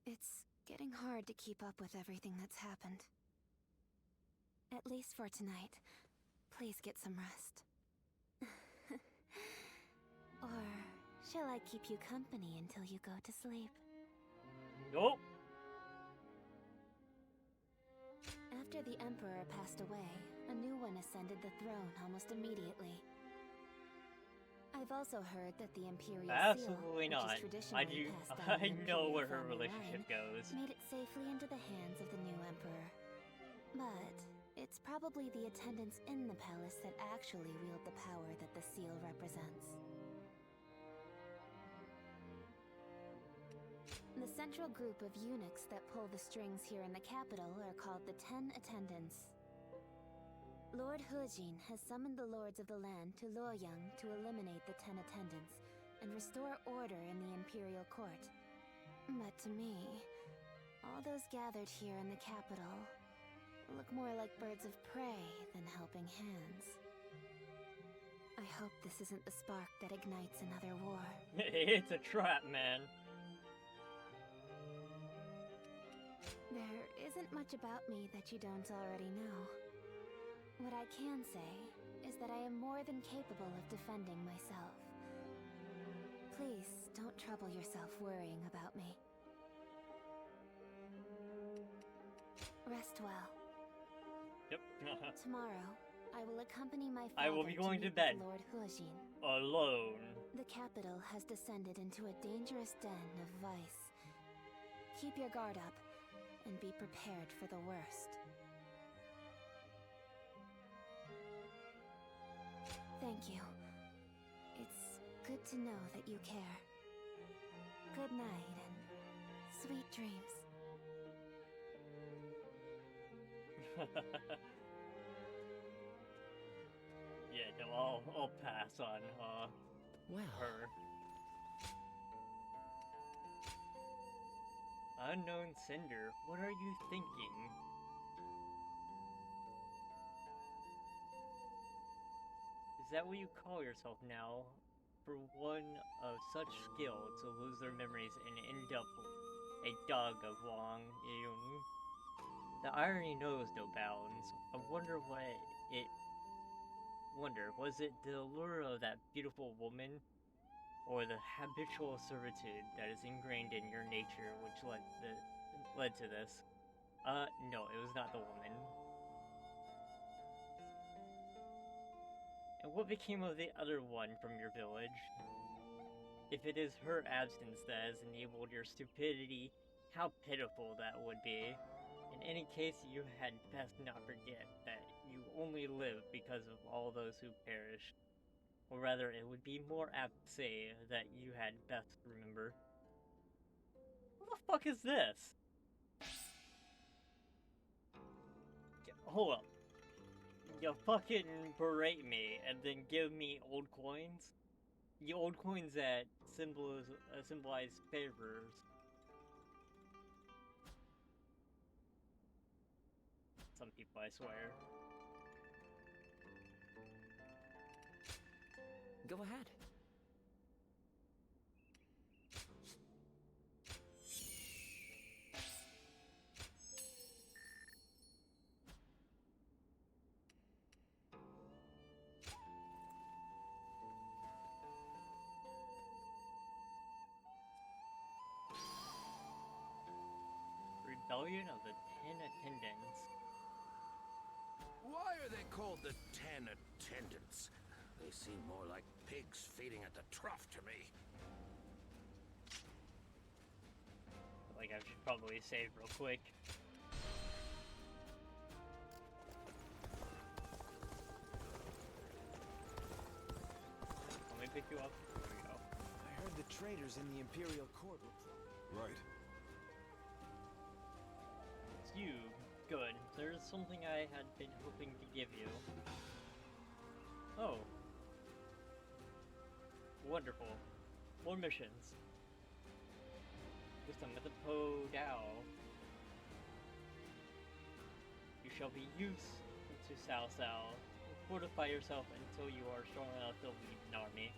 It's getting hard to keep up with everything that's happened. At least for tonight. Please get some rest. Or shall I keep you company until you go to sleep? Nope. After the Emperor passed away, a new one ascended the throne almost immediately. I've also heard that the Imperial Absolutely Seal, not. which is traditionally passed down I in know Imperial where her family relationship line, goes. made it safely into the hands of the new Emperor. But it's probably the attendants in the palace that actually wield the power that the seal represents. The central group of eunuchs that pull the strings here in the capital are called the 10 Attendants. Lord He has summoned the lords of the land to Luoyang to eliminate the 10 Attendants and restore order in the Imperial Court. But to me, all those gathered here in the capital look more like birds of prey than helping hands. I hope this isn't the spark that ignites another war. It's a trap, man. There isn't much about me that you don't already know. What I can say is that I am more than capable of defending myself. Please don't trouble yourself worrying about me. Rest well. Yep. Tomorrow, I will accompany my father I will be going to meet bed. with Lord Huajin. Alone. The capital has descended into a dangerous den of vice. Keep your guard up, and be prepared for the worst. Thank you. It's good to know that you care. Good night, and sweet dreams. Yeah, no, I'll pass on her. Unknown Cinder, what are you thinking? Is that what you call yourself now? For one of such skill to lose their memories and end up a dog of Wang Yun. The irony knows no bounds. I wonder was it the allure of that beautiful woman? Or the habitual servitude that is ingrained in your nature which led to this? No, it was not the woman. And what became of the other one from your village? If it is her absence that has enabled your stupidity, how pitiful that would be. In any case, you had best not forget that you only live because of all those who perished. Or rather, it would be more apt to say that you had best remember. What the fuck is this? Hold up. You fucking berate me and then give me old coins? The old coins that symbolize favors. Some people, I swear. Go ahead. Rebellion of the 10 Attendants. Why are they called the 10 Attendants? They seem more like pigs feeding at the trough to me. Like, I should probably save real quick. Let me pick you up. There we go. I heard the traitors in the Imperial Court report. Right. It's you. Good. There's something I had been hoping to give you. Oh. Wonderful. More missions. This time at the Po Dao. You shall be used to Cao Cao. Fortify yourself until you are strong enough to lead an army.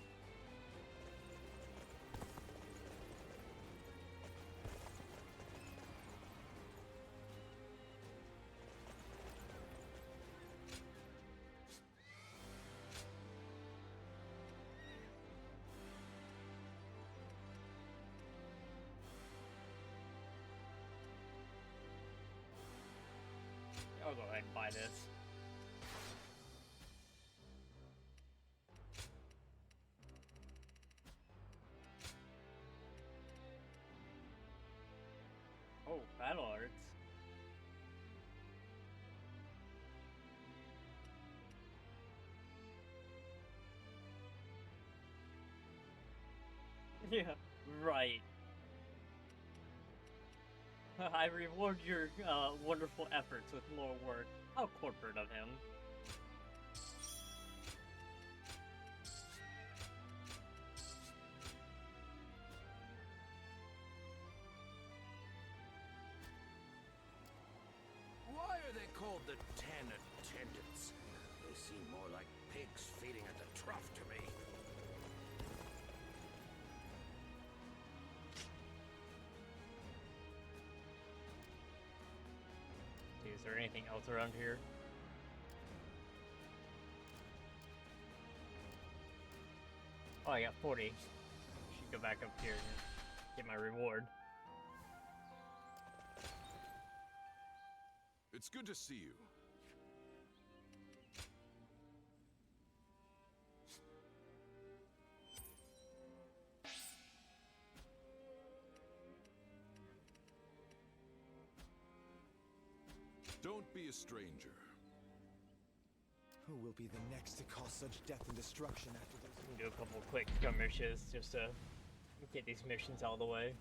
I'll go ahead and buy this. Oh, battle arts. Yeah, right. I reward your wonderful efforts with more work. How corporate of him. Why are they called the 10 Attendants? They seem more like pigs feeding at the trough to me. Is there anything else around here? Oh, I got 40. Should go back up here and get my reward. It's good to see you. be a stranger. Who will be the next to cause such death and destruction after those? Do a couple quick skirmishes just to get these missions out of the way.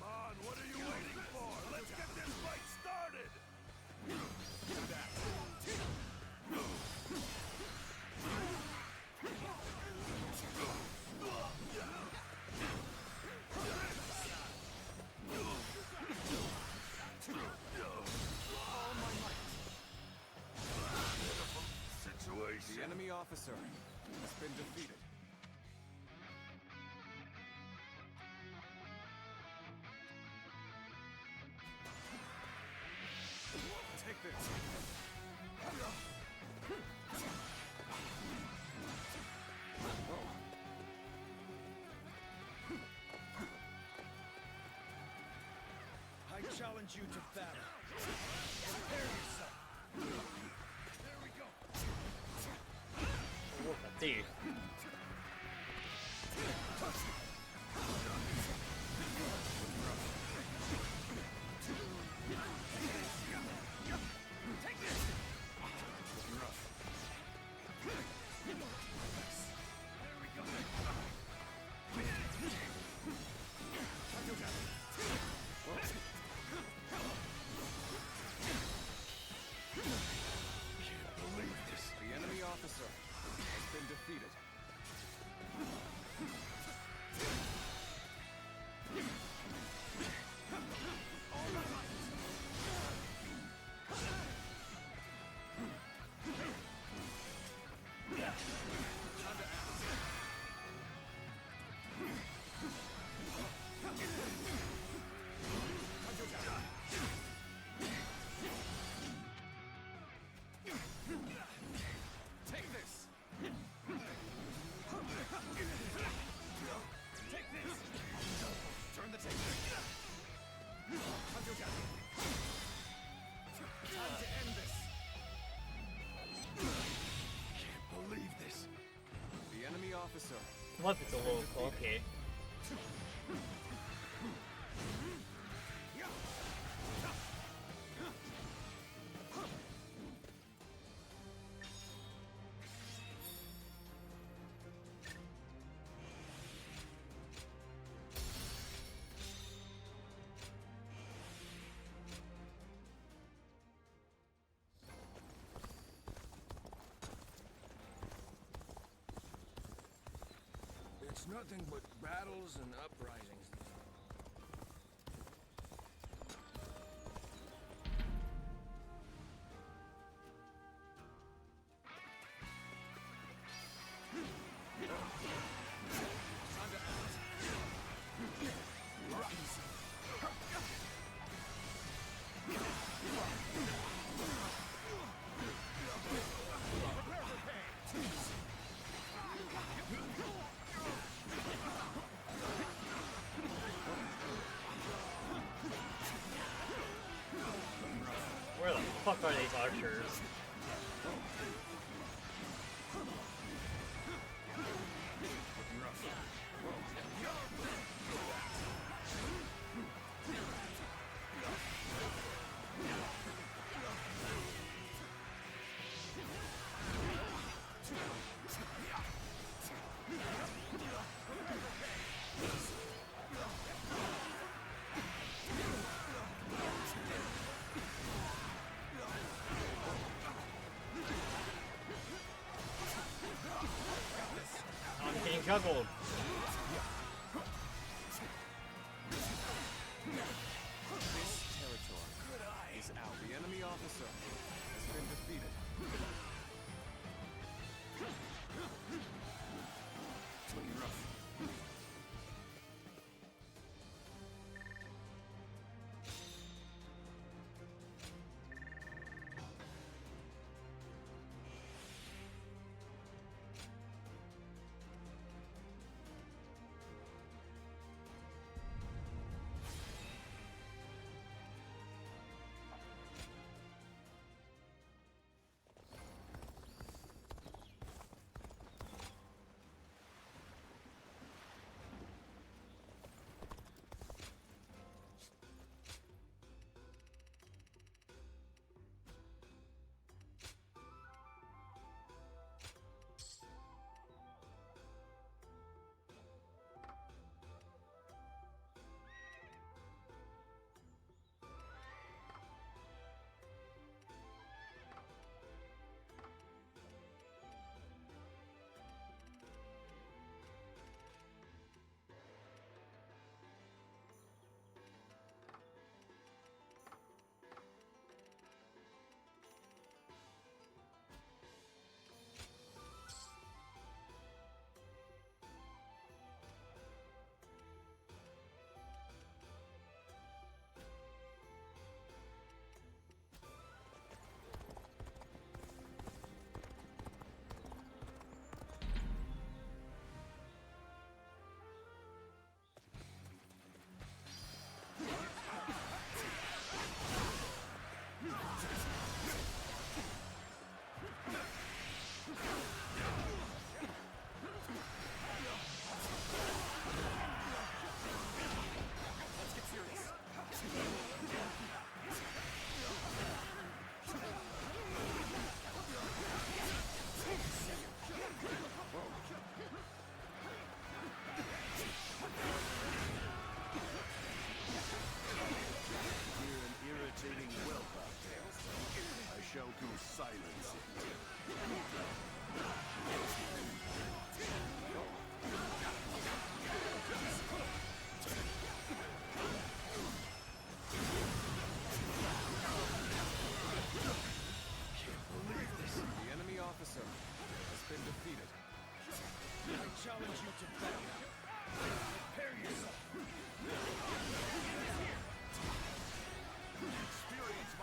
Come on, what are you waiting for? Let's get this fight started! The enemy officer has been defeated. Take this. I challenge you to battle. Prepare yourself. There we go. What a thief. The enemy officer has been defeated. Take this. Take this. Turn the tables. Time to end this. Can't believe this. The enemy officer. What if it's a little okay? It's nothing but battles and uprisings. Where the fuck are these archers? I'm getting juggled. This territory is out. The enemy officer has been defeated. Looking rough.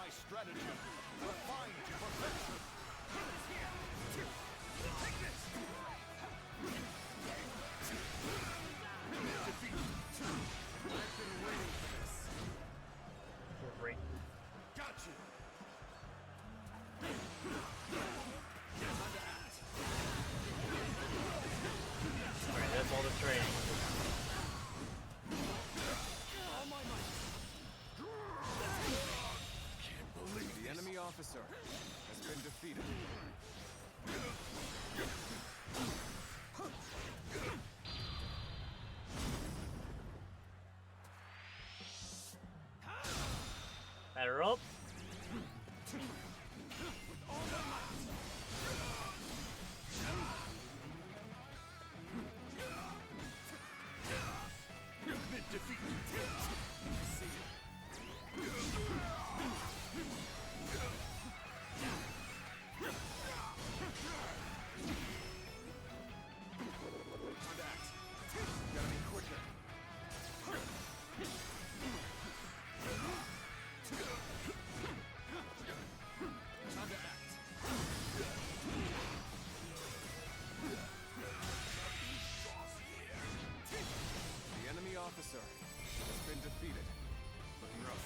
my stratagem, refined to perfection. Take this! Defeat. I've been waiting for this. Great. Got you. Alright, that's all the training. Can't believe the enemy officer has been defeated. Batter up. Defeat. See Gotta be quicker. Time to act. The enemy officer has been defeated. Looking rough.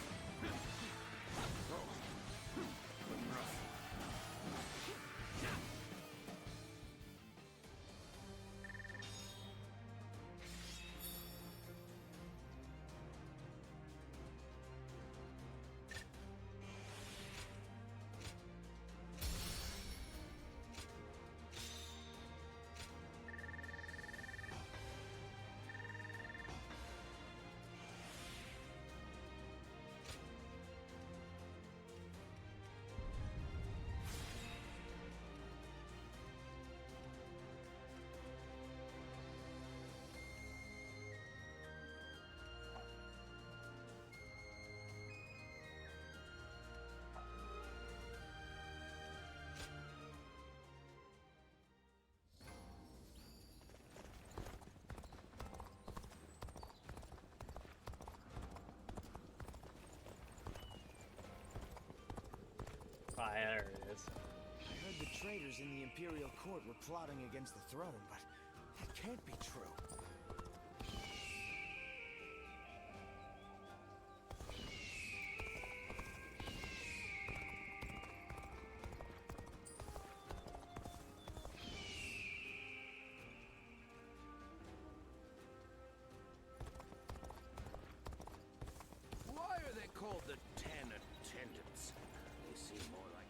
Oh. Looking rough. Ah, there it is. I heard the traitors in the Imperial Court were plotting against the throne, but that can't be true. Why are they called the 10 Attendants? They seem more like...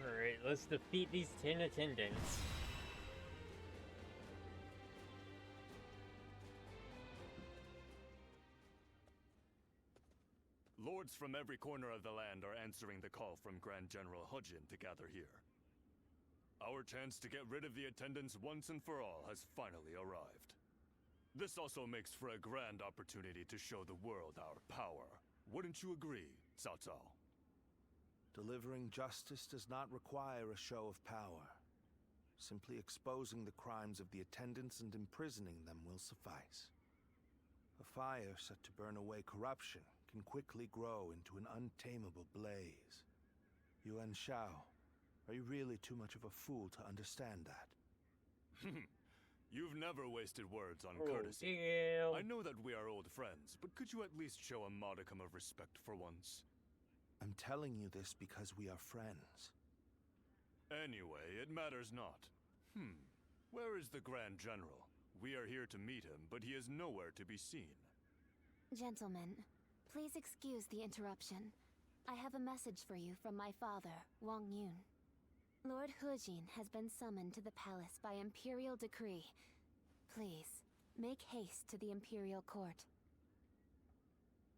Alright, let's defeat these 10 attendants. Lords from every corner of the land are answering the call from Grand General Hojin to gather here. Our chance to get rid of the attendants once and for all has finally arrived. This also makes for a grand opportunity to show the world our power. Wouldn't you agree, Cao Cao? Delivering justice does not require a show of power. Simply exposing the crimes of the attendants and imprisoning them will suffice. A fire set to burn away corruption can quickly grow into an untamable blaze. Yuan Shao, are you really too much of a fool to understand that? You've never wasted words on Oh, courtesy. damn. I know that we are old friends, but could you at least show a modicum of respect for once? I'm telling you this because we are friends. Anyway, it matters not. Where is the Grand General? We are here to meet him, but he is nowhere to be seen. Gentlemen, please excuse the interruption. I have a message for you from my father, Wang Yun. Lord Hujin has been summoned to the palace by Imperial decree. Please, make haste to the Imperial Court.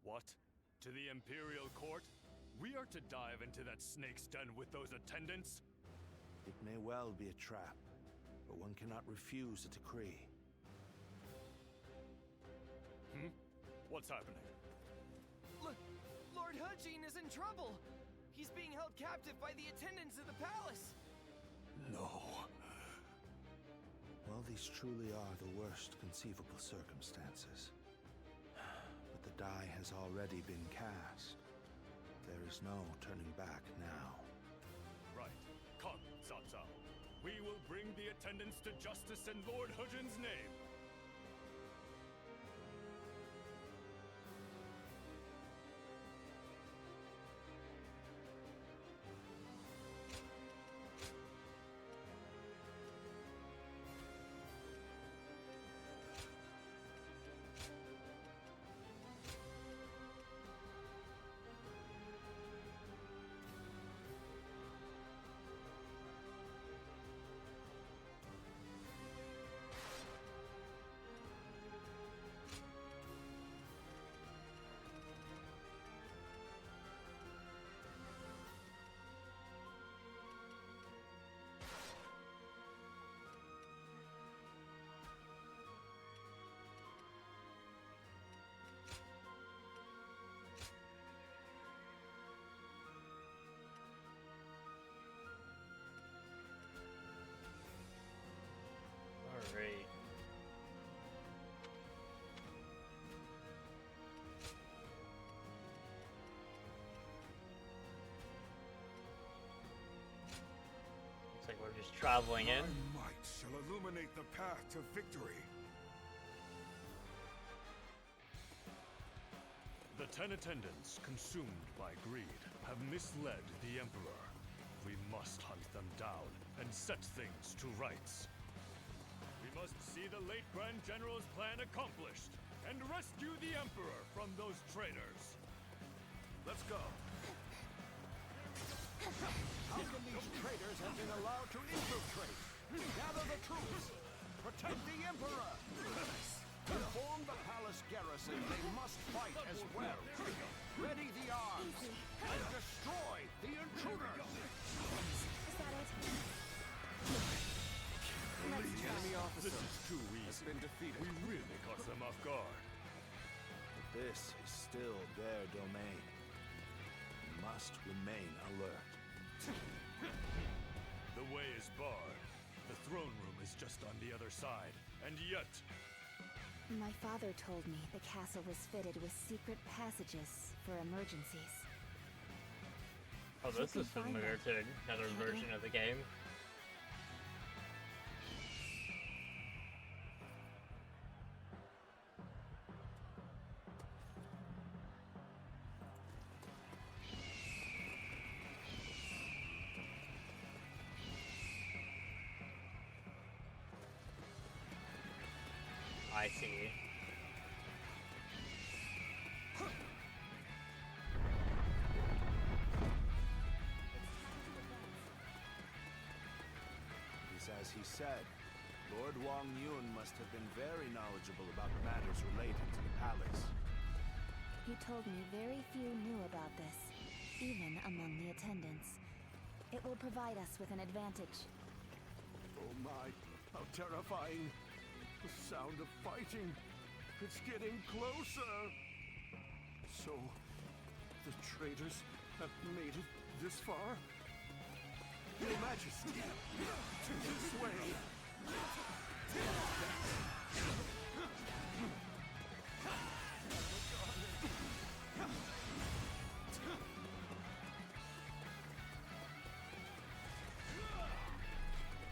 What? To the Imperial Court? We are to dive into that snake's den with those attendants? It may well be a trap, but one cannot refuse a decree. What's happening? Look, Lord Hujin is in trouble. He's being held captive by the attendants of the palace. No. Well, these truly are the worst conceivable circumstances. But the die has already been cast. There There's no turning back now. Right. Come, Cao Cao. We will bring the attendants to justice in Lord Hujin's name. Alright. Looks like we're just traveling in. My might shall illuminate the path to victory. The 10 attendants, consumed by greed, have misled the Emperor. We must hunt them down and set things to rights. We must see the late Grand General's plan accomplished and rescue the Emperor from those traitors. Let's go. How can these traitors have been allowed to infiltrate? Gather the troops! Protect the Emperor! Inform the palace garrison they must fight as well. Ready the arms! And destroy the intruders! Is that it? The enemy officer This is too has easy. been defeated. We really caught them off guard. But this is still their domain. We must remain alert. The way is barred. The throne room is just on the other side. And yet, My father told me the castle was fitted with secret passages for emergencies. Oh, this is familiar to another version of the game. I see. It's as he said. Lord Wang Yun must have been very knowledgeable about matters related to the palace. He told me very few knew about this, even among the attendants. It will provide us with an advantage. Oh my, how terrifying. The sound of fighting. It's getting closer. So, the traitors have made it this far? Your Majesty, this way.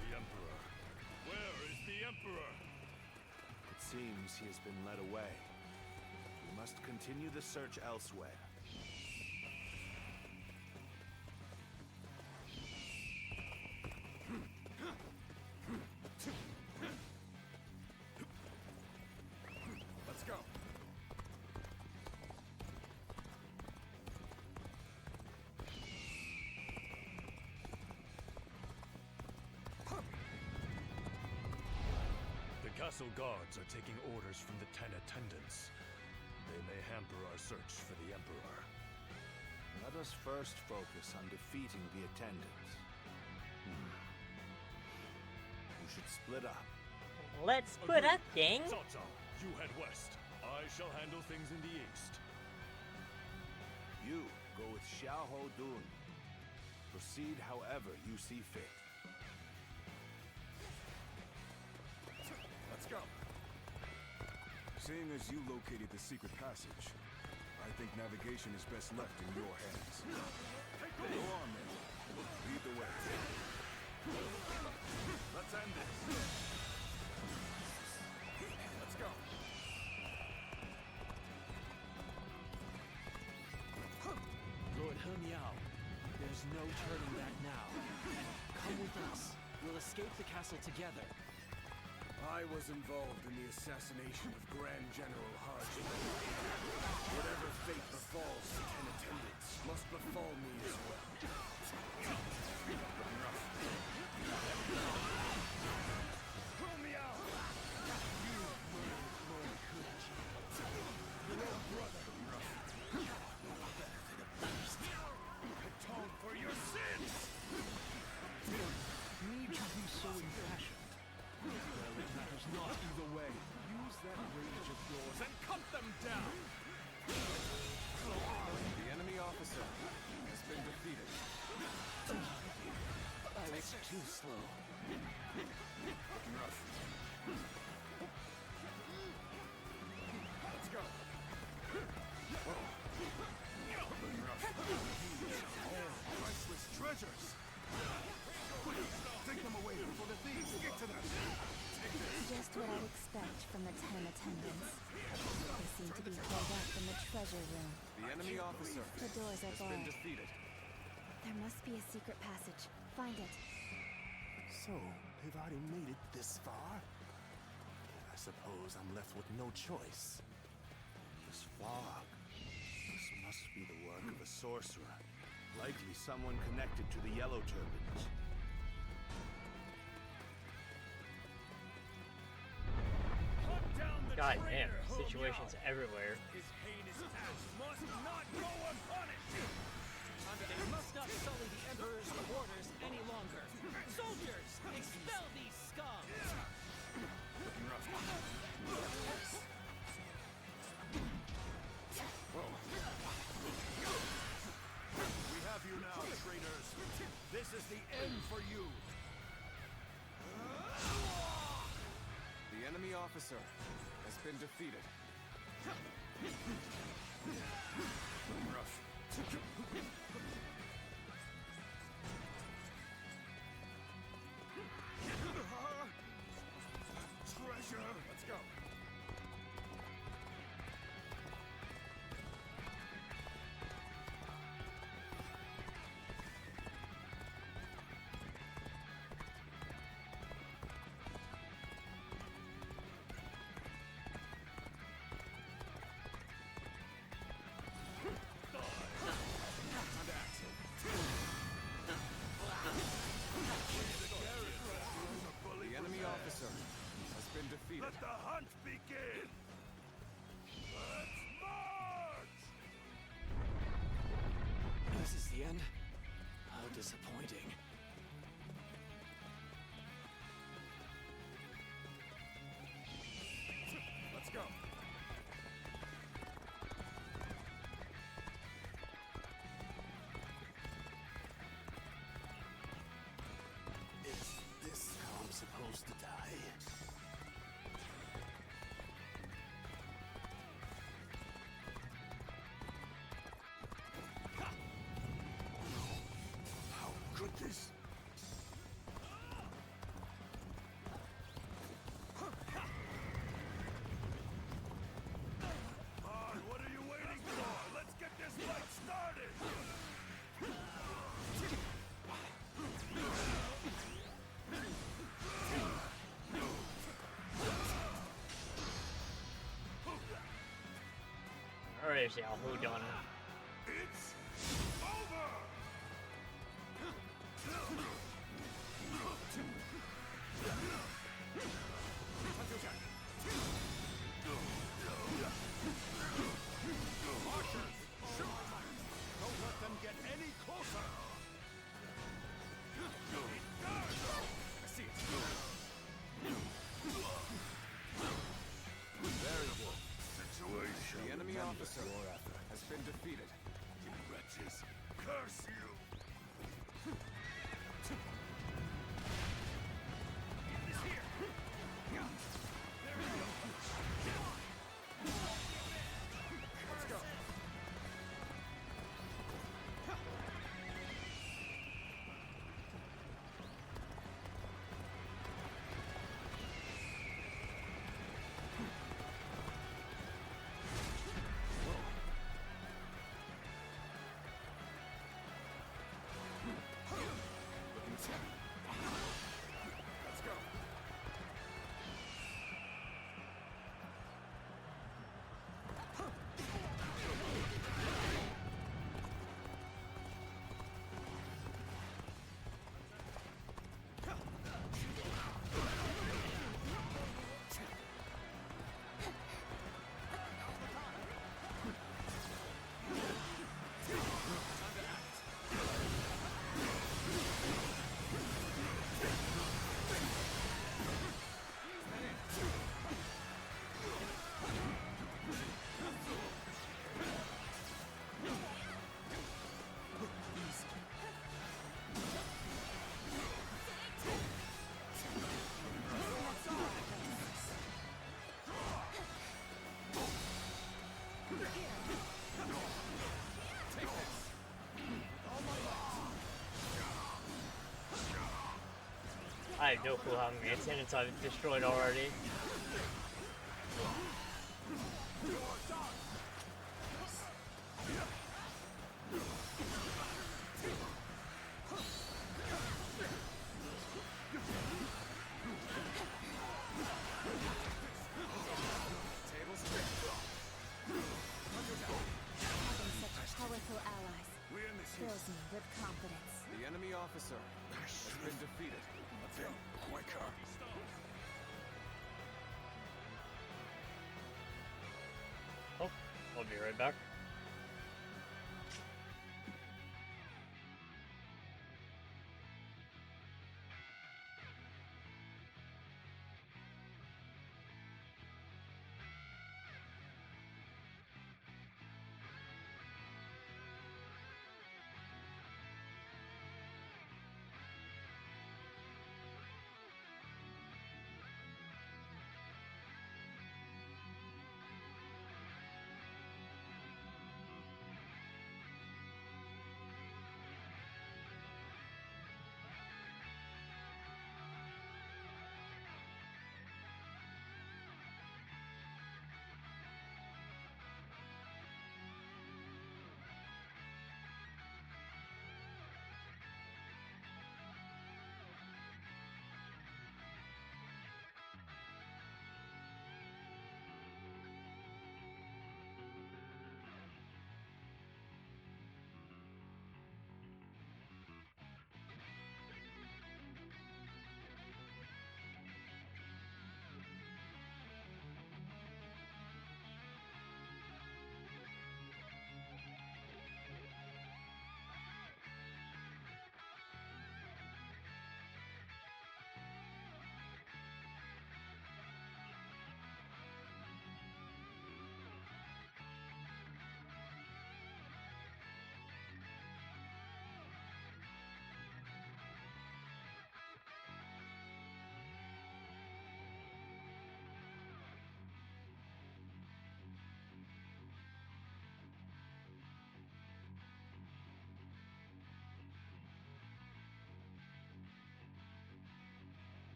the Emperor. Where is the Emperor? It seems he has been led away. We must continue the search elsewhere. Let's go. The castle guards are taking orders from the 10 attendants. They may hamper our search for the Emperor. Let us first focus on defeating the attendants. We should split up. Let's split up, gang. Cao Cao, you head west. I shall handle things in the east. You go with Xiahou Dun. Proceed however you see fit. Let's go. Seeing as you located the secret passage, I think navigation is best left in your hands. There's no turning back now. Come with us. We'll escape the castle together. I was involved in the assassination of Grand General Hodge. Whatever fate befalls the 10 attendants must befall me as well. Pull me out! You murdered Lord Kuchi. Your own brother. Atone for your sins! Need to be so impassioned. Well, it matters not either way. Use that rage of yours and cut them down! The enemy officer has been defeated. I was too slow. Rough. Let's go. Whoa. Rough. Priceless treasures! Quick, take them away before the thieves get to them! Just what I'd expect from the 10 attendants. They seem to be holed up in the treasure room. The enemy officer The doors are has been barred. defeated. There must be a secret passage. Find it. So, they've already made it this far? I suppose I'm left with no choice. This fog. This must be the work of a sorcerer. Likely someone connected to the Yellow Turbans. God damn, situations everywhere. His heinous acts must not go unpunished! They must not sully the Emperor's quarters any longer. Soldiers, expel these scum! We have you now, traitors. This is the end for you. The enemy officer has been defeated. Rough. Treasure! Let's go. The enemy officer has been defeated. Let the hunt begin! Let's march! This is the end? How disappointing. Let's go. Is this how I'm supposed to die? How could this? Come on, what are you waiting for? Let's get this fight started! Alright, y'all, who done? It's over! Archers, shoot! Don't let them get any closer! I see it. Very good. Situation. The enemy officer has been defeated. You wretches! Curse you! Let's go. I have no clue how many attendants I've destroyed already. Powerful allies fills me with confidence. The enemy officer has been defeated. Then, quicker. Oh, I'll be right back.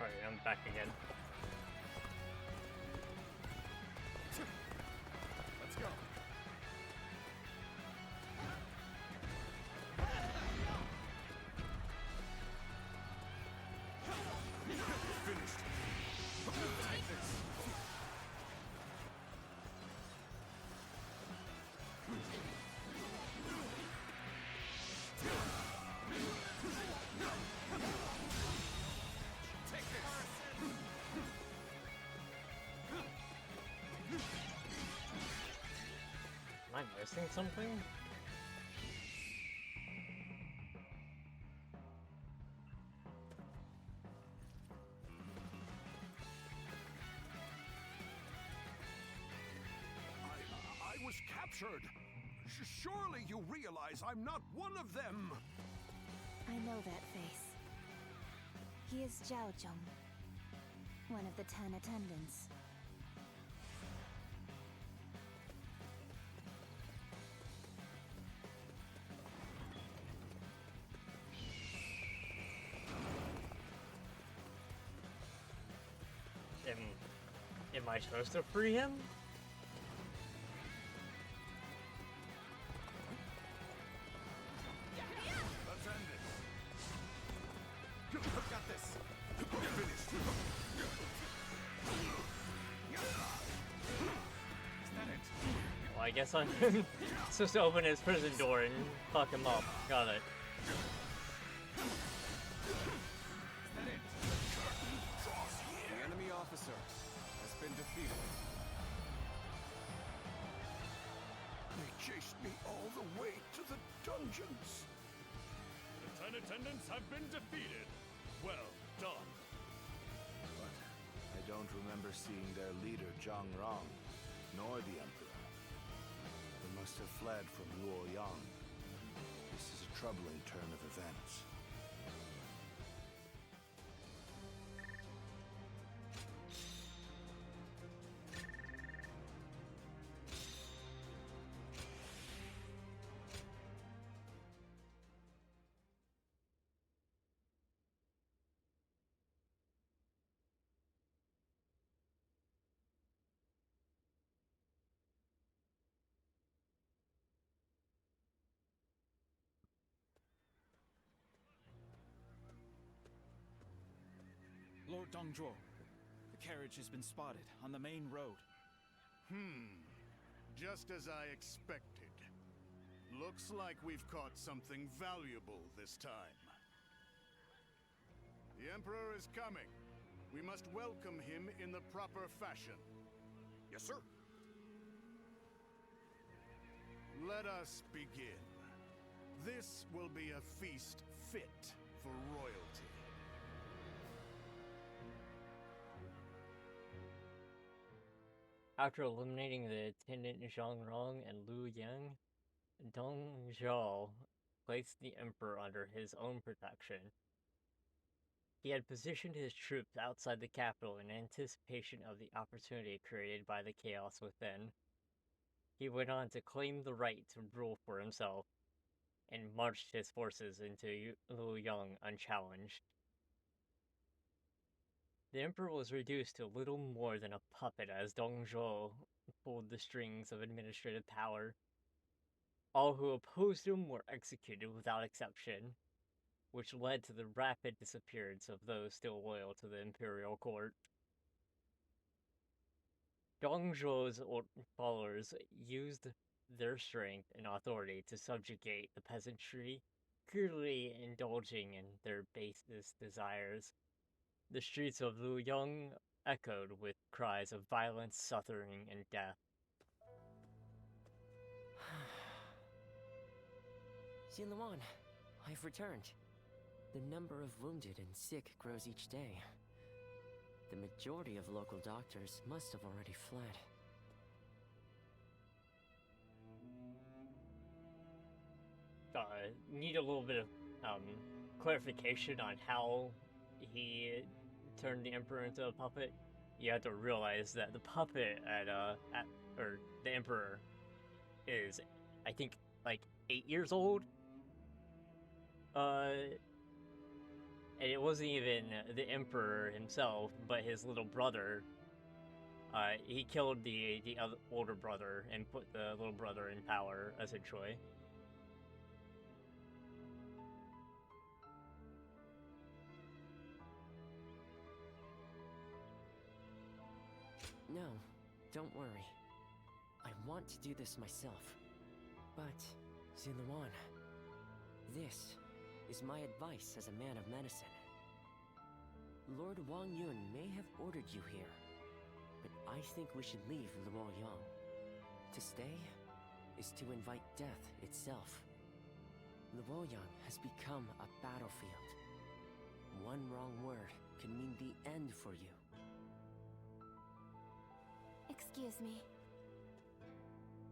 Alright, I'm back again. Let's go. Finished. Take this. Take this. Am I missing something? I was captured. Surely you realize I'm not one of them. I know that face. He is Zhao Zhong, one of the 10 attendants. Am I supposed to free him? Let's end this. Got this. Finished. Is that it? Well, I guess I'm supposed to open his prison door and fuck him up. Got it. Is that it? The enemy officer has been defeated. They chased me all the way to the dungeons. The 10 attendants have been defeated. Well done. But I don't remember seeing their leader Zhang Rong, nor the Emperor. They must have fled from Luoyang. This is a troubling turn of events. Lord Dongzhuo, the carriage has been spotted on the main road. Just as I expected. Looks like we've caught something valuable this time. The Emperor is coming. We must welcome him in the proper fashion. Yes, sir. Let us begin. This will be a feast fit for royalty. After eliminating the attendant Zhang Rong and Lu Yang, Dong Zhao placed the Emperor under his own protection. He had positioned his troops outside the capital in anticipation of the opportunity created by the chaos within. He went on to claim the right to rule for himself, and marched his forces into Luoyang unchallenged. The Emperor was reduced to little more than a puppet as Dong Zhuo pulled the strings of administrative power. All who opposed him were executed without exception, which led to the rapid disappearance of those still loyal to the imperial court. Dong Zhuo's followers used their strength and authority to subjugate the peasantry, clearly indulging in their basest desires. The streets of Luoyang echoed with cries of violence, suffering, and death. Xinluan, I've returned. The number of wounded and sick grows each day. The majority of local doctors must have already fled. Need a little bit of clarification on how he turned the Emperor into a puppet. You have to realize that the puppet or the Emperor is, I think, 8 years old. And it wasn't even the Emperor himself, but his little brother. He killed the other older brother and put the little brother in power, essentially. No, don't worry. I want to do this myself. But, Ziluan, this is my advice as a man of medicine. Lord Wang Yun may have ordered you here, but I think we should leave Luoyang. To stay is to invite death itself. Luoyang has become a battlefield. One wrong word can mean the end for you. Excuse me.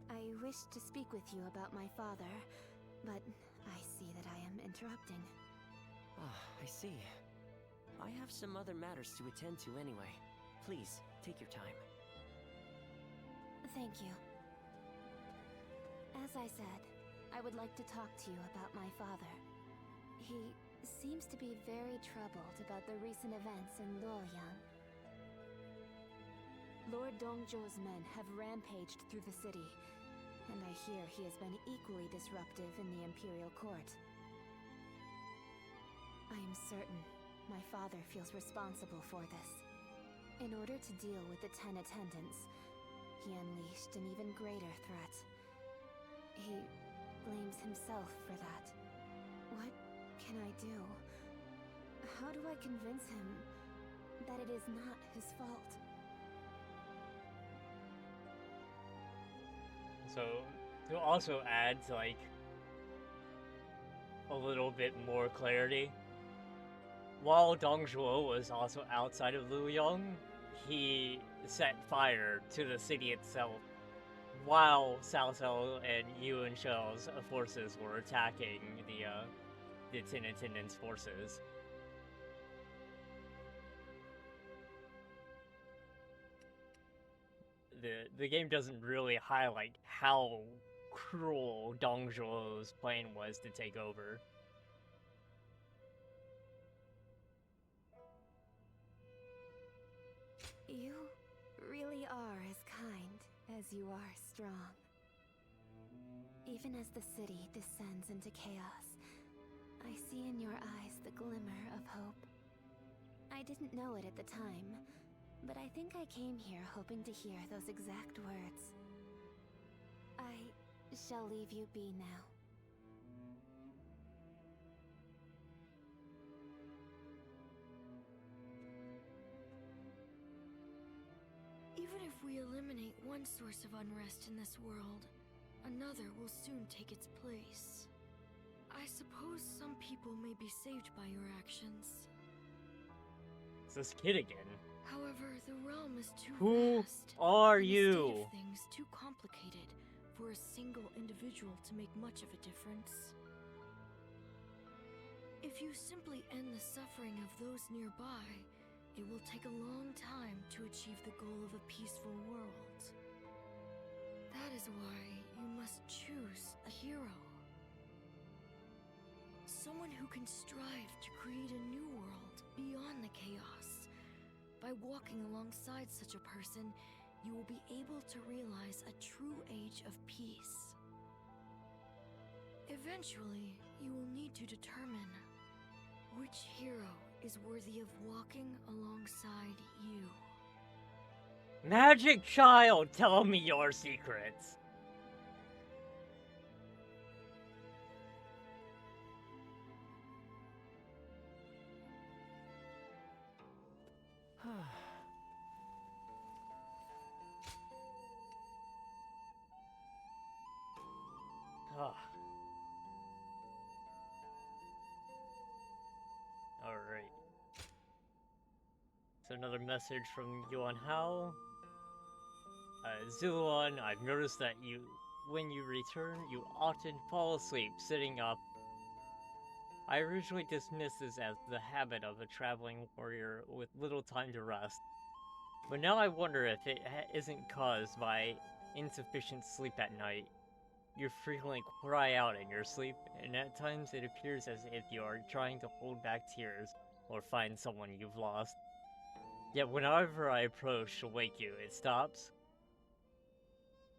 I wish to speak with you about my father, but I see that I am interrupting. Ah, I see. I have some other matters to attend to anyway. Please, take your time. Thank you. As I said, I would like to talk to you about my father. He seems to be very troubled about the recent events in Luoyang. Lord Dongzhou's men have rampaged through the city, and I hear he has been equally disruptive in the Imperial Court. I am certain my father feels responsible for this. In order to deal with the 10 attendants, he unleashed an even greater threat. He blames himself for that. What can I do? How do I convince him that it is not his fault? So, to also add to, like, a little bit more clarity, while Dongzhuo was also outside of Luoyang, he set fire to the city itself while Cao Cao and Yuan Shell's forces were attacking the Ten Attendants' forces. The game doesn't really highlight how cruel Dongzhuo's plan was to take over. You really are as kind as you are strong. Even as the city descends into chaos, I see in your eyes the glimmer of hope. I didn't know it at the time, but I think I came here hoping to hear those exact words. I shall leave you be now. Even if we eliminate one source of unrest in this world, another will soon take its place. I suppose some people may be saved by your actions. It's this kid again. However, the realm is too Who vast. are and the you? state of things too complicated for a single individual to make much of a difference. If you simply end the suffering of those nearby, it will take a long time to achieve the goal of a peaceful world. That is why you must choose a hero. Someone who can strive to create a new world beyond the chaos. By walking alongside such a person, you will be able to realize a true age of peace. Eventually, you will need to determine which hero is worthy of walking alongside you. Magic Child, tell me your secrets. Alright. So another message from Yuan Hao. Ziluan, I've noticed that when you return, you often fall asleep sitting up. I originally dismissed this as the habit of a traveling warrior with little time to rest. But now I wonder if it isn't caused by insufficient sleep at night. You frequently cry out in your sleep, and at times it appears as if you are trying to hold back tears. or find someone you've lost. Yet whenever I approach to wake you, it stops.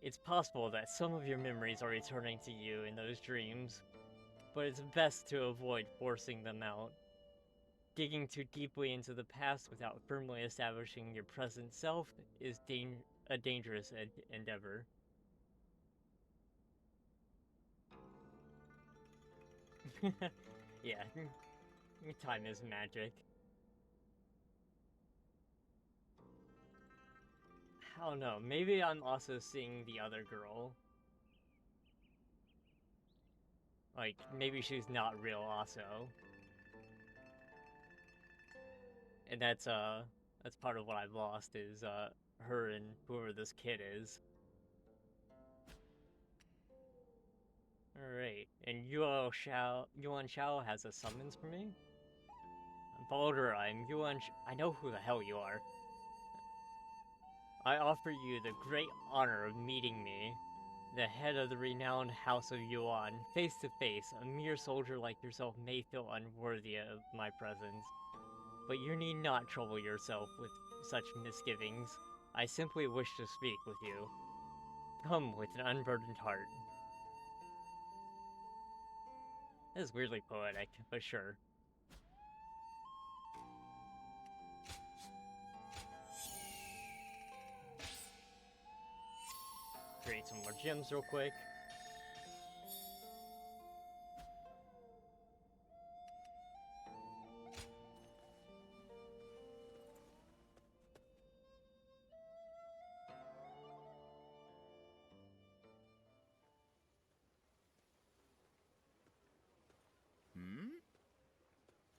It's possible that some of your memories are returning to you in those dreams, but it's best to avoid forcing them out. Digging too deeply into the past without firmly establishing your present self is a dangerous endeavor. Yeah, time is magic. I don't know, maybe I'm also seeing the other girl. Like, maybe she's not real also. And that's part of what I've lost is, her and whoever this kid is. Alright, and Yuan Shao has a summons for me? Baldr, I'm Yuan I know who the hell you are. I offer you the great honor of meeting me, the head of the renowned House of Yuan, face to face. A mere soldier like yourself may feel unworthy of my presence, but you need not trouble yourself with such misgivings. I simply wish to speak with you. Come with an unburdened heart. That is weirdly poetic, but sure. Create some more gems real quick.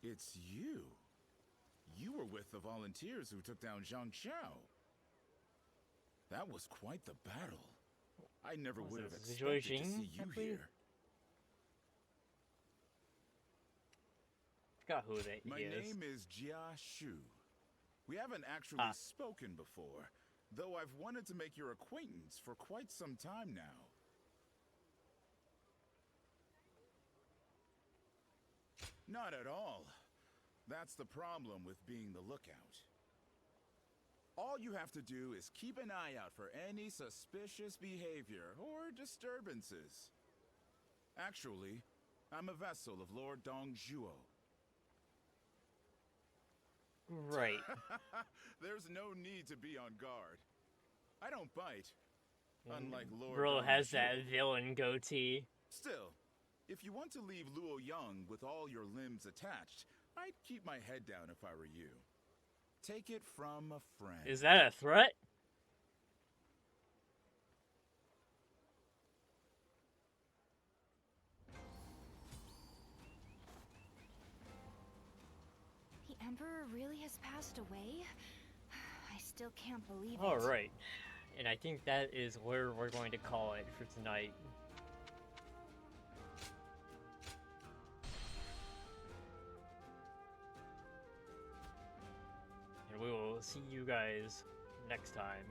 It's you. You were with the volunteers who took down Zhang Xiao. That was quite the battle. I never would have expected to see you here. Forgot who they My name is Jia Shu. We haven't actually spoken before, though I've wanted to make your acquaintance for quite some time now. Not at all. That's the problem with being the lookout. All you have to do is keep an eye out for any suspicious behavior or disturbances. Actually, I'm a vessel of Lord Dongzhuo. Right. There's no need to be on guard. I don't bite, unlike Lord Bro has Dongzhuo. that villain goatee. Still, if you want to leave Luoyang with all your limbs attached, I'd keep my head down if I were you. Take it from a friend. Is that a threat? The Emperor really has passed away? I still can't believe it. Alright. And I think that is where we're going to call it for tonight. And we will see you guys next time.